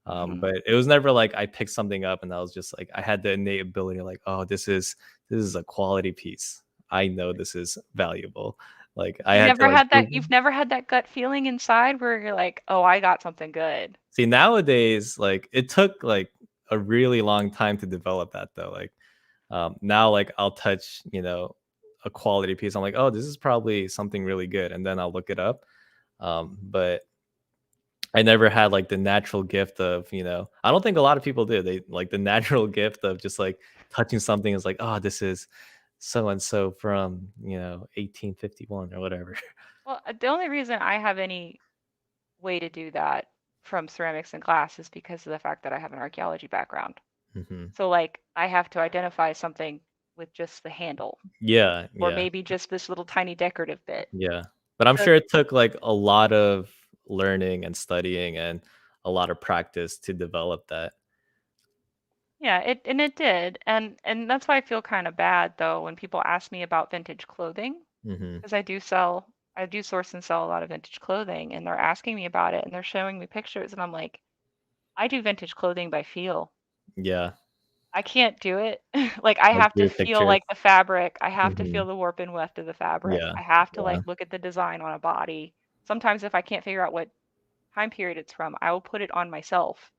Mhm. But it was never like I picked something up and I was just like I had the innate ability like, oh, this is a quality piece. I know this is valuable. Like I had to like You've never had that gut feeling inside where you're like, "Oh, I got something good." see nowadays, like it took like a really long time to develop that though. Like now like I'll touch, a quality piece. I'm like, oh, this is probably something really good. And then I'll look it up. But I never had like the natural gift of, I don't think a lot of people do. They like the natural gift of just like touching something is like, oh, this is so and so from, 1851 or whatever. Well, the only reason I have any way to do that from ceramics and glass is because of the fact that I have an archaeology background. Hmm. So, like, I have to identify something with just the handle Yeah, or yeah, maybe just this little tiny decorative bit. yeah. But I'm So, sure it took like a lot of learning and studying and a lot of practice to develop that. yeah, it did. And that's why I feel kind of bad though when people ask me about vintage clothing Hmm. because I do source and sell a lot of vintage clothing and they're asking me about it and they're showing me pictures and I'm like, I do vintage clothing by feel. Yeah, I can't do it. Like, I like have to your feel pictures. like the fabric. I have to Hmm. feel the warp and weft of the fabric. Yeah, I have to yeah. like look at the design on a body. Sometimes if I can't figure out what time period it's from, I will put it on myself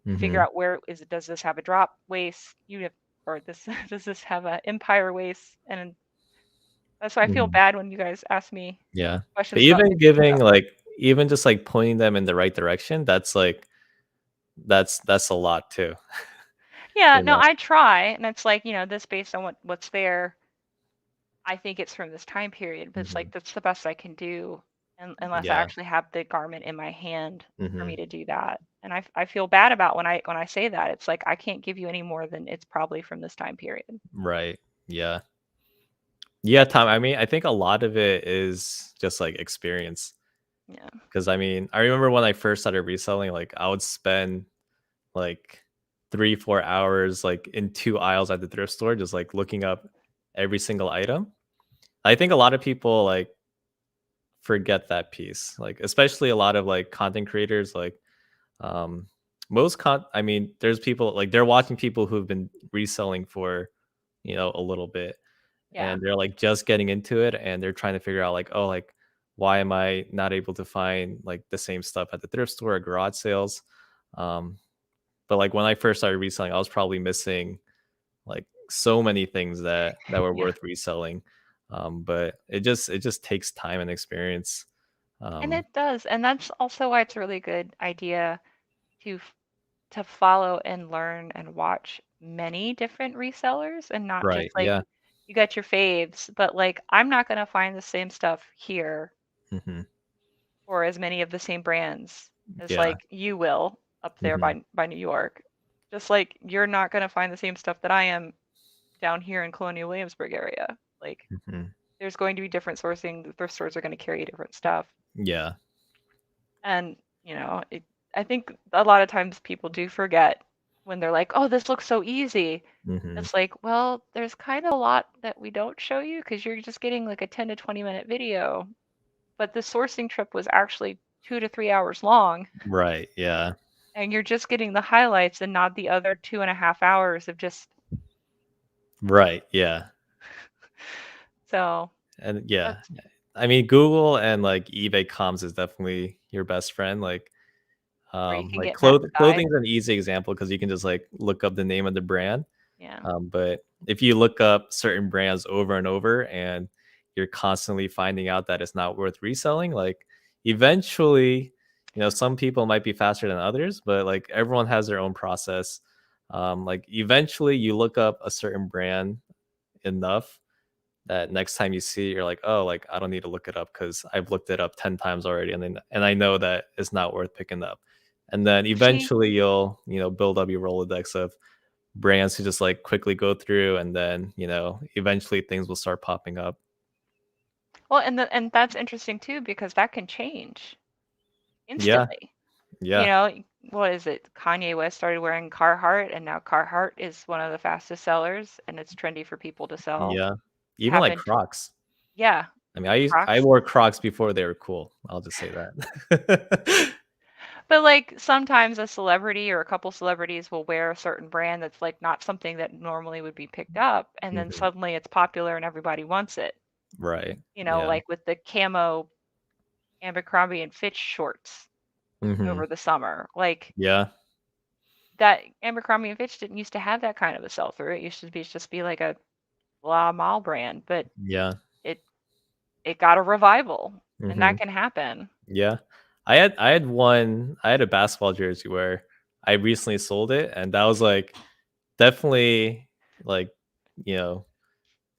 to figure Hmm. out where is it, does this have a drop waist unit or this does this have a empire waist? And that's why I feel Hmm. bad when you guys ask me Yeah. But questions about even vintage giving stuff. like even just like pointing them in the right direction, that's like that's a lot too. Yeah, You no, know. I try, and it's like, this based on what's there. I think it's from this time period, but it's Hmm. like that's the best I can do unless I Yeah. actually have the garment in my hand for Hmm. me to do that. And I feel bad about when I say that. It's like I can't give you any more than it's probably from this time period. Right. Yeah. Yeah, Tom. I mean, I think a lot of it is just like experience. Yeah. Because I mean, I remember when I first started reselling, like I would spend like 3, 4 hours like in 2 aisles at the thrift store, just like looking up every single item. I think a lot of people like forget that piece. Like especially a lot of like content creators, like um I mean, there's people like they're watching people who've been reselling for, a little bit, Yeah. and they're like just getting into it, and they're trying to figure out like, oh, like why am I not able to find like the same stuff at the thrift store or garage sales? Um, but like when I first started reselling, I was probably missing like so many things that were Yeah. worth reselling. But it just takes time and experience. And Um, it does. And that's also why it's a really good idea to to follow and learn and watch many different resellers and not just right. like Yeah. you got your faves, but like I'm not going to find the same stuff here Hmm. or as many of the same brands as Yeah. like you will up there Hmm. by New York. Just like you're not going to find the same stuff that I am down here in Colonial Williamsburg area. Like Hmm. there's going to be different sourcing. The thrift stores are going to carry different stuff. Yeah. And, I think a lot of times people do forget when they're like, "Oh, this looks so easy." Hmm. It's like, well, there's kind of a lot that we don't show you because you're just getting like a 10 to 20-minute video. But the sourcing trip was actually 2 to 3 hours long, Right. Yeah. and you're just getting the highlights and not the other 2.5 hours of just Right. Yeah. so And yeah, that's I mean, Google and like eBay comms is definitely your best friend. where you can Like get net side. clothing's an easy example because you can just like look up the name of the brand. Yeah. But if you look up certain brands over and over and you're constantly finding out that it's not worth reselling, like eventually, some people might be faster than others, but like everyone has their own process. Like eventually you look up a certain brand enough that next time you see it, you're like, oh, like I don't need to look it up because I've looked it up 10 times already, and I know that it's not worth picking up. And then See, eventually you'll, build up your Rolodex of brands to just like quickly go through, and then, eventually things will start popping up. well, and that's interesting too because that can change Yeah, instantly. You yeah, know, what is it? Kanye West started wearing Carhartt, and now Carhartt is one of the fastest sellers, and it's trendy for people to sell. yeah. It Even like happened, Crocs. yeah, I mean, I Crocs. wore Crocs before they were cool. I'll just say that. But like sometimes a celebrity or a couple celebrities will wear a certain brand that's like not something that normally would be picked up, and then Mhm. suddenly it's popular and everybody wants it. Right. Yeah. Like with the camo Abercrombie and Fitch shorts Hmm. over the summer. Like Yeah. that Abercrombie and Fitch didn't used to have that kind of a sell through. It used to be just be like a blah mall brand, but Yeah. it it got a revival, and Hmm. that can happen. Yeah. I had a basketball jersey where I recently sold it, and that was like definitely like, you know,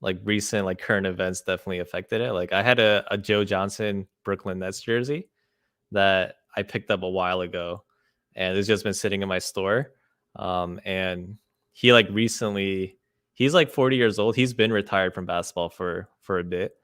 like recent like current events definitely affected it. Like I had a Joe Johnson Brooklyn Nets jersey that I picked up a while ago, and it's just been sitting in my store. And he like recently, he's like 40 years old. He's been retired from basketball for a bit,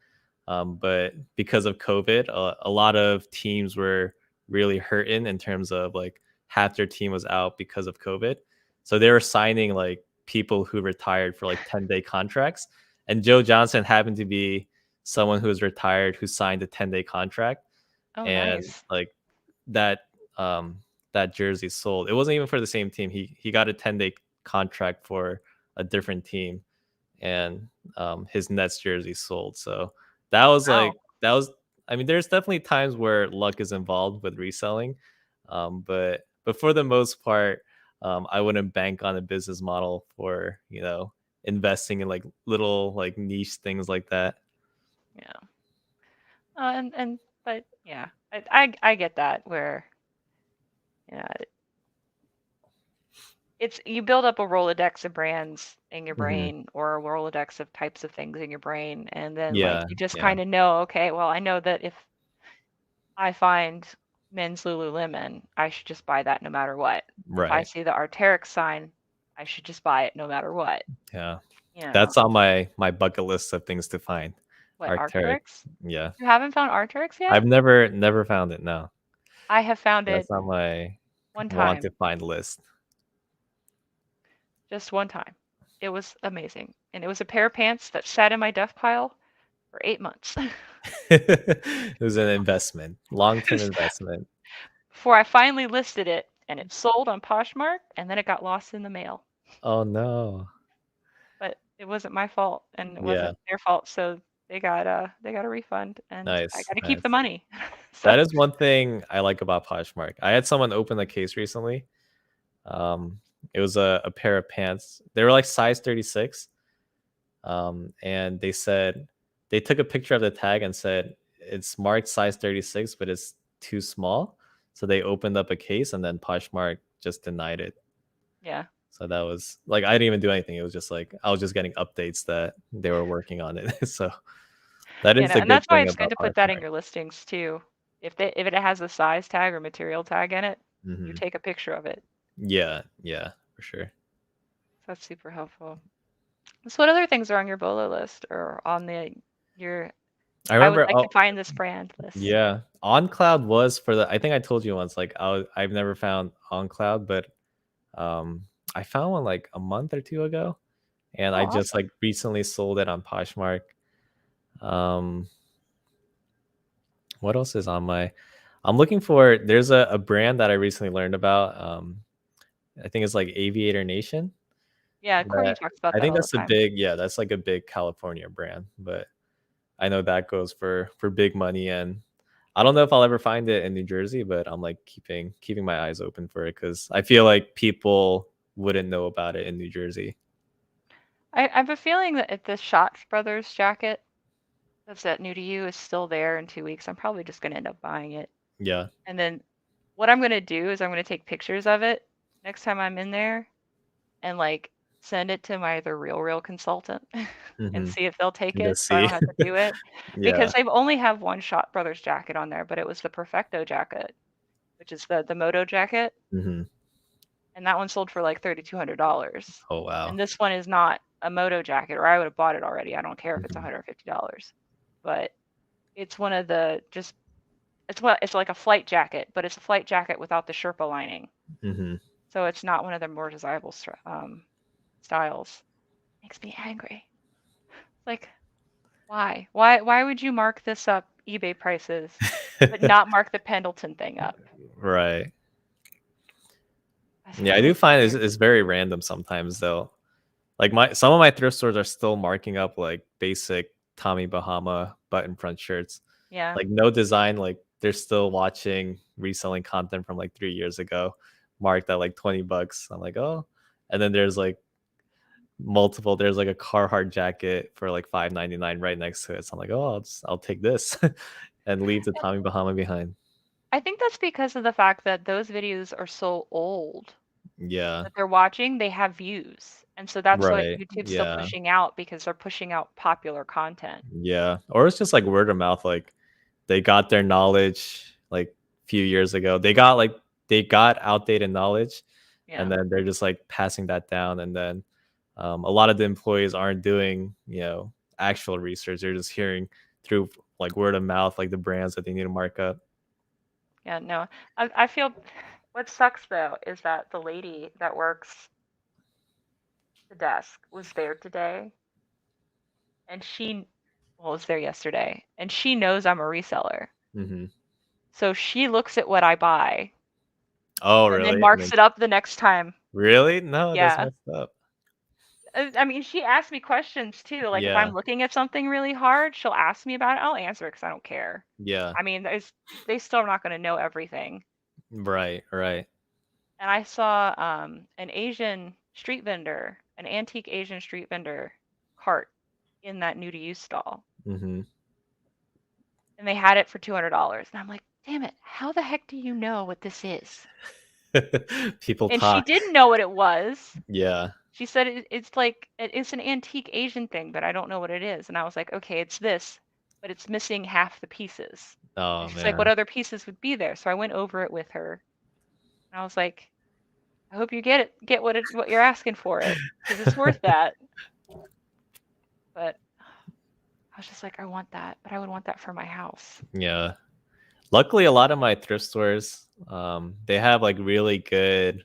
but because of COVID, a lot of teams were really hurting in terms of like half their team was out because of COVID. So they were signing like people who retired for like 10-day contracts. And Joe Johnson happened to be someone who was retired who signed a 10-day contract. Oh, And nice. like that that jersey sold. It wasn't even for the same team. He got a 10-day contract for a different team, and his Nets jersey sold. So that was Wow. like that was. I mean, there's definitely times where luck is involved with reselling, but for the most part, I wouldn't bank on a business model for investing in like little like niche things like that. Yeah. And but yeah, I get that where yeah, it's you build up a Rolodex of brands in your Hmm. brain or a Rolodex of types of things in your brain, and then like Yeah, you just yeah, kind of know, okay, well, I know that if I find men's Lululemon, I should just buy that no matter what. If I right, see the Arc'teryx sign, I should just buy it no matter what. yeah. You know, That's on my bucket list of things to find. what Arcteryx. Arc'teryx? Yeah. You haven't found Arc'teryx yet? I've never found it, no. I have found it That's on my one want to time, find list. just one time. It was amazing. And it was a pair of pants that sat in my duff pile for 8 months. It was an investment, long-term investment. Before I finally listed it, and it sold on Poshmark, and then it got lost in the mail. Oh no. But it wasn't my fault, and it Yeah. wasn't their fault, so they got a refund, and I Nice. got to keep the Nice. money. So That is one thing I like about Poshmark. I had someone open a case recently. Um, it was a pair of pants. They were like size 36. And they said they took a picture of the tag and said it's marked size 36, but it's too small. So they opened up a case and then Poshmark just denied it. yeah, So that was like I didn't even do anything. It was just like I was just getting updates that they were working on it. So that is the and good that's why thing it's good about to put that in Poshmark. your listings too. If it has a size tag or material tag in it, you Hmm. take a picture of it. Yeah, yeah, for sure. That's super helpful. So what other things are on your BOLO list or on your I I would remember. like to Oh, find this brand list? yeah. On Cloud was for the. I think I told you once. Like I've never found On Cloud, but um, I found one like a month or two ago, and Oh, I just awesome. like recently sold it on Poshmark. Um, what else is on my? I'm looking for. There's a brand that I recently learned about. I think it's like Aviator Nation. Yeah, Courtney That talks about I that think all the that's a time. big. Yeah, that's like a big California brand, but I know that goes for big money, and I don't know if I'll ever find it in New Jersey, but I'm like keeping my eyes open for it because I feel like people wouldn't know about it in New Jersey. I have a feeling that if this Schatz Brothers jacket that's that new to you is still there in 2 weeks, I'm probably just gonna end up buying it. Yeah. And then what I'm gonna do is I'm gonna take pictures of it next time I'm in there and like send it to my other real consultant and Mm-hmm. see if they'll take Go it so I see. don't have to do it. Yeah. Because I've only have one Shot Brothers jacket on there, but it was the Perfecto jacket, which is the Moto jacket, Hmm. and that one sold for like $3,200. Oh wow. And this one is not a Moto jacket, or I would have bought it already. I don't care if it's Hmm. $150. But it's one of the just it's like a flight jacket, but it's a flight jacket without the Sherpa lining. Hmm. So it's not one of the more desirable styles. Makes me angry. Like, why? Why would you mark this up eBay prices, but not mark the Pendleton thing up? Right. That's Yeah, I do really find weird. it's very random sometimes though. Like my some of my thrift stores are still marking up like basic Tommy Bahama button front shirts. Yeah. Like no design, like they're still watching reselling content from like 3 years ago, marked at like $20. I'm like, oh. And then there's like multiple, there's like a Carhartt jacket for like $5.99 right next to it. So I'm like, oh, I'll take this and leave the Tommy Bahama behind. I think that's because of the fact that those videos are so old Yeah. that they're watching, they have views. And so that's what Right. YouTube's still Yeah. pushing out because they're pushing out popular content. Yeah. Or it's just like word of mouth. Like they got their knowledge like a few years ago. They got outdated knowledge and Yeah. then they're just like passing that down. And then a lot of the employees aren't doing, actual research. They're just hearing through like word of mouth, like the brands that they need to mark up. Yeah, no. I feel what sucks though is that the lady that works the desk was there today and was there yesterday and she knows I'm a reseller. Hmm. So she looks at what I buy Oh, and then really? And marks then it up the next time. really? No, that's Yeah. messed up. I mean, she asks me questions too. Like if Yeah. I'm looking at something really hard, she'll ask me about it. I'll answer it because I don't care. Yeah. I mean, they still are not going to know everything. Right. Right. And I saw an Asian street vendor, an antique Asian street vendor cart in that new to use stall. Hmm. And they had it for $200. And I'm like, damn it, how the heck do you know what this is? People And she talk. didn't know what it was. Yeah. She said it's like it's an antique Asian thing, but I don't know what it is. And I was like, okay, it's this, but it's missing half the pieces. And Oh she's like, what man. other pieces would be there? So I went over it with her. And I was like, I hope you get what you're asking for it, because it's worth that. But I was just like, I want that, but I would want that for my house. Yeah. Luckily, a lot of my thrift stores, they have like really good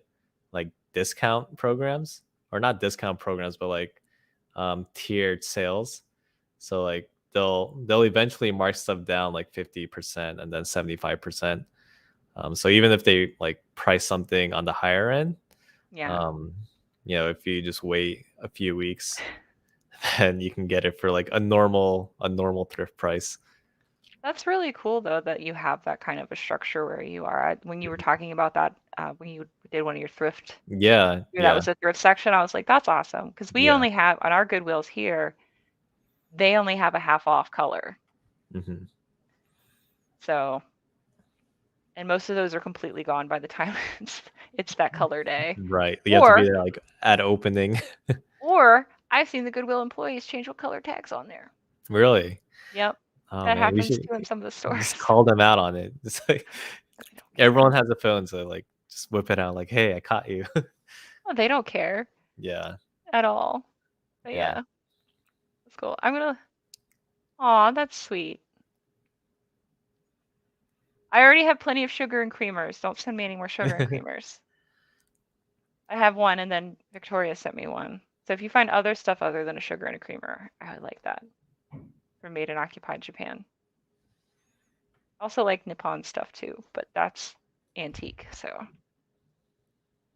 like discount programs, or not discount programs, but like tiered sales. So like they'll eventually mark stuff down like 50% and then 75%. So even if they like price something on the higher end, Yeah. um, if you just wait a few weeks, then you can get it for like a normal thrift price. That's really cool though that you have that kind of a structure where you are. When you were Mhm. talking about that, when you did one of your thrift, Yeah, that yeah, was a thrift section, I was like, that's awesome. Because we yeah. only have on our Goodwills here, they only have a half off color. Hmm. So, and most of those are completely gone by the time it's that color day. Right. You have to be Or, there like at opening. or I've seen the Goodwill employees change what color tags on there. Really? Yep, Oh that man, we happens should too in some of the just stores. call them out on it. It's like They don't everyone care. has a phone, so like just whip it out like, hey, I caught you. Oh, they don't care Yeah, at all. But yeah. yeah, that's cool. I'm gonna. Aw, that's sweet. I already have plenty of sugar and creamers. Don't send me any more sugar and creamers. I have one, and then Victoria sent me one. So if you find other stuff other than a sugar and a creamer, I would like that from Made in Occupied Japan. Also like Nippon stuff too, but that's antique. So,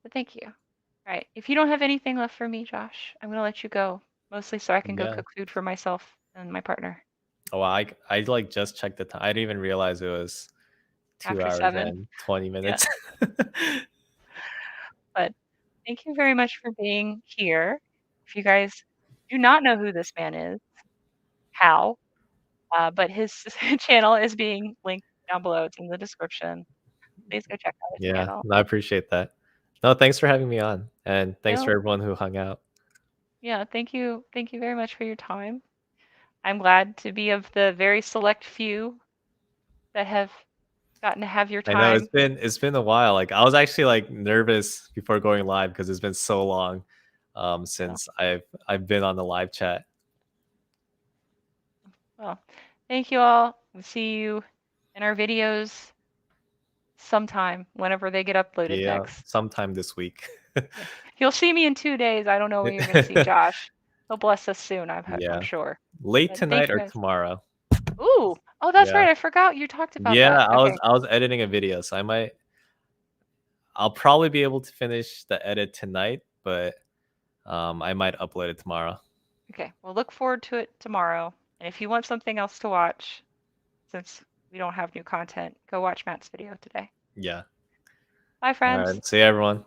but thank you. All right. If you don't have anything left for me, Josh, I'm gonna let you go. Mostly so I can go Yeah. cook food for myself and my partner Oh, I like just checked the time. I didn't even realize it was two after hours 7. and 20 Yeah. minutes. But thank you very much for being here. If you guys do not know who this man is, how, but his channel is being linked down below. It's in the description. Please go check out his Yeah, channel. I appreciate that. No, thanks for having me on, and thanks for No, everyone who hung out. yeah, thank you. Thank you very much for your time. I'm glad to be of the very select few that have gotten to have your I know it's time. been a while. Like I was actually like nervous before going live because it's been so long Well, since I've been on the live chat. well, thank you all. We'll see you in our videos sometime whenever they get uploaded Yeah, next. sometime this week. Yeah. You'll see me in 2 days. I don't know when you're going to see Josh. He'll bless us soon, I'm Yeah, sure. late But thank tonight you or guys. tomorrow. Ooh, oh, that's Yeah, right. I forgot you talked about yeah. that. I was Okay. I was editing a video, so I'll probably be able to finish the edit tonight, but I might upload it tomorrow. Okay. We'll look forward to it tomorrow. And if you want something else to watch, since we don't have new content, go watch Matt's video today. Yeah. Bye, All friends. right. See you, everyone.